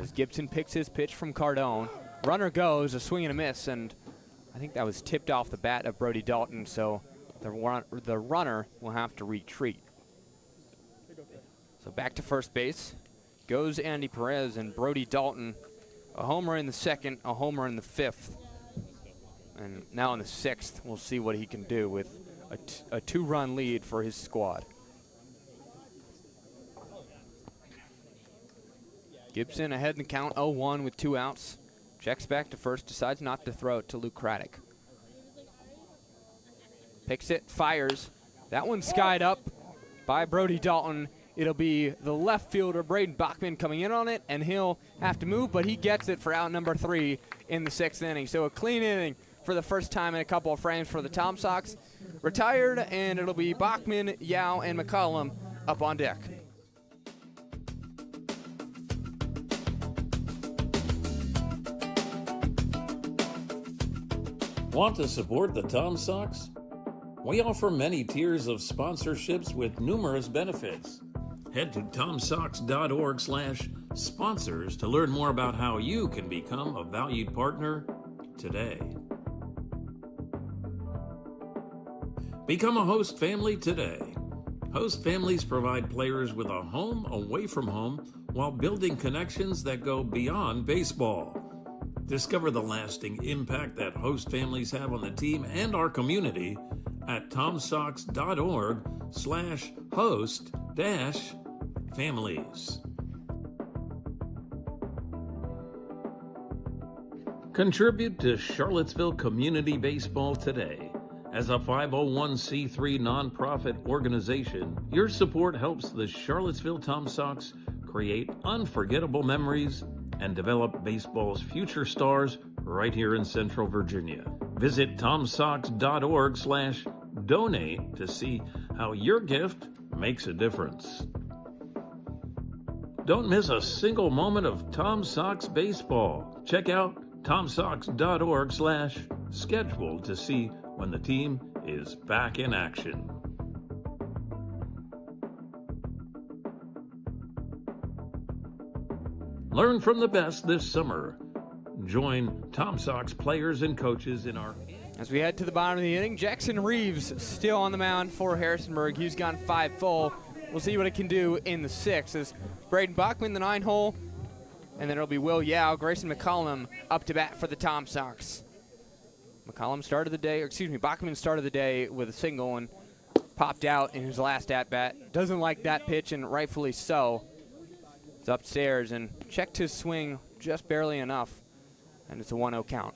[SPEAKER 5] As Gibson picks his pitch from Cardone. Runner goes, a swing and a miss, and I think that was tipped off the bat of Brody Dalton, so the runner will have to retreat. So back to first base goes Andy Perez, and Brody Dalton, a homer in the 2nd, a homer in the 5th. And now in the 6th, we'll see what he can do with a 2-run lead for his squad. Gibson ahead in the count, 0-1 with 2 outs. Checks back to first, decides not to throw it to Luke Craddock. Takes it, fires. That one's skied up by Brody Dalton. It'll be the left fielder, Braden Bachman, coming in on it, and he'll have to move, but he gets it for out number 3 in the 6th inning. So a clean inning for the first time in a couple of frames for the Tom Sox. Retired, and it'll be Bachman, Yao, and McCollum up on deck.
[SPEAKER 6] Want to support the Tom Sox? We offer many tiers of sponsorships with numerous benefits. Head to tomsox.org/sponsors to learn more about how you can become a valued partner today. Become a host family today. Host families provide players with a home away from home while building connections that go beyond baseball. Discover the lasting impact that host families have on the team and our community at tomsox.org/host-families. Contribute to Charlottesville Community Baseball today. As a 501c3 nonprofit organization, your support helps the Charlottesville Tom Sox create unforgettable memories and develop baseball's future stars right here in Central Virginia. Visit tomsox.org/donate to see how your gift makes a difference. Don't miss a single moment of Tom Sox baseball. Check out tomsox.org/schedule to see when the team is back in action. Learn from the best this summer. Join Tom Sox players and coaches in our...
[SPEAKER 5] As we head to the bottom of the inning, Jackson Reeves still on the mound for Harrisonburg. He's gone 5 full. We'll see what it can do in the 6th as Braden Bachman, the 9 hole, and then it'll be Will Yao, Grayson McCollum up to bat for the Tom Sox. Bachman started the day with a single and popped out in his last at-bat. Doesn't like that pitch, and rightfully so. It's upstairs and checked his swing just barely enough, and it's a 1-0 count.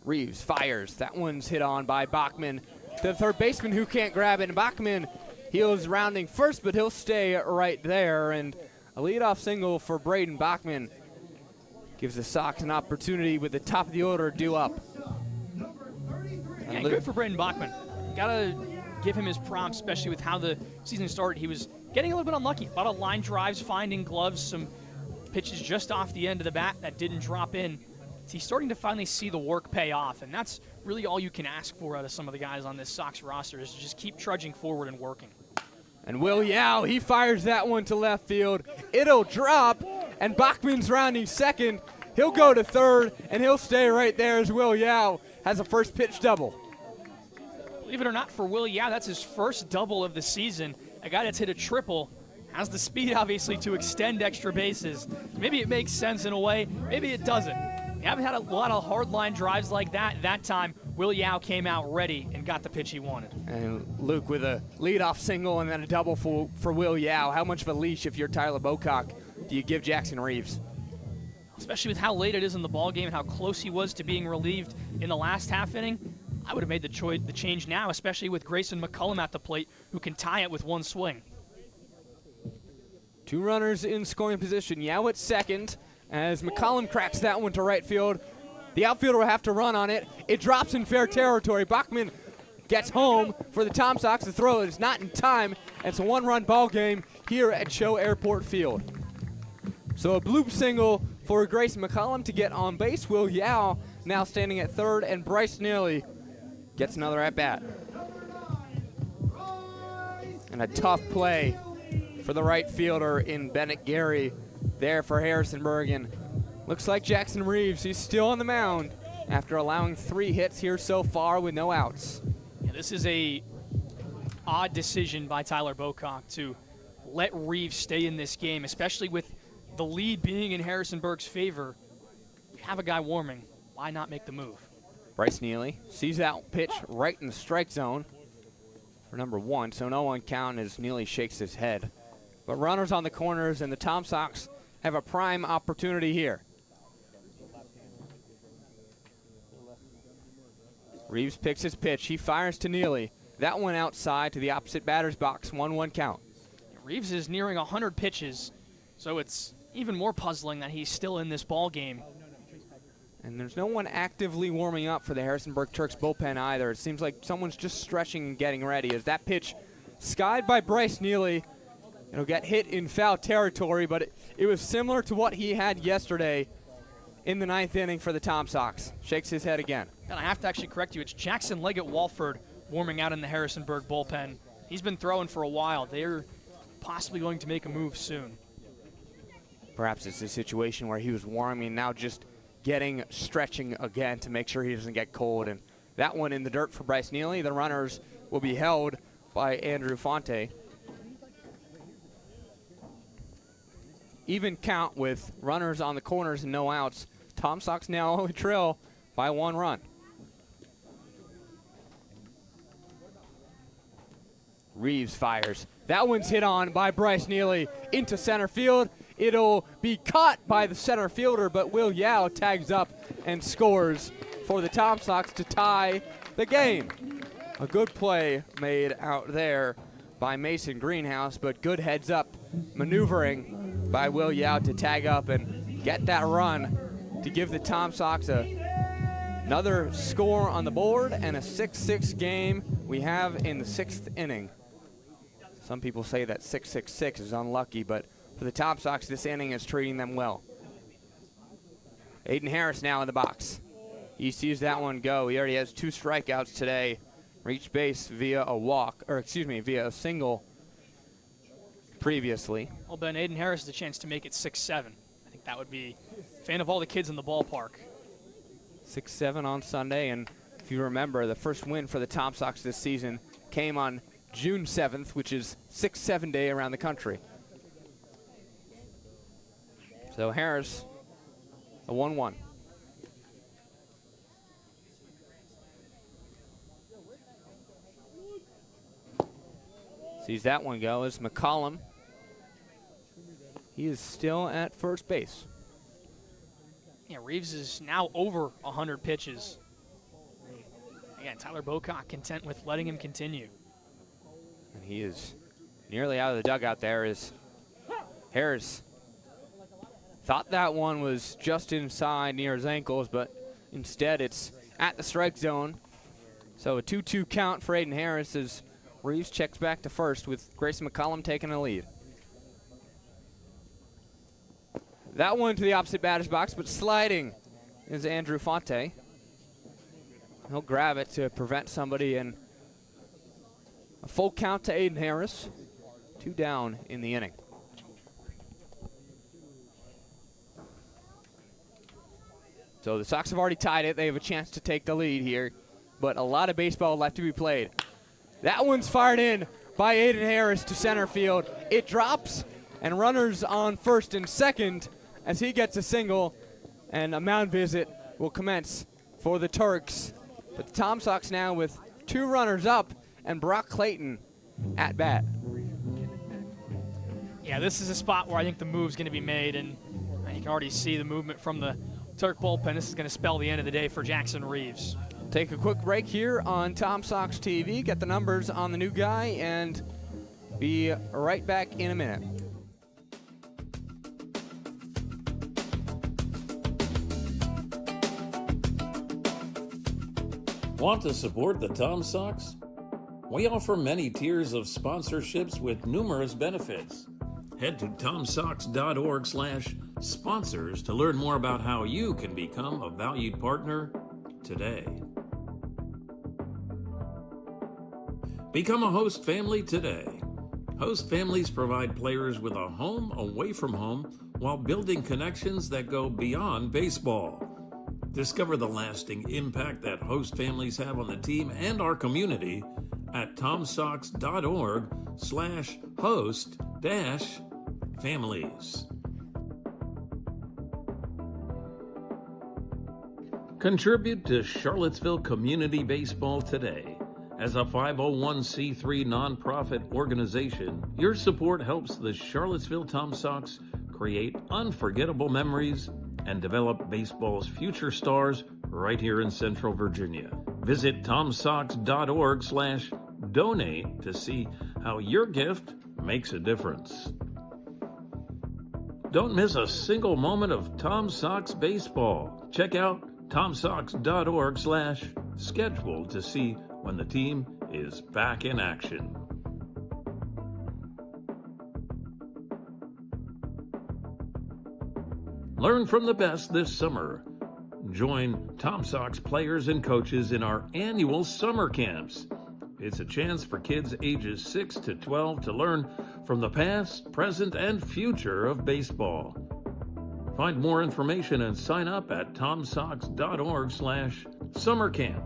[SPEAKER 5] Reeves fires. That one's hit on by Bachman, the third baseman who can't grab it. And Bachman, he's rounding first, but he'll stay right there. And a leadoff single for Braden Bachman gives the Sox an opportunity with the top of the order due up.
[SPEAKER 4] And good for Braden Bachman. Gotta give him his props, especially with how the season started. He was getting a little bit unlucky. A lot of line drives, finding gloves, some pitches just off the end of the bat that didn't drop in. He's starting to finally see the work pay off, and that's really all you can ask for out of some of the guys on this Sox roster is to just keep trudging forward and working.
[SPEAKER 5] And Will Yao, he fires that one to left field. It'll drop, and Bachman's rounding second. He'll go to third, and he'll stay right there as Will Yao has a first pitch double.
[SPEAKER 4] Believe it or not, for Will Yao, that's his first double of the season. A guy that's hit a triple has the speed, obviously, to extend extra bases. Maybe it makes sense in a way. Maybe it doesn't. We haven't had a lot of hard line drives like that time. Will Yao came out ready and got the pitch he wanted.
[SPEAKER 5] And Luke with a leadoff single and then a double for Will Yao. How much of a leash, if you're Tyler Bocock, do you give Jackson Reeves?
[SPEAKER 4] Especially with how late it is in the ballgame and how close he was to being relieved in the last half inning, I would have made the change now, especially with Grayson McCollum at the plate, who can tie it with one swing.
[SPEAKER 5] 2 runners in scoring position. Yao at second as McCollum cracks that one to right field. The outfielder will have to run on it. It drops in fair territory. Bachman gets home for the Tom Sox. The throw is not in time. It's a 1-run ball game here at Cho Airport Field. So a bloop single for Grayson McCollum to get on base. Will Yao now standing at third, and Bryce Neely gets another at-bat. And a tough play for the right fielder in Bennett Gary there for Harrisonburg. And looks like Jackson Reeves, he's still on the mound after allowing 3 hits here so far with no outs.
[SPEAKER 4] Yeah, this is a odd decision by Tyler Bocock to let Reeves stay in this game, especially with the lead being in Harrisonburg's favor. You have a guy warming. Why not make the move?
[SPEAKER 5] Bryce Neely sees that pitch right in the strike zone for number 1, so no 1 count as Neely shakes his head. But runners on the corners, and the Tom Sox have a prime opportunity here. Reeves picks his pitch. He fires to Neely. That one outside to the opposite batter's box. 1-1 count.
[SPEAKER 4] Reeves is nearing 100 pitches, so it's even more puzzling that he's still in this ball game.
[SPEAKER 5] And there's no one actively warming up for the Harrisonburg Turks bullpen either. It seems like someone's just stretching and getting ready as that pitch skied by Bryce Neely. It'll get hit in foul territory, but it was similar to what he had yesterday in the 9th inning for the Tom Sox. Shakes his head again.
[SPEAKER 4] And I have to actually correct you. It's Jackson Leggett-Walford warming out in the Harrisonburg bullpen. He's been throwing for a while. They're possibly going to make a move soon.
[SPEAKER 5] Perhaps it's a situation where he was warming, now just stretching again to make sure he doesn't get cold. And that one in the dirt for Bryce Neely. The runners will be held by Andrew Fonte. Even count with runners on the corners and no outs. Tom Sox now only trail by 1 run. Reeves fires. That one's hit on by Bryce Neely into center field. It'll be caught by the center fielder, but Will Yao tags up and scores for the Tom Sox to tie the game. A good play made out there by Mason Greenhouse, but good heads-up maneuvering by Will Yao to tag up and get that run to give the Tom Sox another score on the board and a 6-6 game we have in the 6th inning. Some people say that 6-6-6 is unlucky, but for the Tom Sox, this inning is treating them well. Aiden Harris now in the box. He sees that one go. He already has 2 strikeouts today. Reached base via a single previously.
[SPEAKER 4] Well, Ben, Aiden Harris has a chance to make it 6-7. I think that would be a fan of all the kids in the ballpark.
[SPEAKER 5] 6-7 on Sunday, and if you remember, the first win for the Tom Sox this season came on June 7th, which is 6-7 day around the country. So Harris, a 1-1. Sees that one go as McCollum. He is still at first base.
[SPEAKER 4] Yeah, Reeves is now over 100 pitches. Again, Tyler Bocock content with letting him continue.
[SPEAKER 5] And he is nearly out of the dugout there as Harris thought that one was just inside near his ankles, but instead it's at the strike zone. So a 2-2 count for Aiden Harris as Reeves checks back to first with Grayson McCollum taking a lead. That one to the opposite batter's box, but sliding is Andrew Fonte. He'll grab it to prevent somebody, and a full count to Aiden Harris. 2 down in the inning. So the Sox have already tied it. They have a chance to take the lead here, but a lot of baseball left to be played. That one's fired in by Aiden Harris to center field. It drops, and runners on first and second as he gets a single, and a mound visit will commence for the Turks. But the Tom Sox now with 2 runners up and Brock Clayton at bat.
[SPEAKER 4] Yeah, this is a spot where I think the move's going to be made, and you can already see the movement from the Turk bullpen. This is going to spell the end of the day for Jackson Reeves.
[SPEAKER 5] Take a quick break here on Tom Sox TV, get the numbers on the new guy, and be right back in a minute.
[SPEAKER 6] Want to support the Tom Sox? We offer many tiers of sponsorships with numerous benefits. Head to tomsox.org/sponsors to learn more about how you can become a valued partner today. Become a host family today. Host families provide players with a home away from home while building connections that go beyond baseball. Discover the lasting impact that host families have on the team and our community at tomsox.org/host-families. Contribute to Charlottesville Community Baseball today. As a 501c3 nonprofit organization, your support helps the Charlottesville Tom Sox create unforgettable memories and develop baseball's future stars right here in Central Virginia. Visit tomsocks.org/donate to see how your gift makes a difference. Don't miss a single moment of Tom Sox baseball. Check out tomsocks.org/schedule to see when the team is back in action. Learn from the best this summer. Join Tom Sox players and coaches in our annual summer camps. It's a chance for kids ages 6 to 12 to learn from the past, present, and future of baseball. Find more information and sign up at tomsocks.org/summercamp.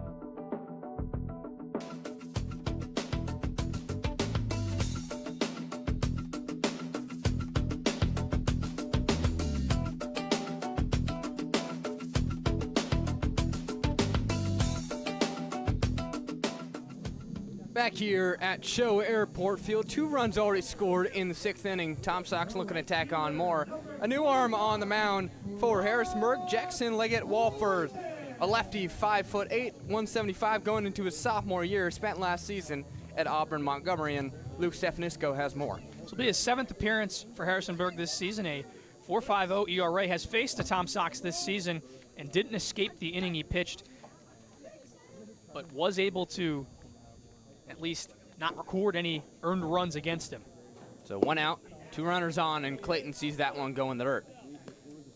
[SPEAKER 5] Back here at Show Airport Field, 2 runs already scored in the 6th inning. Tom Sox looking to tack on more. A new arm on the mound for Harrisonburg, Jackson Leggett-Walford, a lefty, 5'8", 175, going into his sophomore year, spent last season at Auburn Montgomery, and Luke Stefanisco has more.
[SPEAKER 4] This will be his 7th appearance for Harrisonburg this season. A 4.50 ERA, has faced the Tom Sox this season and didn't escape the inning he pitched, but was able to at least not record any earned runs against him.
[SPEAKER 5] So 1 out, 2 runners on, and Clayton sees that one go in the dirt.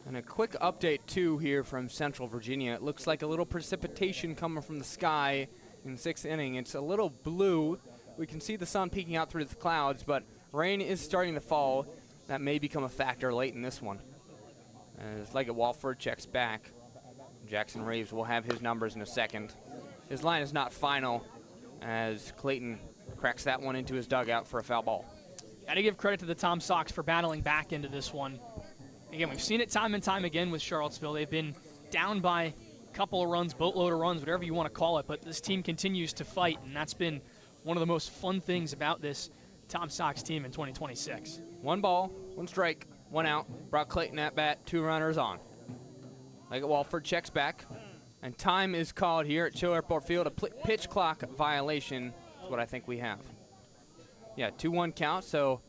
[SPEAKER 5] And a quick update, too, here from Central Virginia. It looks like a little precipitation coming from the sky in the 6th inning. It's a little blue. We can see the sun peeking out through the clouds, but rain is starting to fall. That may become a factor late in this one. As Leggett-Walford checks back, Jackson Reeves will have his numbers in a second. His line is not final, as Clayton cracks that one into his dugout for a foul ball.
[SPEAKER 4] Got to give credit to the Tom Sox for battling back into this one. Again, we've seen it time and time again with Charlottesville. They've been down by a couple of runs, boatload of runs, whatever you want to call it, but this team continues to fight, and that's been one of the most fun things about this Tom Sox team in 2026.
[SPEAKER 5] 1 ball, 1 strike, 1 out. Brought Clayton at bat, 2 runners on. Leggett-Walford checks back. And time is called here at Show Airport Field. A pitch clock violation is what I think we have. Yeah, 2-1 count, so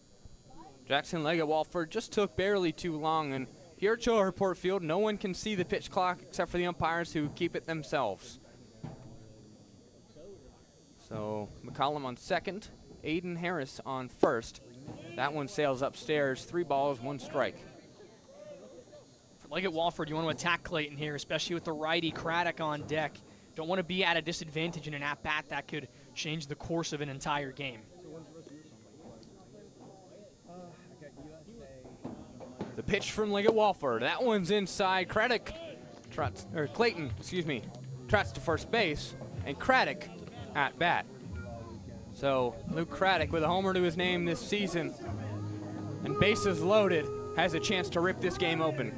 [SPEAKER 5] Jackson Leggett-Walford just took barely too long. And here at Show Airport Field, no one can see the pitch clock except for the umpires who keep it themselves. So McCollum on second, Aiden Harris on first. That one sails upstairs, 3 balls, 1 strike.
[SPEAKER 4] Leggett-Walford, you want to attack Clayton here, especially with the righty Craddock on deck. Don't want to be at a disadvantage in an at-bat that could change the course of an entire game.
[SPEAKER 5] The pitch from Leggett-Walford. That one's inside. Clayton, trots to first base, and Craddock at bat. So Luke Craddock with a homer to his name this season, and bases loaded, has a chance to rip this game open.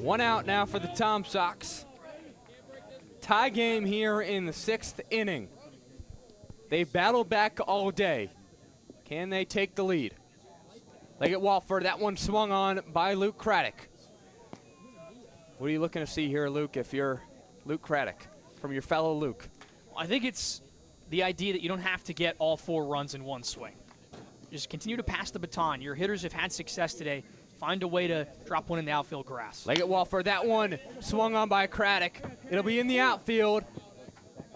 [SPEAKER 5] One out now for the Tom Sox. Tie game here in the 6th inning. They've battled back all day. Can they take the lead? Leggett-Walford, that one swung on by Luke Craddock. What are you looking to see here, Luke, if you're Luke Craddock, from your fellow Luke?
[SPEAKER 4] I think it's the idea that you don't have to get all 4 runs in one swing. Just continue to pass the baton. Your hitters have had success today. Find a way to drop one in the outfield grass.
[SPEAKER 5] Leggett-Walford, that one swung on by Craddock. It'll be in the outfield.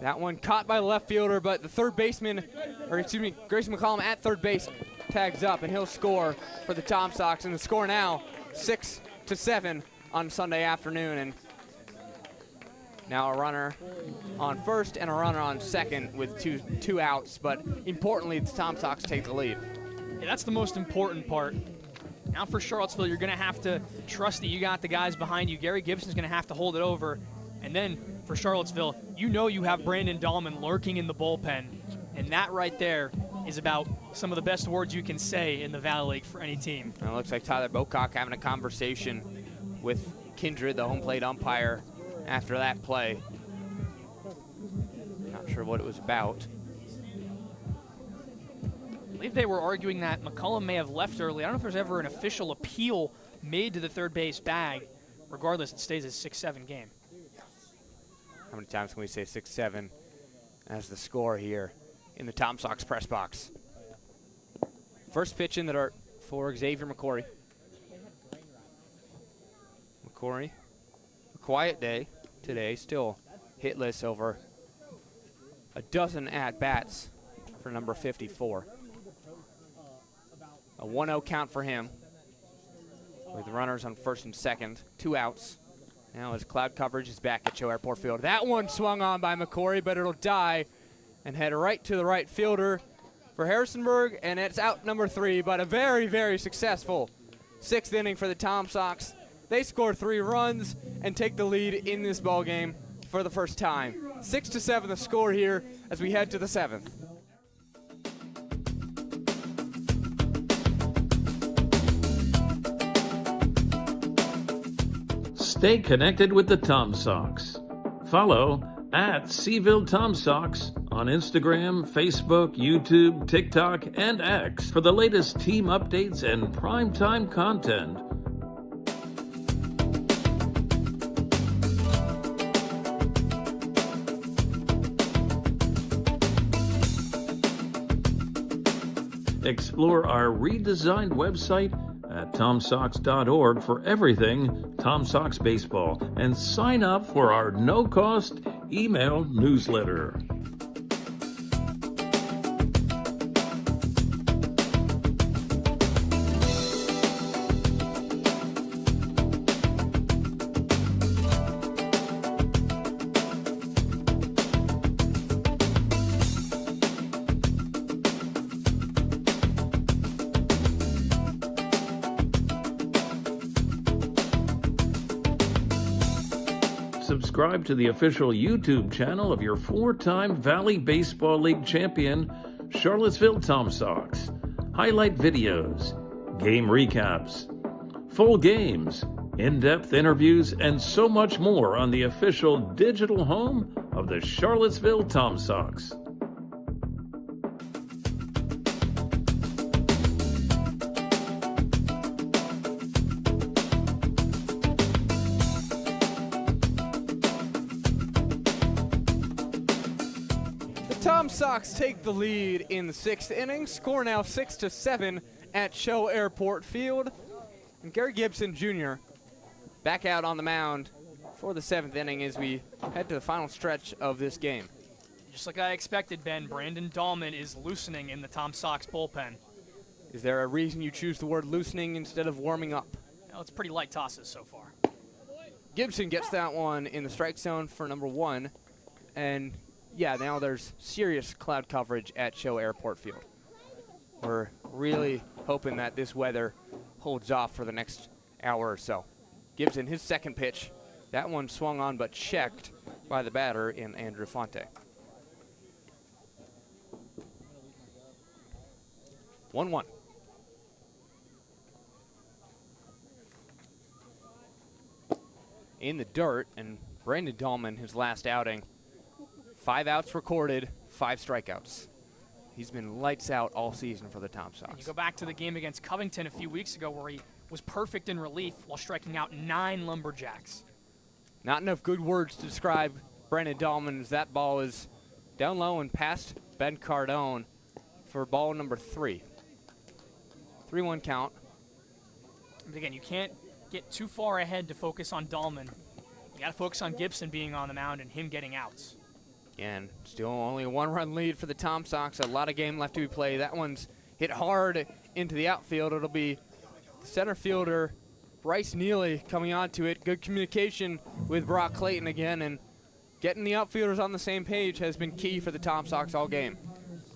[SPEAKER 5] That one caught by the left fielder, but the third baseman, Grayson McCollum at third base tags up, and he'll score for the Tom Sox. And the score now 6-7 on Sunday afternoon. And now a runner on first and a runner on second with two outs. But importantly, the Tom Sox take the lead.
[SPEAKER 4] Yeah, that's the most important part. Now for Charlottesville, you're going to have to trust that you got the guys behind you. Gary Gibson's going to have to hold it over. And then for Charlottesville, you know you have Brandon Dahlman lurking in the bullpen. And that right there is about some of the best words you can say in the Valley League for any team.
[SPEAKER 5] And it looks like Tyler Bocock having a conversation with Kindred, the home plate umpire, after that play. Not sure what it was about.
[SPEAKER 4] I believe they were arguing that McCullum may have left early. I don't know if there's ever an official appeal made to the third base bag. Regardless, it stays a 6-7 game.
[SPEAKER 5] How many times can we say 6-7 as the score here in the Tom Sox press box? First pitch in the dirt for Xavier McCory. McCory, a quiet day today, still hitless over a dozen at-bats for number 54. A 1-0 count for him with runners on first and second, 2 outs. Now his cloud coverage is back at Show Airport Field. That one swung on by McCory, but it'll die and head right to the right fielder for Harrisonburg, and it's out number 3, but a very, very successful 6th inning for the Tom Sox. They score 3 runs and take the lead in this ballgame for the first time. 6-7 the score here as we head to the 7th.
[SPEAKER 6] Stay connected with the Tom Sox. Follow at Seville Tom Sox on Instagram, Facebook, YouTube, TikTok, and X for the latest team updates and primetime content. Explore our redesigned website at tomsox.org for everything Tom Sox baseball, and sign up for our no-cost email newsletter. Subscribe to the official YouTube channel of your 4-time Valley Baseball League champion, Charlottesville Tom Sox. Highlight videos, game recaps, full games, in-depth interviews, and so much more on the official digital home of the Charlottesville Tom Sox.
[SPEAKER 5] Tom Sox take the lead in the 6th inning. Score now 6-7 at Show Airport Field. And Gary Gibson Jr. back out on the mound for the 7th inning as we head to the final stretch of this game.
[SPEAKER 4] Just like I expected, Ben, Brandon Dahlman is loosening in the Tom Sox bullpen.
[SPEAKER 5] Is there a reason you choose the word loosening instead of warming up?
[SPEAKER 4] Well, it's pretty light tosses so far.
[SPEAKER 5] Gibson gets that one in the strike zone for number 1. And yeah, now there's serious cloud coverage at Show Airport Field. We're really hoping that this weather holds off for the next hour or so. Gibson, his second pitch. That one swung on but checked by the batter in Andrew Fonte. 1-1. In the dirt, and Brandon Dahlman, his last outing. 5 outs recorded, 5 strikeouts. He's been lights out all season for the Tom Sox.
[SPEAKER 4] You go back to the game against Covington a few weeks ago where he was perfect in relief while striking out 9 Lumberjacks.
[SPEAKER 5] Not enough good words to describe Brandon Dahlman as that ball is down low and past Ben Cardone for ball number 3. 3-1 count.
[SPEAKER 4] But again, you can't get too far ahead to focus on Dahlman. You got to focus on Gibson being on the mound and him getting outs.
[SPEAKER 5] And still only a 1-run lead for the Tom Sox. A lot of game left to be played. That one's hit hard into the outfield. It'll be center fielder Bryce Neely coming onto it. Good communication with Brock Clayton again, and getting the outfielders on the same page has been key for the Tom Sox all game.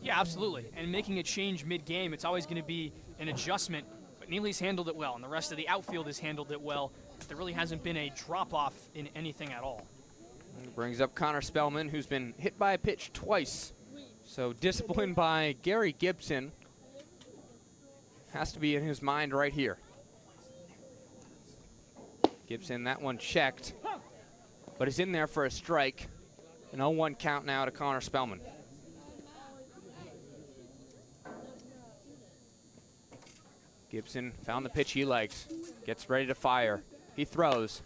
[SPEAKER 4] Yeah, absolutely. And making a change mid-game, it's always going to be an adjustment. But Neely's handled it well, and the rest of the outfield has handled it well. There really hasn't been a drop-off in anything at all.
[SPEAKER 5] Brings up Connor Spellman, who's been hit by a pitch twice. So disciplined by Gary Gibson. Has to be in his mind right here. Gibson, that one checked, but is in there for a strike. An 0-1 count now to Connor Spellman. Gibson found the pitch he likes. Gets ready to fire. He throws.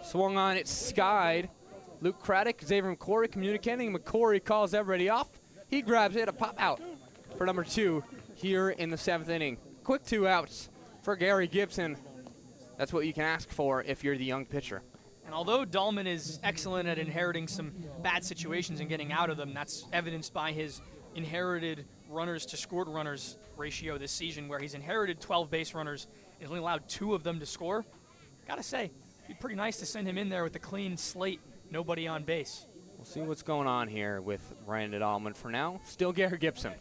[SPEAKER 5] Swung on, it's skied. Luke Craddock, Xavier McCory communicating. McCory calls everybody off. He grabs it, a pop out for number 2 here in the 7th inning. Quick 2 outs for Gary Gibson. That's what you can ask for if you're the young pitcher.
[SPEAKER 4] And although Dahlman is excellent at inheriting some bad situations and getting out of them, that's evidenced by his inherited runners to scored runners ratio this season, where he's inherited 12 base runners and only allowed 2 of them to score. Gotta say, it'd be pretty nice to send him in there with a clean slate, nobody on base.
[SPEAKER 5] We'll see what's going on here with Brandon Dahlman. For now, still Gary Gibson.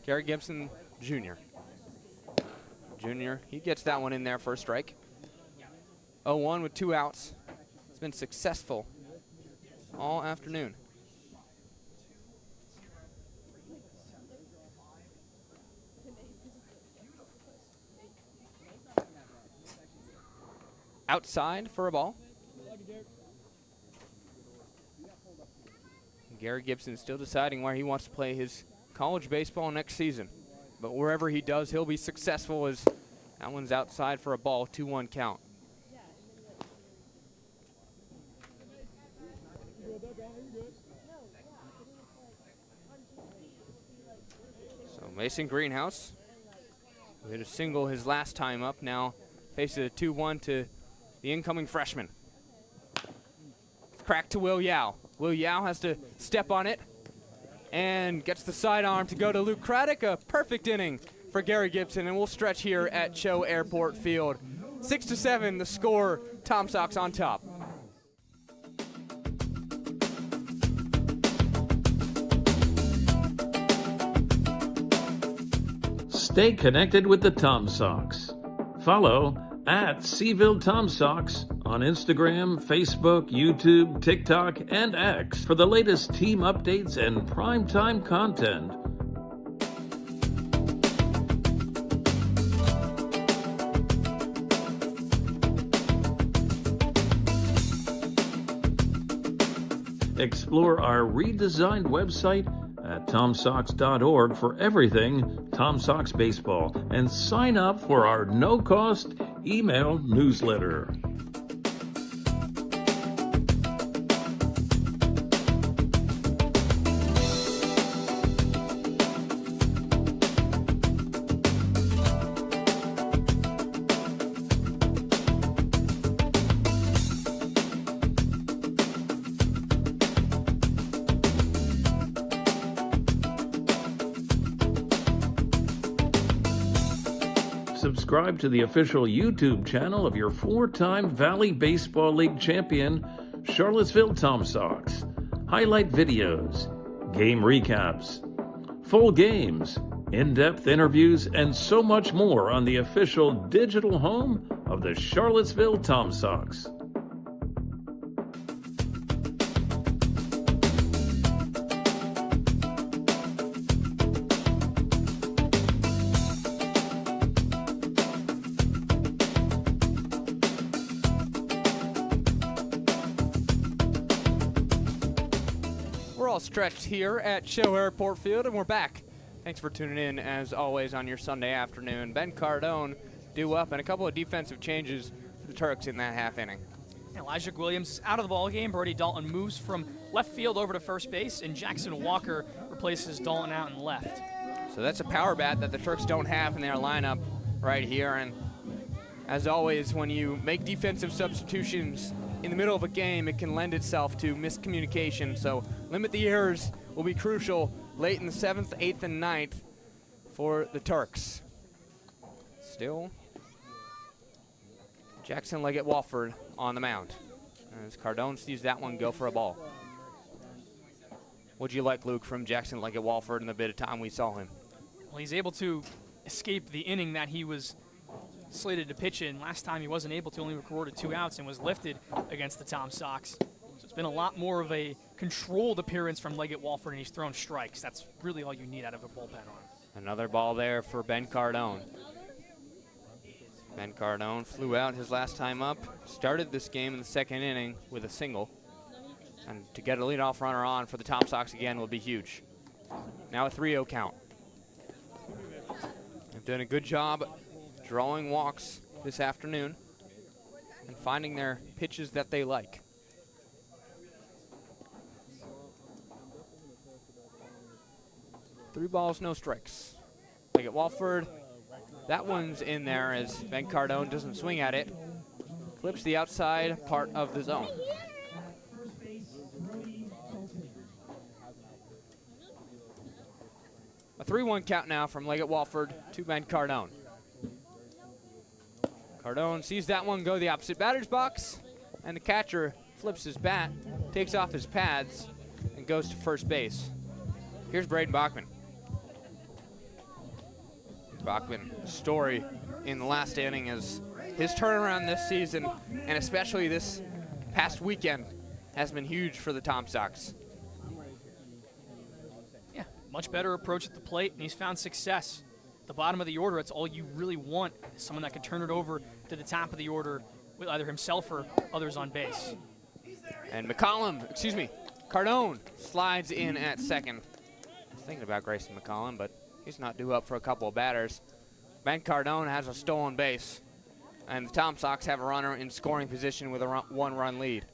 [SPEAKER 5] Gary Gibson Jr. He gets that one in there for a strike. 0-1 with 2 outs. It's been successful all afternoon. Outside for a ball. Gary Gibson still deciding where he wants to play his college baseball next season. But wherever he does, he'll be successful, as that one's outside for a ball, 2-1 count. So Mason Greenhouse, who hit a single his last time up, now faces a 2-1 to the incoming freshman. Crack to Will Yao. Will Yao has to step on it and gets the sidearm to go to Luke Craddock. A perfect inning for Gary Gibson, and we'll stretch here at Cho Airport Field. 6-7 the score, Tom Sox on top.
[SPEAKER 6] Stay connected with the Tom Sox. Follow at Seville Tom Sox on Instagram, Facebook, YouTube, TikTok, and X for the latest team updates and primetime content. Explore our redesigned website at TomSox.org for everything Tom Sox baseball, and sign up for our no-cost email newsletter. Subscribe to the official YouTube channel of your 4-time Valley Baseball League champion, Charlottesville Tom Sox. Highlight videos, game recaps, full games, in-depth interviews, and so much more on the official digital home of the Charlottesville Tom Sox.
[SPEAKER 5] Stretched here at Cho Airport Field, and we're back. Thanks for tuning in, as always, on your Sunday afternoon. Ben Cardone due up, and a couple of defensive changes for the Turks in that half inning.
[SPEAKER 4] Elijah Williams is out of the ball game. Brody Dalton moves from left field over to first base, and Jackson Walker replaces Dalton out in left.
[SPEAKER 5] So that's a power bat that the Turks don't have in their lineup right here. And as always, when you make defensive substitutions in the middle of a game, it can lend itself to miscommunication. So limit the errors will be crucial late in the 7th, 8th, and 9th for the Turks. Still Jackson Leggett Walford on the mound, as Cardone sees that one go for a ball. What'd you like, Luke, from Jackson Leggett Walford in the bit of time we saw him?
[SPEAKER 4] Well, he's able to escape the inning that he was slated to pitch in. Last time he wasn't able to, only recorded 2 outs and was lifted against the Tom Sox. So it's been a lot more of a controlled appearance from Leggett Walford, and he's thrown strikes. That's really all you need out of a bullpen arm.
[SPEAKER 5] Another ball there for Ben Cardone. Ben Cardone flew out his last time up, started this game in the 2nd inning with a single. And to get a leadoff runner on for the Tom Sox again will be huge. Now a 3-0 count. They've done a good job drawing walks this afternoon and finding their pitches that they like. Three balls, no strikes. Look at Walford. That one's in there as Ben Cardone doesn't swing at it. Clips the outside part of the zone. A 3-1 count now from Leggett Walford to Ben Cardone. Cardone sees that one go the opposite batter's box, and the catcher flips his bat, takes off his pads, and goes to first base. Here's Braden Bachman. Bachman's story in the last inning is his turnaround this season, and especially this past weekend, has been huge for the Tom Sox.
[SPEAKER 4] Yeah, much better approach at the plate, and he's found success. At the bottom of the order, that's all you really want, is someone that can turn it over to the top of the order with either himself or others on base.
[SPEAKER 5] And Cardone slides in at second. I was thinking about Grayson McCollum, but he's not due up for a couple of batters. Ben Cardone has a stolen base, and the Tom Sox have a runner in scoring position with a one-run lead.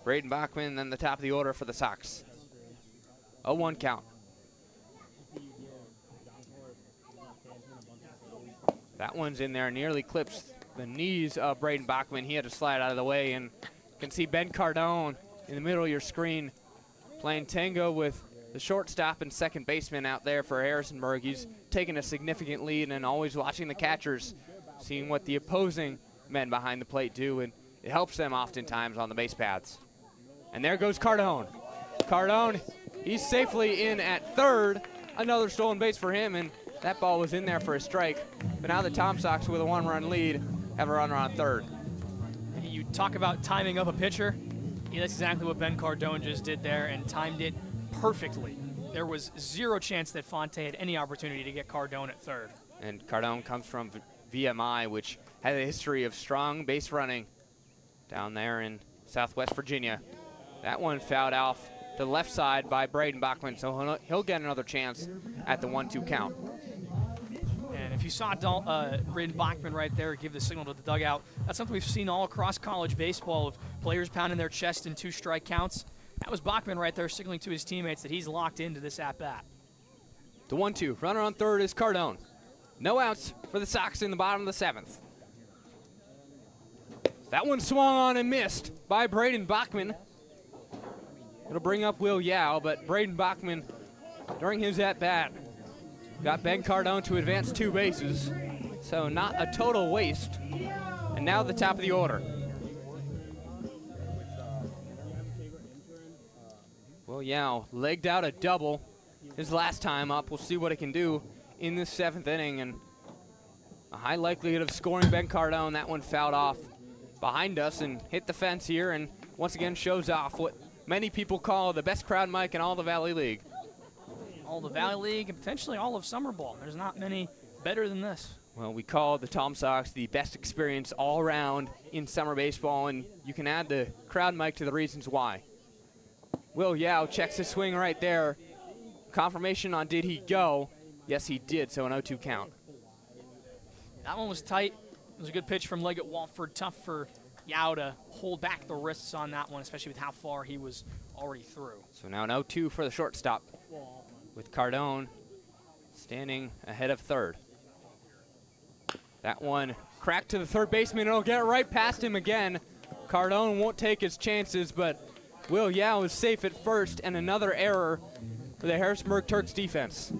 [SPEAKER 5] Braden Bachman, then the top of the order for the Sox. 0-1 count. That one's in there, nearly clips the knees of Braden Bachman. He had to slide out of the way, and you can see Ben Cardone in the middle of your screen playing tango with the shortstop and second baseman out there for Harrisonburg. He's taking a significant lead and always watching the catchers, seeing what the opposing men behind the plate do, and it helps them oftentimes on the base paths. And there goes Cardone. Cardone, he's safely in at third. Another stolen base for him, and that ball was in there for a strike. But now the Tom Sox, with a one-run lead, have a runner on third.
[SPEAKER 4] You talk about timing up a pitcher. Yeah, that's exactly what Ben Cardone just did there and timed it perfectly. There was zero chance that Fonte had any opportunity to get Cardone at third.
[SPEAKER 5] And Cardone comes from VMI, which had a history of strong base running down there in Southwest Virginia. That one fouled off to the left side by Braden Bachman, so he'll get another chance at the 1-2 count.
[SPEAKER 4] And if you saw Braden Bachman right there give the signal to the dugout, that's something we've seen all across college baseball, of players pounding their chest in 2 strike counts. That was Bachman right there signaling to his teammates that he's locked into this at-bat.
[SPEAKER 5] The 1-2, runner on third is Cardone. No outs for the Sox in the bottom of the 7th. That one swung on and missed by Braden Bachman. It'll bring up Will Yao, but Braden Bachman, during his at-bat, got Ben Cardone to advance 2 bases, so not a total waste. And now the top of the order. Will Yao legged out a double his last time up. We'll see what it can do in this 7th inning, and a high likelihood of scoring Ben Cardone. That one fouled off behind us and hit the fence here, and once again shows off what many people call the best crowd mic in all the Valley League.
[SPEAKER 4] All the Valley League and potentially all of summer ball. There's not many better than this.
[SPEAKER 5] Well, we call the Tom Sox the best experience all around in summer baseball, and you can add the crowd mic to the reasons why. Will Yao checks his swing right there. Confirmation on did he go? Yes, he did, so an 0-2 count.
[SPEAKER 4] That one was tight. It was a good pitch from Leggett Walford. Tough for Yao to hold back the wrists on that one, especially with how far he was already through.
[SPEAKER 5] So now an 0-2 for the shortstop, with Cardone standing ahead of third. That one cracked to the third baseman. It'll get right past him again. Cardone won't take his chances, but Will Yao is safe at first, and another error for the Harrisonburg Turks defense.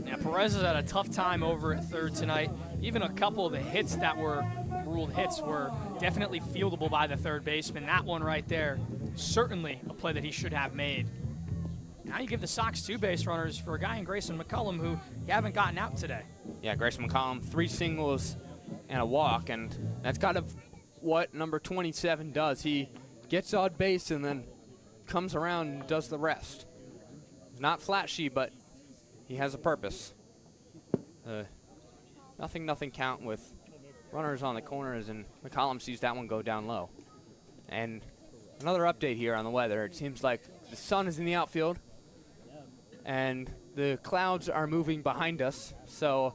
[SPEAKER 4] Yeah, Perez has had a tough time over at third tonight. Even a couple of the hits that were ruled hits were definitely fieldable by the third baseman. That one right there, certainly a play that he should have made. Now you give the Sox 2 base runners for a guy in Grayson McCollum who you haven't gotten out today.
[SPEAKER 5] Yeah, Grayson McCollum, 3 singles and a walk, and that's kind of what number 27 does. He gets on base and then comes around and does the rest. Not flashy, but he has a purpose. Nothing count with runners on the corners, and McCollum sees that one go down low. And another update here on the weather. It seems like the sun is in the outfield, and the clouds are moving behind us, so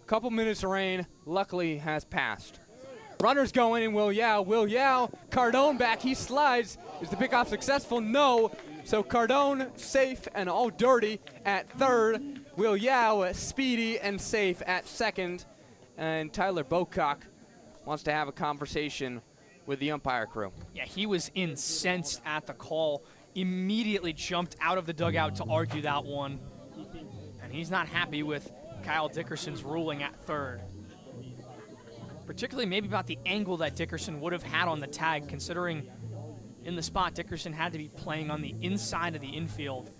[SPEAKER 5] A couple minutes of rain, luckily, has passed. Runners going in, Will Yao, Cardone back, he slides. Is the pickoff successful? No. So Cardone safe and all dirty at third. Will Yao speedy and safe at second. And Tyler Bocock wants to have a conversation with the umpire crew.
[SPEAKER 4] Yeah, he was incensed at the call. Immediately jumped out of the dugout to argue that one. And he's not happy with Kyle Dickerson's ruling at third. Particularly maybe about the angle that Dickerson would have had on the tag, considering in the spot Dickerson had to be playing on the inside of the infield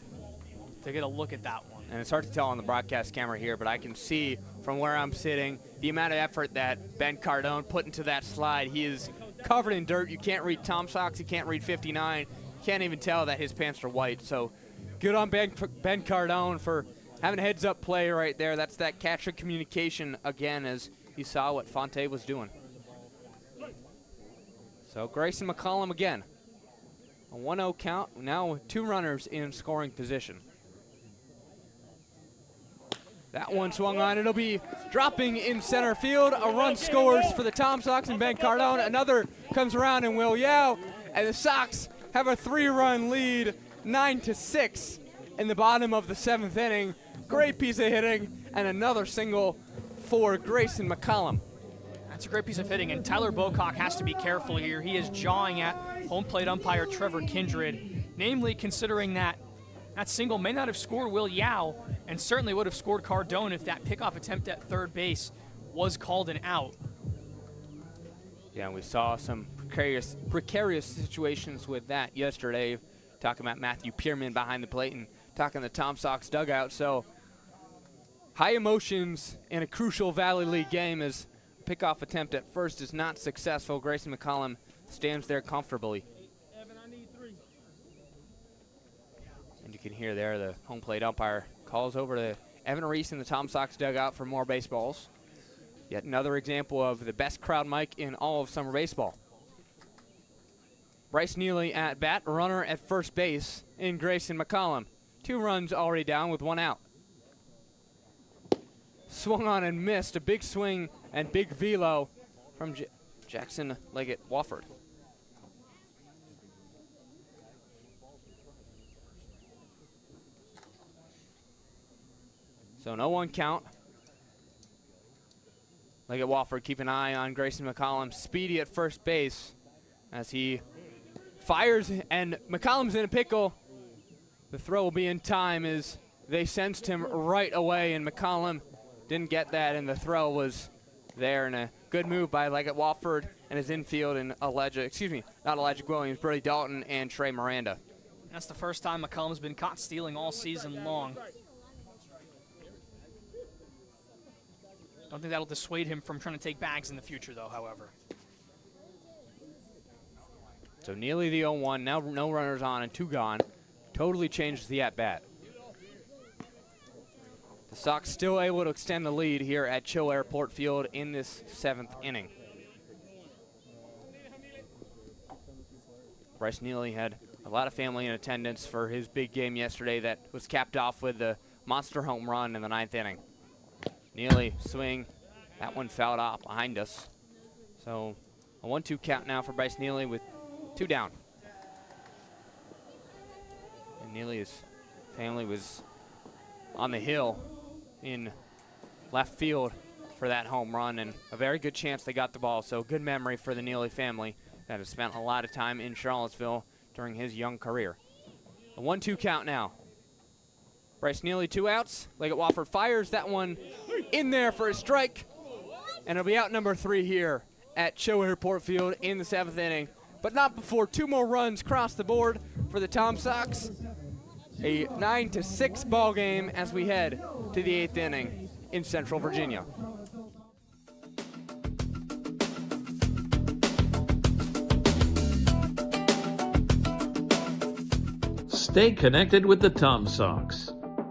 [SPEAKER 4] to get a look at that one.
[SPEAKER 5] And it's hard to tell on the broadcast camera here, but I can see from where I'm sitting the amount of effort that Ben Cardone put into that slide. He is covered in dirt. You can't read Tom socks. You can't read 59. You can't even tell that his pants are white. So good on Ben Cardone for having a heads-up play right there. That's that catcher communication again, as you saw what Fonte was doing. So Grayson McCollum again. A 1-0 count. Now 2 runners in scoring position. That one swung on. It'll be dropping in center field. A run scores for the Tom Sox and Ben Cardone. Another comes around in Will Yao. And the Sox have a 3-run lead, 9-6 in the bottom of the 7th inning. Great piece of hitting and another single for Grayson McCollum.
[SPEAKER 4] That's a great piece of hitting, and Tyler Bocock has to be careful here. He is jawing at home plate umpire Trevor Kindred, namely considering that that single may not have scored Will Yao and certainly would have scored Cardone if that pickoff attempt at third base was called an out.
[SPEAKER 5] Yeah, we saw some precarious situations with that yesterday, talking about Matthew Pierman behind the plate and talking the Tom Sox dugout. So high emotions in a crucial Valley League game as pickoff attempt at first is not successful. Grayson McCollum stands there comfortably. And you can hear there the home plate umpire calls over to Evan Reese in the Tom Sox dugout for more baseballs. Yet another example of the best crowd mic in all of summer baseball. Bryce Neely at bat, runner at first base in Grayson McCollum. 2 runs already down with 1 out. Swung on and missed. A big swing and big velo from Jackson Leggett Wofford. So no 1 count. Leggett Wofford keep an eye on Grayson McCollum. Speedy at first base as he fires, and McCollum's in a pickle. The throw will be in time as they sensed him right away, and McCollum didn't get that, and the throw was there, and a good move by Leggett Wofford and his infield, and not Elijah Williams, Brody Dalton, and Trey Miranda.
[SPEAKER 4] That's the first time McCollum's been caught stealing all season long. Don't think that'll dissuade him from trying to take bags in the future, though, however.
[SPEAKER 5] So nearly the 0-1, now no runners on and 2 gone. Totally changes the at-bat. The Sox still able to extend the lead here at Chill Airport Field in this 7th inning. Bryce Neely had a lot of family in attendance for his big game yesterday that was capped off with the monster home run in the 9th inning. Neely swing, that one fouled off behind us. So a 1-2 count now for Bryce Neely with 2 down. And Neely's family was on the hill in left field for that home run, and a very good chance they got the ball. So good memory for the Neely family that has spent a lot of time in Charlottesville during his young career. A 1-2 count now. Bryce Neely 2 outs. Leggett Wofford fires that one in there for a strike, and it'll be out number 3 here at Chill Airport Field in the 7th inning, but not before 2 more runs cross the board for the Tom Sox. A 9-6 ball game as we head to the 8th inning in Central Virginia.
[SPEAKER 6] Stay connected with the Tom Sox.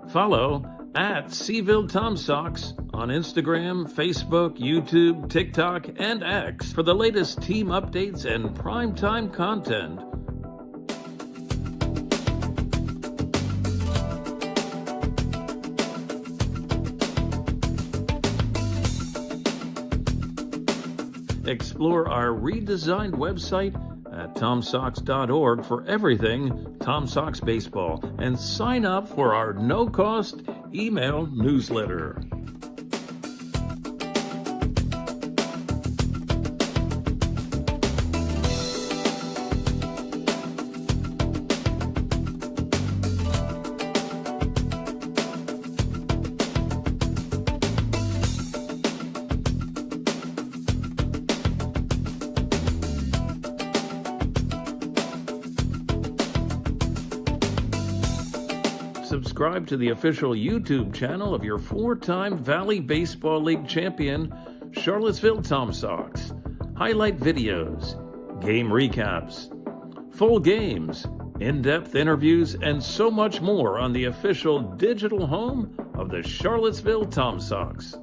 [SPEAKER 6] Follow at Seville Tom Sox on Instagram, Facebook, YouTube, TikTok, and X for the latest team updates and primetime content. Explore our redesigned website at tomsox.org for everything Tom Sox baseball and sign up for our no-cost email newsletter. Subscribe to the official YouTube channel of your 4-time Valley Baseball League champion, Charlottesville Tom Sox. Highlight videos, game recaps, full games, in-depth interviews, and so much more on the official digital home of the Charlottesville Tom Sox.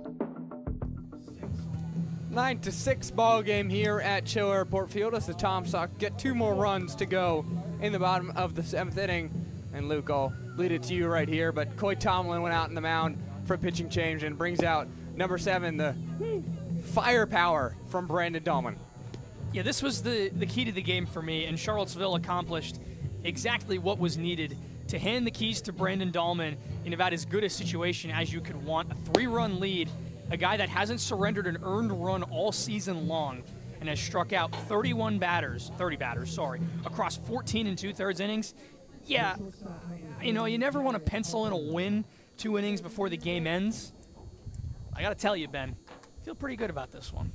[SPEAKER 5] 9-6 ball game here at Chill Airport Field as the Tom Sox get 2 more runs to go in the bottom of the 7th inning. And Luke, I'll lead it to you right here, but Coy Tomlin went out in the mound for a pitching change and brings out number 7, the firepower from Brandon Dahlman.
[SPEAKER 4] Yeah, this was the key to the game for me, and Charlottesville accomplished exactly what was needed to hand the keys to Brandon Dahlman in about as good a situation as you could want. A 3-run lead, a guy that hasn't surrendered an earned run all season long and has struck out 30 batters, across 14 2/3 innings. Yeah, you know, you never want to pencil in a win 2 innings before the game ends. I got to tell you, Ben, I feel pretty good about this one.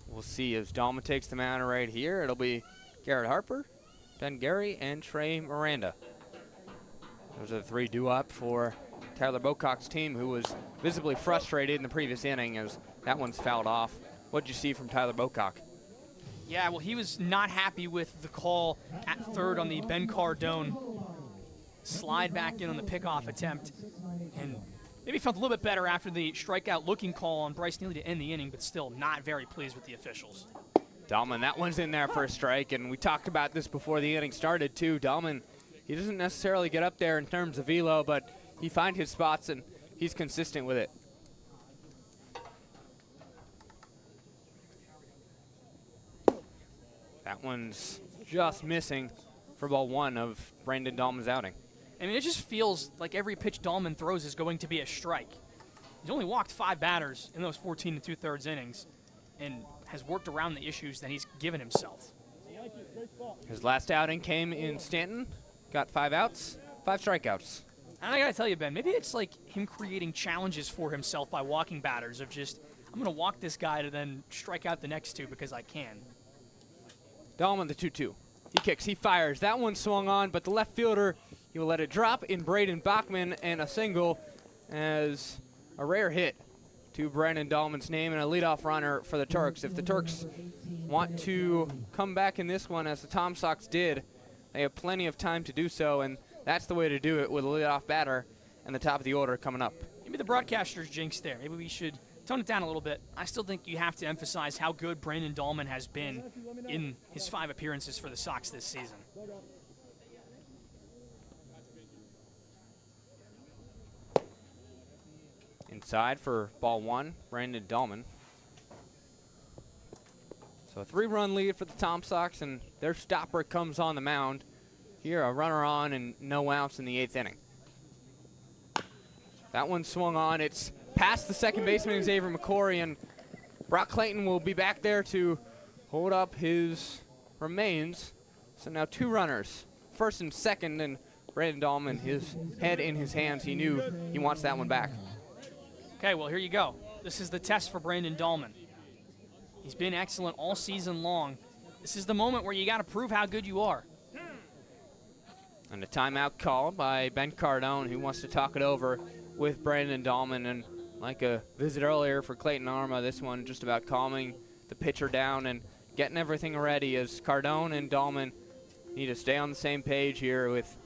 [SPEAKER 5] We'll see as Dahlman takes the mound right here. It'll be Garrett Harper, Ben Gary, and Trey Miranda. Those are the 3 due up for Tyler Bocock's team, who was visibly frustrated in the previous inning as that one's fouled off. What'd you see from Tyler Bocock?
[SPEAKER 4] Yeah, well, he was not happy with the call at third on the Ben Cardone slide back in on the pickoff attempt, and maybe felt a little bit better after the strikeout looking call on Bryce Neely to end the inning, but still not very pleased with the officials.
[SPEAKER 5] Dahlman, that one's in there for a strike, and we talked about this before the inning started too. Dahlman, he doesn't necessarily get up there in terms of velo, but he finds his spots and he's consistent with it. That one's just missing for ball 1 of Brandon Dahlman's outing.
[SPEAKER 4] I mean, it just feels like every pitch Dahlman throws is going to be a strike. He's only walked 5 batters in those 14 2/3 innings and has worked around the issues that he's given himself.
[SPEAKER 5] His last outing came in Stanton, got 5 outs, 5 strikeouts.
[SPEAKER 4] And I gotta tell you, Ben, maybe it's like him creating challenges for himself by walking batters of just, I'm gonna walk this guy to then strike out the next 2 because I can.
[SPEAKER 5] Dahlman, the 2-2. He kicks, he fires. That one swung on, but the left fielder, he will let it drop in Braden Bachman, and a single as a rare hit to Brandon Dahlman's name and a leadoff runner for the Turks. If the Turks want to come back in this one, as the Tom Sox did, they have plenty of time to do so, and that's the way to do it with a leadoff batter and the top of the order coming up.
[SPEAKER 4] Maybe the broadcaster's jinxed there. Maybe we should tone it down a little bit. I still think you have to emphasize how good Brandon Dahlman has been in his 5 appearances for the Sox this season.
[SPEAKER 5] Inside for ball 1, Brandon Dahlman. So a 3-run lead for the Tom Sox, and their stopper comes on the mound. Here, a runner on and no outs in the 8th inning. That one swung on. It's past the second baseman, Xavier McCory, and Brock Clayton will be back there to hold up his remains. So now 2 runners, first and second, and Brandon Dahlman, his head in his hands. He knew he wants that one back.
[SPEAKER 4] Okay, well, here you go. This is the test for Brandon Dahlman. He's been excellent all season long. This is the moment where you got to prove how good you are.
[SPEAKER 5] And a timeout called by Ben Cardone, who wants to talk it over with Brandon Dahlman. And like a visit earlier for Clayton Arma, this one just about calming the pitcher down and getting everything ready, as Cardone and Dahlman need to stay on the same page here with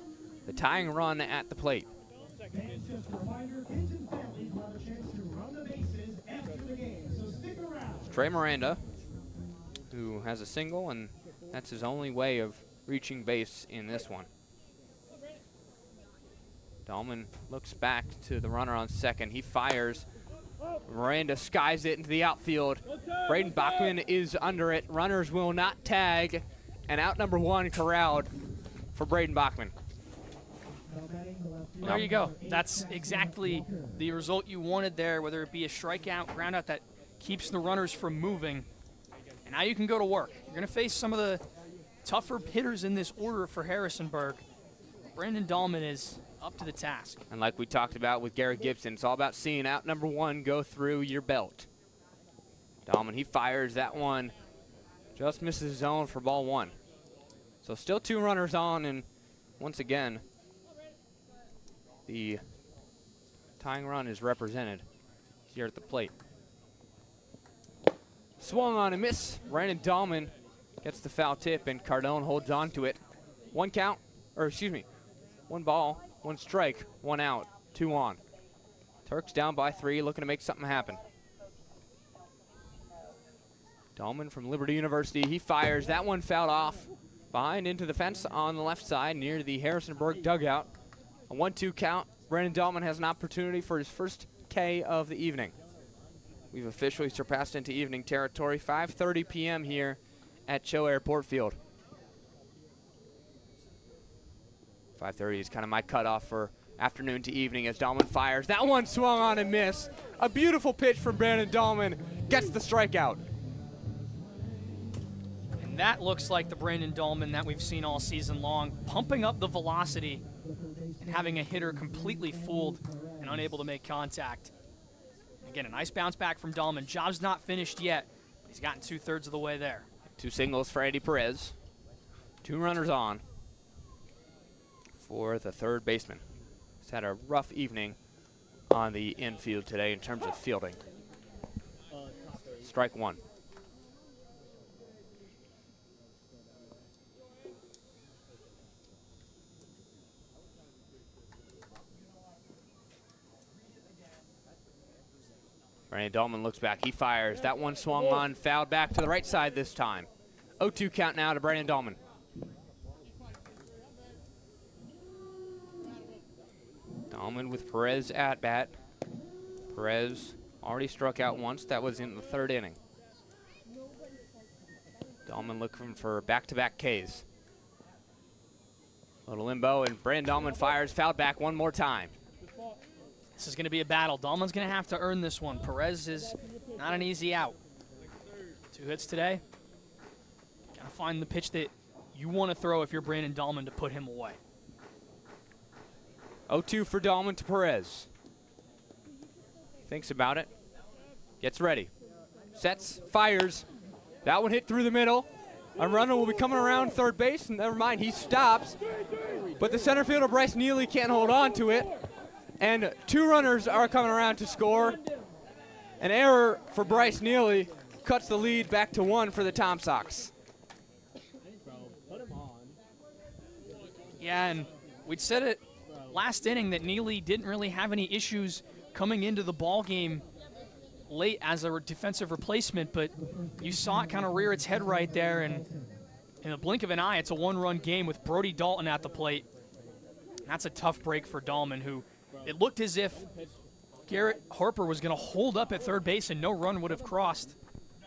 [SPEAKER 5] the tying run at the plate.
[SPEAKER 1] And just a reminder, kids and families will have a chance to run the bases after the game, so stick around.
[SPEAKER 5] Trey Miranda, who has a single, and that's his only way of reaching base in this one. Dahlman looks back to the runner on second. He fires. Miranda skies it into the outfield. Braden Bachman is under it. Runners will not tag. And out number 1 corralled for Braden Bachman.
[SPEAKER 4] Well, there you go. That's exactly the result you wanted there, whether it be a strikeout, groundout that keeps the runners from moving. And now you can go to work. You're going to face some of the tougher hitters in this order for Harrisonburg. Brandon Dahlman is up to the task.
[SPEAKER 5] And like we talked about with Gary Gibson, it's all about seeing out number 1 go through your belt. Dahlman, he fires that one. Just misses his zone for ball 1. So still 2 runners on, and once again, the tying run is represented here at the plate. Swung on a miss. Brandon Dahlman gets the foul tip, and Cardone holds on to it. 1 count, or excuse me, 1 ball, 1 strike, 1 out, 2 on. Turks down by 3, looking to make something happen. Dahlman from Liberty University, he fires. That one fouled off behind into the fence on the left side near the Harrisonburg dugout. A 1-2 count. Brandon Dahlman has an opportunity for his first K of the evening. We've officially surpassed into evening territory. 5:30 p.m. here at Cho Airport Field. 5:30 is kind of my cutoff for afternoon to evening as Dahlman fires. That one swung on and missed. A beautiful pitch from Brandon Dahlman. Gets the strikeout.
[SPEAKER 4] And that looks like the Brandon Dahlman that we've seen all season long, pumping up the velocity and having a hitter completely fooled and unable to make contact. Again, a nice bounce back from Dahlman. Job's not finished yet. He's gotten 2/3 of the way there.
[SPEAKER 5] 2 singles for Eddie Perez. 2 runners on for the third baseman. He's had a rough evening on the infield today in terms of fielding. Strike 1. Brandon Dahlman looks back. He fires. That one swung on, fouled back to the right side this time. 0-2 count now to Brandon Dahlman. Dahlman with Perez at bat. Perez already struck out once. That was in the 3rd inning. Dahlman looking for back-to-back Ks. Little limbo, and Brandon Dahlman fires. Fouled back one more time.
[SPEAKER 4] This is going to be a battle. Dahlman's going to have to earn this one. Perez is not an easy out. 2 hits today. Got to find the pitch that you want to throw if you're Brandon Dahlman to put him away.
[SPEAKER 5] 0-2 for Dahlman to Perez. Thinks about it. Gets ready. Sets, fires. That one hit through the middle. A runner will be coming around third base, and never mind, he stops. But the center fielder, Bryce Neely, can't hold on to it. And 2 runners are coming around to score. An error for Bryce Neely cuts the lead back to 1 for the Tom Sox.
[SPEAKER 4] Yeah, and we'd said it last inning that Neely didn't really have any issues coming into the ball game late as a defensive replacement, but you saw it kind of rear its head right there, and in the blink of an eye, it's a 1-run game with Brody Dalton at the plate. And that's a tough break for Dahlman, who it looked as if Garrett Harper was going to hold up at third base and no run would have crossed.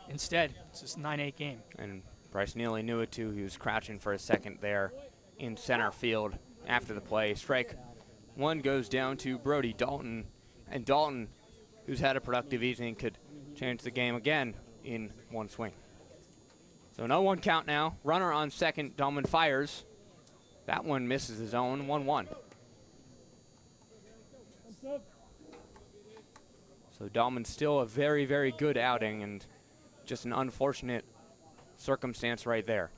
[SPEAKER 4] Instead, it's just a 9-8 game.
[SPEAKER 5] And Bryce Neely knew it too. He was crouching for a second there in center field after the play. Strike 1 goes down to Brody Dalton. And Dalton, who's had a productive evening, could change the game again in 1 swing. So no 1 count now. Runner on second. Dahlman fires. That one misses his own. 1-1. So Dahlman's still a very, very good outing, and just an unfortunate circumstance right there.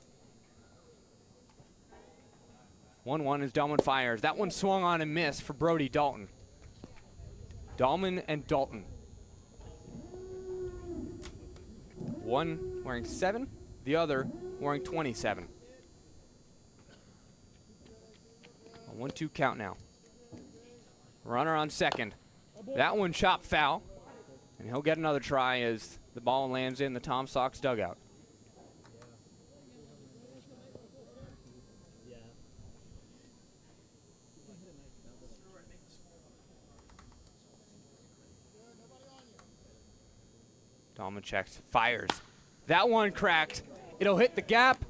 [SPEAKER 5] 1-1 as Dahlman fires. That one swung on and missed for Brody Dalton. Dahlman and Dalton. One wearing 7, the other wearing 27. A 1-2 count now. Runner on second. That one chopped foul, and he'll get another try as the ball lands in the Tom Sox dugout. Dahlman checks, fires. That one cracked. It'll hit the gap,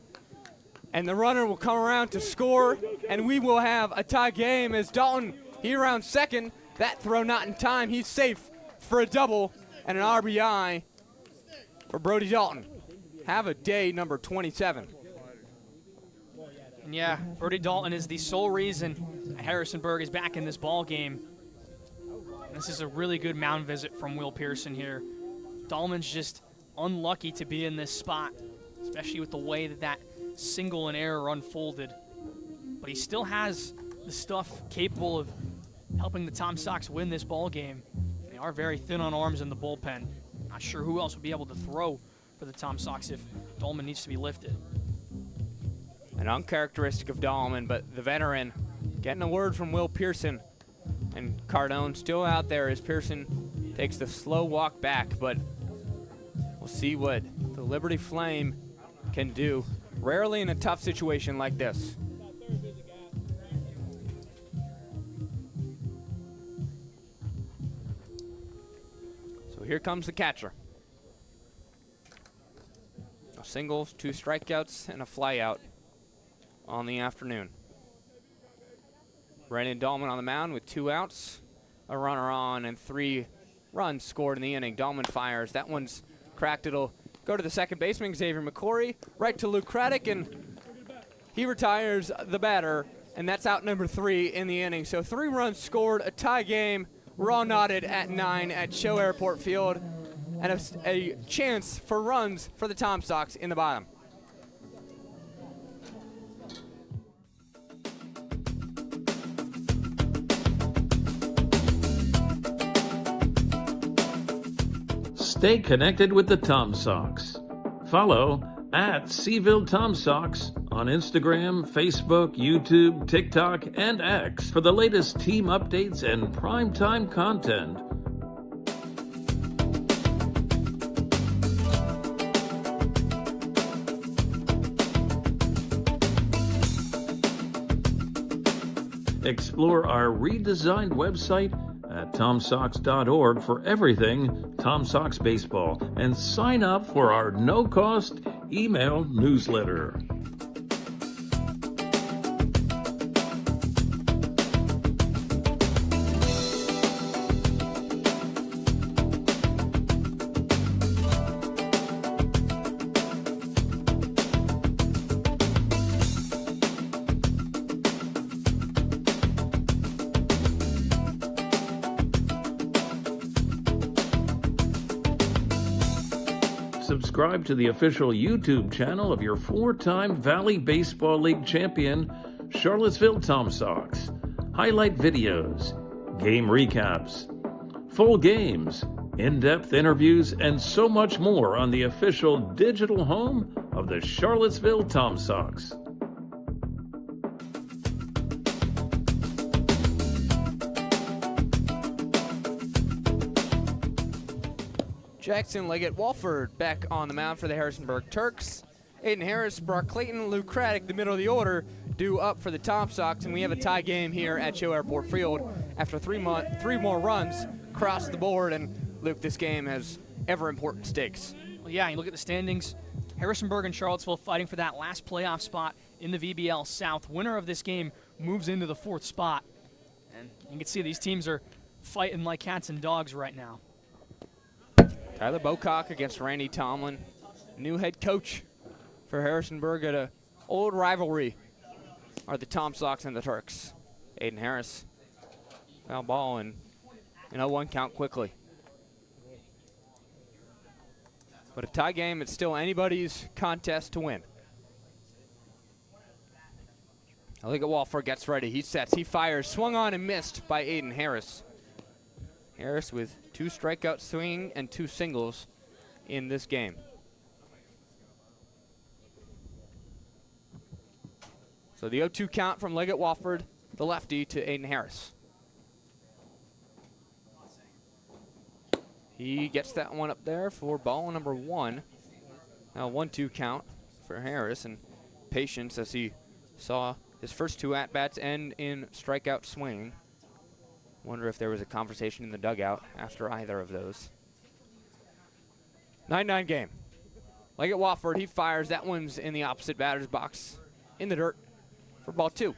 [SPEAKER 5] and the runner will come around to score, and we will have a tie game as Dalton, he around second. That throw not in time. He's safe for a double and an RBI for Brody Dalton. Have a day, number 27.
[SPEAKER 4] And yeah, Brody Dalton is the sole reason Harrisonburg is back in this ball game. This is a really good mound visit from Will Pearson here. Dahlman's just unlucky to be in this spot, especially with the way that single and error unfolded. But he still has the stuff capable of helping the Tom Sox win this ball game. They are very thin on arms in the bullpen. Not sure who else would be able to throw for the Tom Sox if Dahlman needs to be lifted.
[SPEAKER 5] An uncharacteristic of Dahlman, but the veteran getting a word from Will Pearson. And Cardone still out there as Pearson takes the slow walk back, but we'll see what the Liberty Flame can do. Rarely in a tough situation like this. So here comes the catcher. No singles, 2 strikeouts, and a flyout on the afternoon. Brandon Dahlman on the mound with 2 outs, a runner on, and 3 runs scored in the inning. Dahlman fires. That one's cracked. It'll go to the second baseman, Xavier McCory, right to Luke Craddock, and he retires the batter, and that's out number 3 in the inning. So 3 runs scored, a tie game. We're all knotted at 9 at Show Airport Field, and a chance for runs for the Tom Sox in the bottom.
[SPEAKER 6] Stay connected with the Tom Sox. Follow at Seville Tom Sox on Instagram, Facebook, YouTube, TikTok, and X for the latest team updates and primetime content. Explore our redesigned website at TomSox.org for everything Tom Sox baseball, and sign up for our no-cost email newsletter. Subscribe to the official YouTube channel of your 4-time Valley Baseball League champion, Charlottesville Tom Sox. Highlight videos, game recaps, full games, in-depth interviews, and so much more on the official digital home of the Charlottesville Tom Sox.
[SPEAKER 5] Jackson Leggett Walford back on the mound for the Harrisonburg Turks. Aiden Harris, Brock Clayton, Luke Craddock, the middle of the order, due up for the Tom Sox, and we have a tie game here at Show Airport Field after 3 more runs across the board. And Luke, this game has ever important stakes.
[SPEAKER 4] Well, yeah, you look at the standings. Harrisonburg and Charlottesville fighting for that last playoff spot in the VBL South. Winner of this game moves into the 4th spot. And you can see these teams are fighting like cats and dogs right now.
[SPEAKER 5] Tyler Bocock against Randy Tomlin, new head coach for Harrisonburg at an old rivalry are the Tom Sox and the Turks. Aiden Harris, foul ball, and an 0-1 count quickly. But a tie game, it's still anybody's contest to win. I look at Walford, gets ready, he sets, he fires, swung on and missed by Aiden Harris. Harris with 2 strikeouts swinging and 2 singles in this game. So the 0-2 count from Leggett Walford, the lefty, to Aiden Harris. He gets that one up there for ball number 1. Now 1-2 count for Harris, and patience as he saw his first 2 at-bats end in strikeout swing. Wonder if there was a conversation in the dugout after either of those. 9-9 game. Leggett Wofford, he fires. That one's in the opposite batter's box in the dirt for ball 2.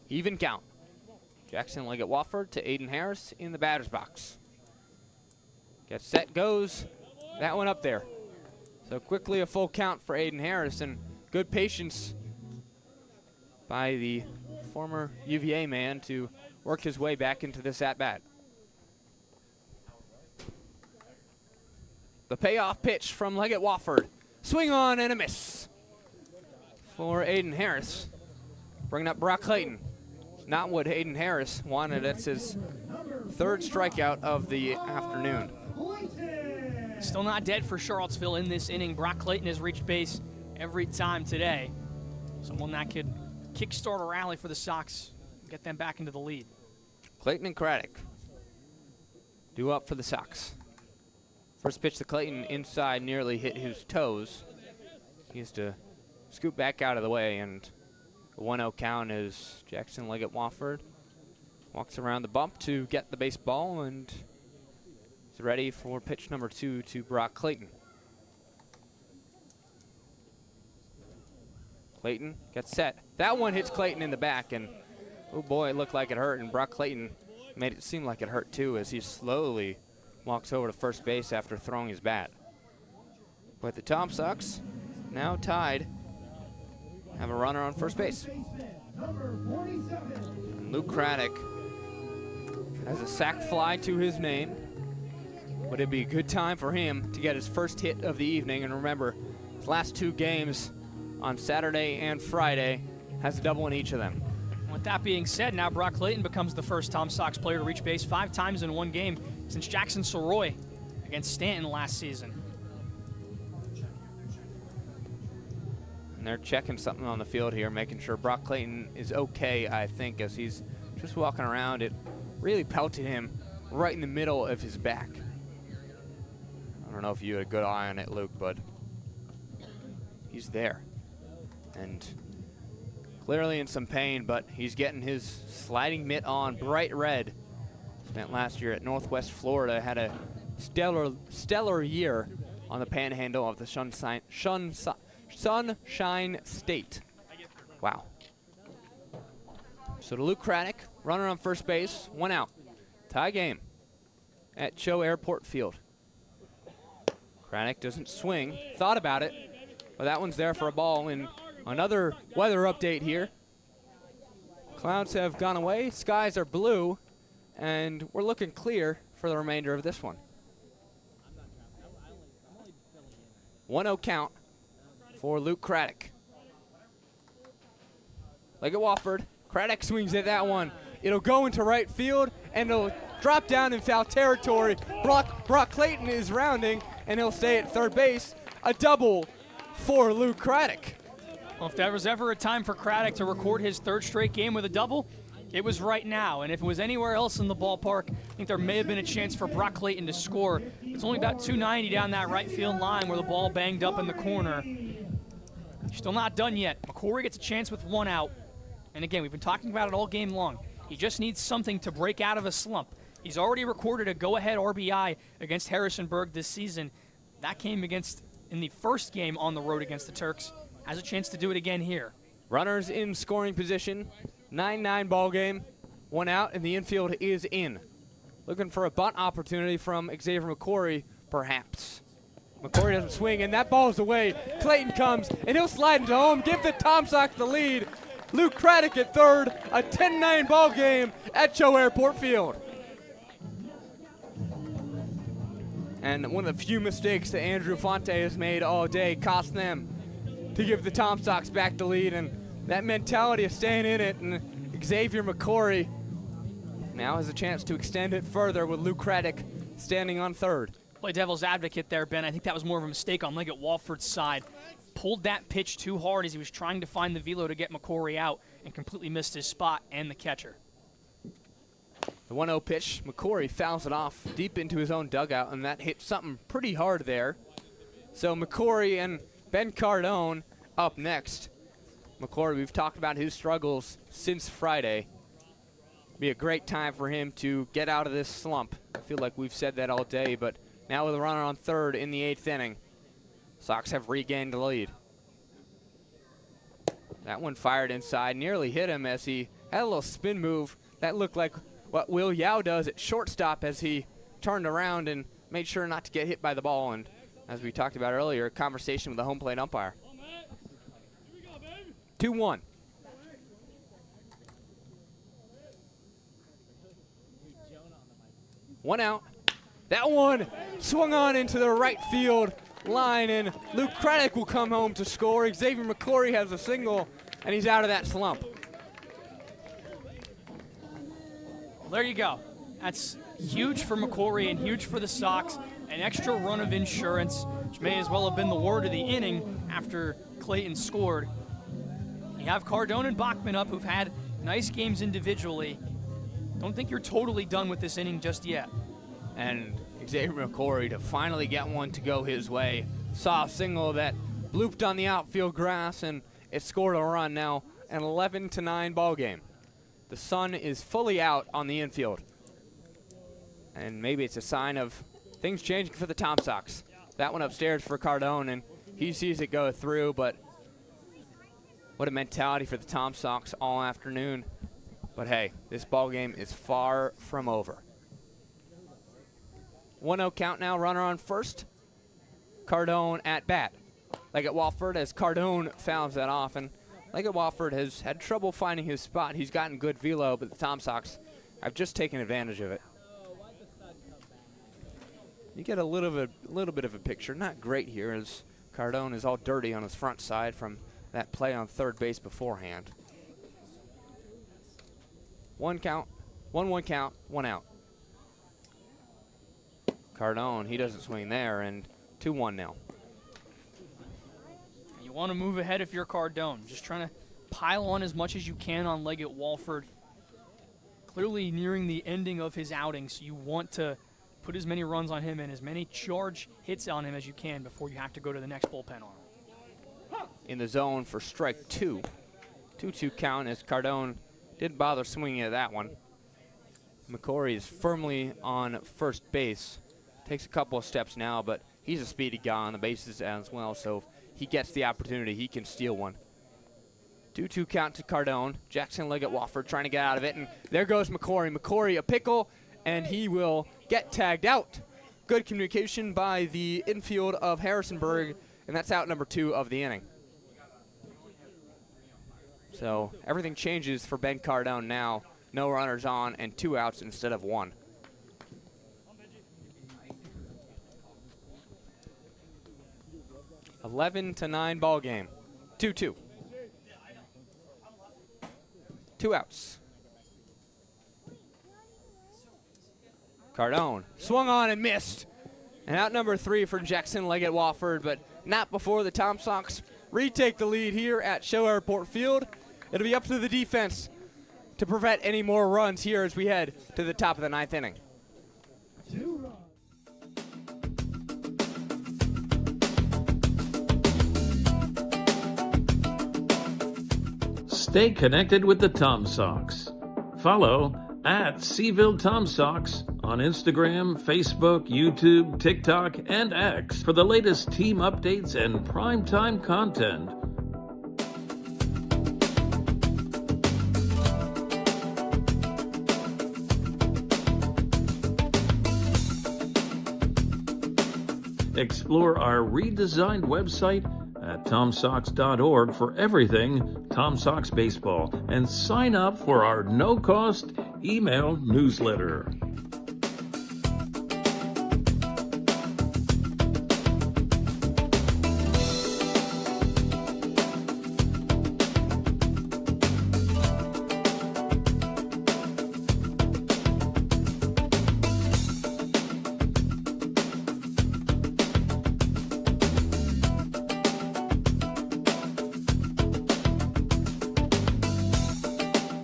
[SPEAKER 5] Even count. Jackson Leggett Wofford to Aiden Harris in the batter's box. Gets set, goes. That one up there. So quickly a full count for Aiden Harris, and good patience by the former UVA man to work his way back into this at-bat. The payoff pitch from Leggett Wofford. Swing on and a miss for Aiden Harris. Bringing up Brock Clayton. Not what Aiden Harris wanted. That's his 3rd strikeout of the afternoon.
[SPEAKER 4] Still not dead for Charlottesville in this inning. Brock Clayton has reached base every time today. Someone that could kickstart a rally for the Sox, get them back into the lead.
[SPEAKER 5] Clayton and Craddock due up for the Sox. First pitch to Clayton inside, nearly hit his toes. He has to scoot back out of the way, and the 1-0 count is Jackson Leggett Wofford walks around the bump to get the baseball and is ready for pitch number 2 to Brock Clayton. Clayton gets set. That one hits Clayton in the back, and oh boy, it looked like it hurt, and Brock Clayton made it seem like it hurt too as he slowly walks over to first base after throwing his bat. But the Tom Sox, now tied, have a runner on first base. And Luke Craddock has a sac fly to his name. But it'd be a good time for him to get his first hit of the evening. And remember, his last 2 games on Saturday and Friday has a double in each of them.
[SPEAKER 4] With that being said, now Brock Clayton becomes the first Tom Sox player to reach base 5 times in one game since Jackson Soroy against Stanton last season.
[SPEAKER 5] And they're checking something on the field here, making sure Brock Clayton is okay, I think, as he's just walking around. It really pelted him right in the middle of his back. I don't know if you had a good eye on it, Luke, but he's there. And clearly in some pain, but he's getting his sliding mitt on bright red. Spent last year at Northwest Florida, had a stellar year on the panhandle of the Sunshine State. Wow. So to Luke Craddock, runner on first base, 1 out. Tie game at Cho Airport Field. Craddock doesn't swing, thought about it, but that one's there for a ball. And another weather update here. Clouds have gone away, skies are blue, and we're looking clear for the remainder of this one. 1-0 count for Luke Craddock. Leggett Wofford. Craddock swings at that one. It'll go into right field, and it'll drop down in foul territory. Brock Clayton is rounding, and he'll stay at third base. A double for Luke Craddock.
[SPEAKER 4] Well, if there was ever a time for Craddock to record his 3rd straight game with a double, it was right now. And if it was anywhere else in the ballpark, I think there may have been a chance for Brock Clayton to score. It's only about 290 down that right field line where the ball banged up in the corner. Still not done yet. McCory gets a chance with 1 out. And again, we've been talking about it all game long. He just needs something to break out of a slump. He's already recorded a go-ahead RBI against Harrisonburg this season. That came in the first game on the road against the Turks. Has a chance to do it again here.
[SPEAKER 5] Runners in scoring position. 9-9 ball game. 1 out, and the infield is in. Looking for a bunt opportunity from Xavier McCory, perhaps. McCory doesn't swing, and that ball's away. Clayton comes, and he'll slide into home, give the Tom Sox the lead. Luke Craddock at third, a 10-9 ball game at Cho Airport Field. And one of the few mistakes that Andrew Fonte has made all day cost them to give the Tom Sox back the lead, and that mentality of staying in it, and Xavier McCory now has a chance to extend it further with Luke Craddock standing on third.
[SPEAKER 4] Play devil's advocate there, Ben. I think that was more of a mistake on Leggett Wofford's side. Pulled that pitch too hard as he was trying to find the velo to get McCory out and completely missed his spot and the catcher.
[SPEAKER 5] The 1-0 pitch, McCory fouls it off deep into his own dugout, and that hit something pretty hard there. So McCory and Ben Cardone up next. McCory, we've talked about his struggles since Friday. Be a great time for him to get out of this slump. I feel like we've said that all day, but now with a runner on third in the 8th inning, Sox have regained the lead. That one fired inside, nearly hit him as he had a little spin move. That looked like what Will Yao does at shortstop as he turned around and made sure not to get hit by the ball. And as we talked about earlier, a conversation with the home plate umpire. 2-1. One out. That one swung on into the right field line, and Luke Craddock will come home to score. Xavier McCory has a single, and he's out of that slump.
[SPEAKER 4] Well, there you go. That's huge for McCory and huge for the Sox. An extra run of insurance, which may as well have been the word of the inning after Clayton scored. You have Cardone and Bachman up, who've had nice games individually. Don't think you're totally done with this inning just yet.
[SPEAKER 5] And Xavier McCory to finally get one to go his way. Saw a single that blooped on the outfield grass, and it scored a run. Now an 11-9 ball game. The sun is fully out on the infield. And maybe it's a sign of things changing for the Tom Sox. That one upstairs for Cardone, and he sees it go through, but what a mentality for the Tom Sox all afternoon. But hey, this ball game is far from over. 1-0 count now, runner on first. Cardone at bat. Leggett Walford as Cardone fouls that off, and Leggett Walford has had trouble finding his spot. He's gotten good velo, but the Tom Sox have just taken advantage of it. You get a little bit of a picture. Not great here as Cardone is all dirty on his front side from that play on third base beforehand. 1-1 count, 1 out. Cardone, he doesn't swing there, and 2-1 now.
[SPEAKER 4] You want to move ahead if you're Cardone. Just trying to pile on as much as you can on Leggett Walford. Clearly nearing the ending of his outing, so you want to put as many runs on him and as many charge hits on him as you can before you have to go to the next bullpen arm.
[SPEAKER 5] In the zone for strike 2. 2-2 count as Cardone didn't bother swinging at that one. McCory is firmly on first base. Takes a couple of steps now, but he's a speedy guy on the bases as well, so if he gets the opportunity, he can steal one. 2-2 count to Cardone. Jackson Leggett Walford trying to get out of it, and there goes McCory. McCory a pickle, and he will get tagged out. Good communication by the infield of Harrisonburg, and that's out number 2 of the inning. So everything changes for Ben Cardone now. No runners on and 2 outs instead of 1. (11-9) ball game. 2-2. 2 outs. Cardone swung on and missed. And out number 3 for Jackson Leggett Walford, but not before the Tom Sox retake the lead here at Shell Airport Field. It'll be up to the defense to prevent any more runs here as we head to the top of the 9th inning.
[SPEAKER 6] Stay connected with the Tom Sox. Follow at Seville Tom Sox on Instagram, Facebook, YouTube, TikTok, and X for the latest team updates and primetime content. Explore our redesigned website at TomSox.org for everything Tom Sox baseball, and sign up for our no-cost email newsletter.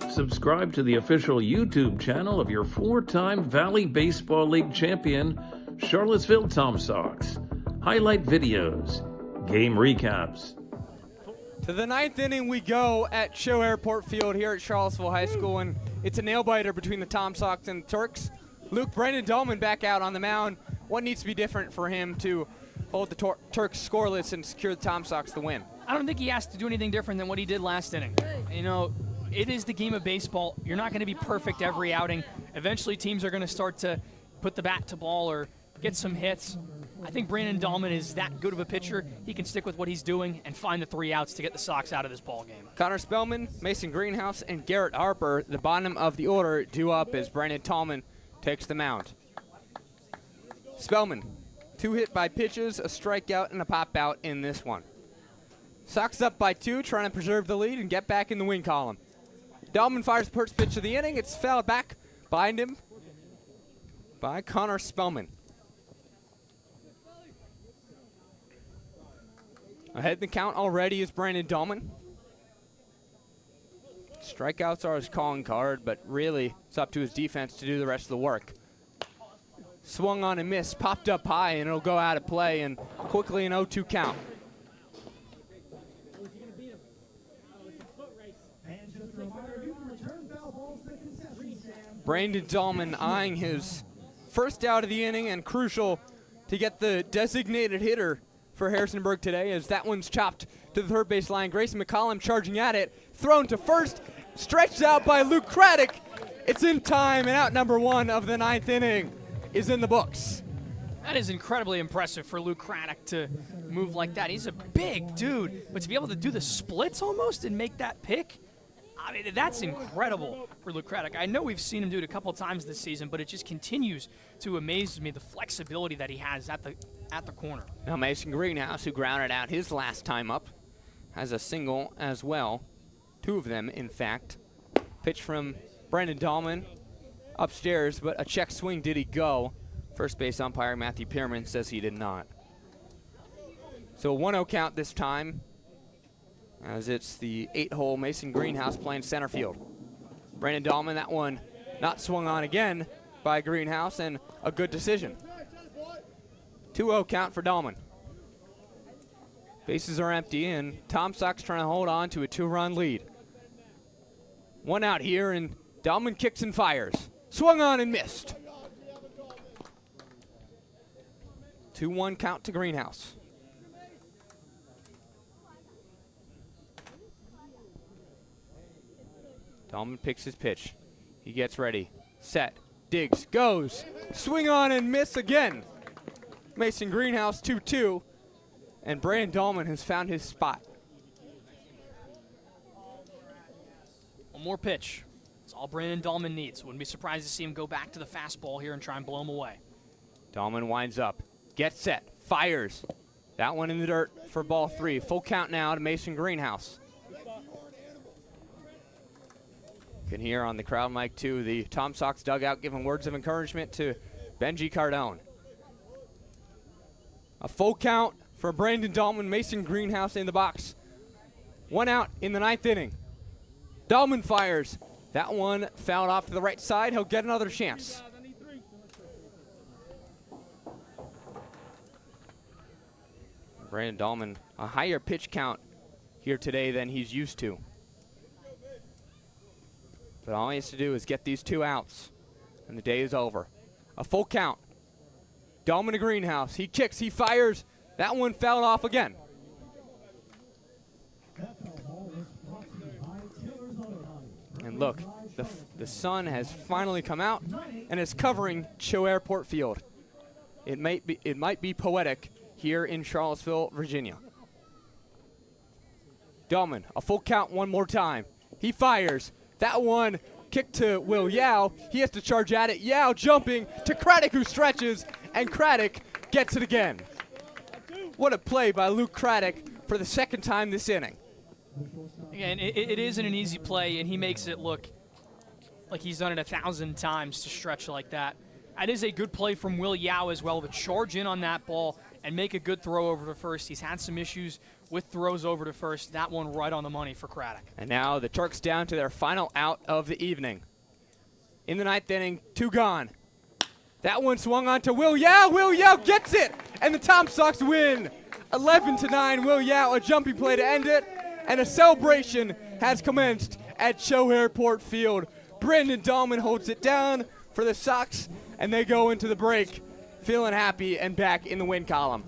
[SPEAKER 6] Subscribe to the official YouTube channel of your 4-time Valley Baseball League champion, Charlottesville Tom Sox. Highlight videos, game recaps,
[SPEAKER 5] To the 9th inning we go at Cho Airport Field here at Charlottesville High School, and it's a nail-biter between the Tom Sox and the Turks. Brandon Dahlman back out on the mound. What needs to be different for him to hold the Turks scoreless and secure the Tom Sox the win?
[SPEAKER 4] I don't think he has to do anything different than what he did last inning. You know, it is the game of baseball. You're not going to be perfect every outing. Eventually teams are going to start to put the bat to ball or get some hits. I think Brandon Dahlman is that good of a pitcher. He can stick with what he's doing and find the 3 outs to get the Sox out of this ball game.
[SPEAKER 5] Connor Spellman, Mason Greenhouse, and Garrett Harper, the bottom of the order, due up as Brandon Dahlman takes the mound. Spellman, 2 hit by pitches, a strikeout, and a pop out in this one. Sox up by 2, trying to preserve the lead and get back in the win column. Dahlman fires the first pitch of the inning. It's fouled back behind him by Connor Spellman. Ahead in the count already is Brandon Dahlman. Strikeouts are his calling card, but really it's up to his defense to do the rest of the work. Swung on and missed, popped up high, and it'll go out of play, and quickly an 0-2 count. Brandon Dahlman eyeing his first out of the inning, and crucial to get the designated hitter for Harrisonburg today, as that one's chopped to the third base line. Grayson McCollum charging at it, thrown to first, stretched out by Luke Craddock. It's in time, and out number 1 of the 9th inning is in the books.
[SPEAKER 4] That is incredibly impressive for Luke Craddock to move like that. He's a big dude, but to be able to do the splits almost and make that pick, I mean, that's incredible for Luke Craddock. I know we've seen him do it a couple times this season, but it just continues to amaze me, the flexibility that he has at the corner.
[SPEAKER 5] Now Mason Greenhouse, who grounded out his last time up, has a single as well. 2 of them, in fact. Pitch from Brandon Dahlman upstairs, but a check swing. Did he go? First base umpire Matthew Pierman says he did not. So a 1-0 count this time, as it's the 8-hole Mason Greenhouse playing center field. Brandon Dahlman, that one not swung on again by Greenhouse, and a good decision. 2-0 count for Dahlman. Bases are empty, and Tom Sox trying to hold on to a 2-run lead. 1 out here, and Dahlman kicks and fires. Swung on and missed. 2-1 count to Greenhouse. Dahlman picks his pitch. He gets ready. Set. Digs. Goes. Swing on and miss again. Mason Greenhouse 2-2. And Brandon Dahlman has found his spot.
[SPEAKER 4] One more pitch. That's all Brandon Dahlman needs. Wouldn't be surprised to see him go back to the fastball here and try and blow him away.
[SPEAKER 5] Dahlman winds up. Gets set. Fires. That one in the dirt for ball 3. Full count now to Mason Greenhouse. You can hear on the crowd mic, too, the Tom Sox dugout giving words of encouragement to Benji Cardone. A full count for Brandon Dahlman. Mason Greenhouse in the box. 1 out in the 9th inning. Dahlman fires. That one fouled off to the right side. He'll get another chance. Brandon Dahlman, a higher pitch count here today than he's used to. But all he has to do is get these 2 outs, and the day is over. A full count. Dahlman to Greenhouse. He kicks, he fires. That one fouled off again. And look, the sun has finally come out and is covering Cho Airport Field. It might be poetic here in Charlottesville, Virginia. Dahlman, a full count one more time. He fires. That one kicked to Will Yao. He has to charge at it. Yao jumping to Craddock, who stretches, and Craddock gets it again. What a play by Luke Craddock for the 2nd time this inning.
[SPEAKER 4] Again, it isn't an easy play, and he makes it look like he's done it 1,000 times to stretch like that. That is a good play from Will Yao as well, to charge in on that ball and make a good throw over to first. He's had some issues with throws over to first. That one right on the money for Craddock.
[SPEAKER 5] And now the Turks down to their final out of the evening. In the 9th inning, 2 gone. That one swung on to Will Yao. Will Yao gets it, and the Tom Sox win. 11-9, Will Yao, a jumping play to end it. and a celebration has commenced at Cho Airport Field. Brandon Dahlman holds it down for the Sox, and they go into the break feeling happy and back in the win column.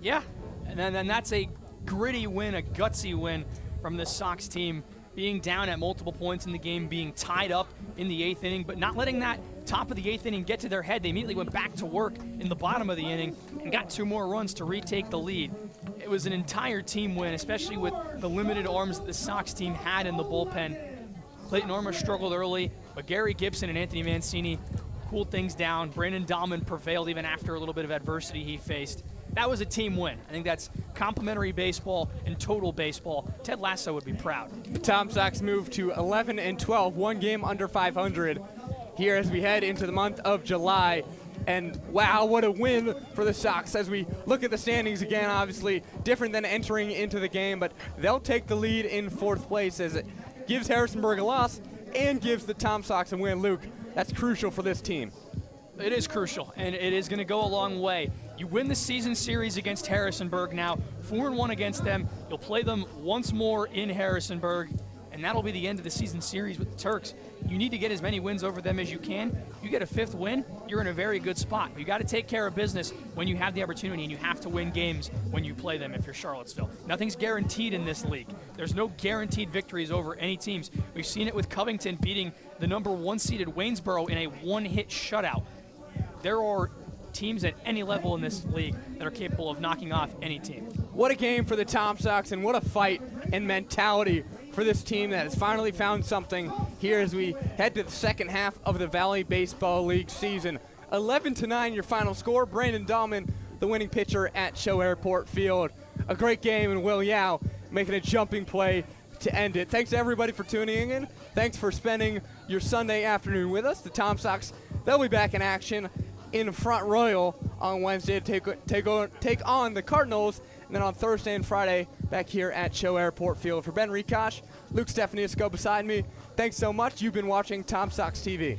[SPEAKER 4] Yeah, and then that's a gritty win, a gutsy win from the Sox team, being down at multiple points in the game, being tied up in the 8th inning, but not letting that top of the 8th inning get to their head. They immediately went back to work in the bottom of the inning and got 2 more runs to retake the lead. It was an entire team win, especially with the limited arms that the Sox team had in the bullpen. Clayton Armour struggled early, but Gary Gibson and Anthony Mancini cooled things down. Brandon Dahlman prevailed even after a little bit of adversity he faced. That was a team win. I think that's complimentary baseball and total baseball. Ted Lasso would be proud.
[SPEAKER 5] The Tom Sox move to 11-12, 1 game under 500 here as we head into the month of July. And wow, what a win for the Sox as we look at the standings again. Obviously different than entering into the game, but they'll take the lead in 4th place as it gives Harrisonburg a loss and gives the Tom Sox a win. Luke, that's crucial for this team.
[SPEAKER 4] It is crucial, and it is going to go a long way. You win the season series against Harrisonburg now, 4-1 against them. You'll play them once more in Harrisonburg, and that'll be the end of the season series with the Turks. You need to get as many wins over them as you can. You get a 5th win, you're in a very good spot. You got to take care of business when you have the opportunity, and you have to win games when you play them if you're Charlottesville. Nothing's guaranteed in this league. There's no guaranteed victories over any teams. We've seen it with Covington beating the number 1 seeded Waynesboro in a 1-hit shutout. There are teams at any level in this league that are capable of knocking off any team.
[SPEAKER 5] What a game for the Tom Sox, and what a fight and mentality for this team that has finally found something here as we head to the second half of the Valley Baseball League season. 11-9 your final score. Brandon Dahlman, the winning pitcher at Cho Airport Field. A great game, and Will Yao making a jumping play to end it. Thanks to everybody for tuning in. Thanks for spending your Sunday afternoon with us. The Tom Sox, they'll be back in action in Front Royal on Wednesday to take on the Cardinals, and then on Thursday and Friday back here at Cho Airport Field. For Ben Rikosh, Luke Stephanius go beside me. Thanks so much. You've been watching Tom Sox TV.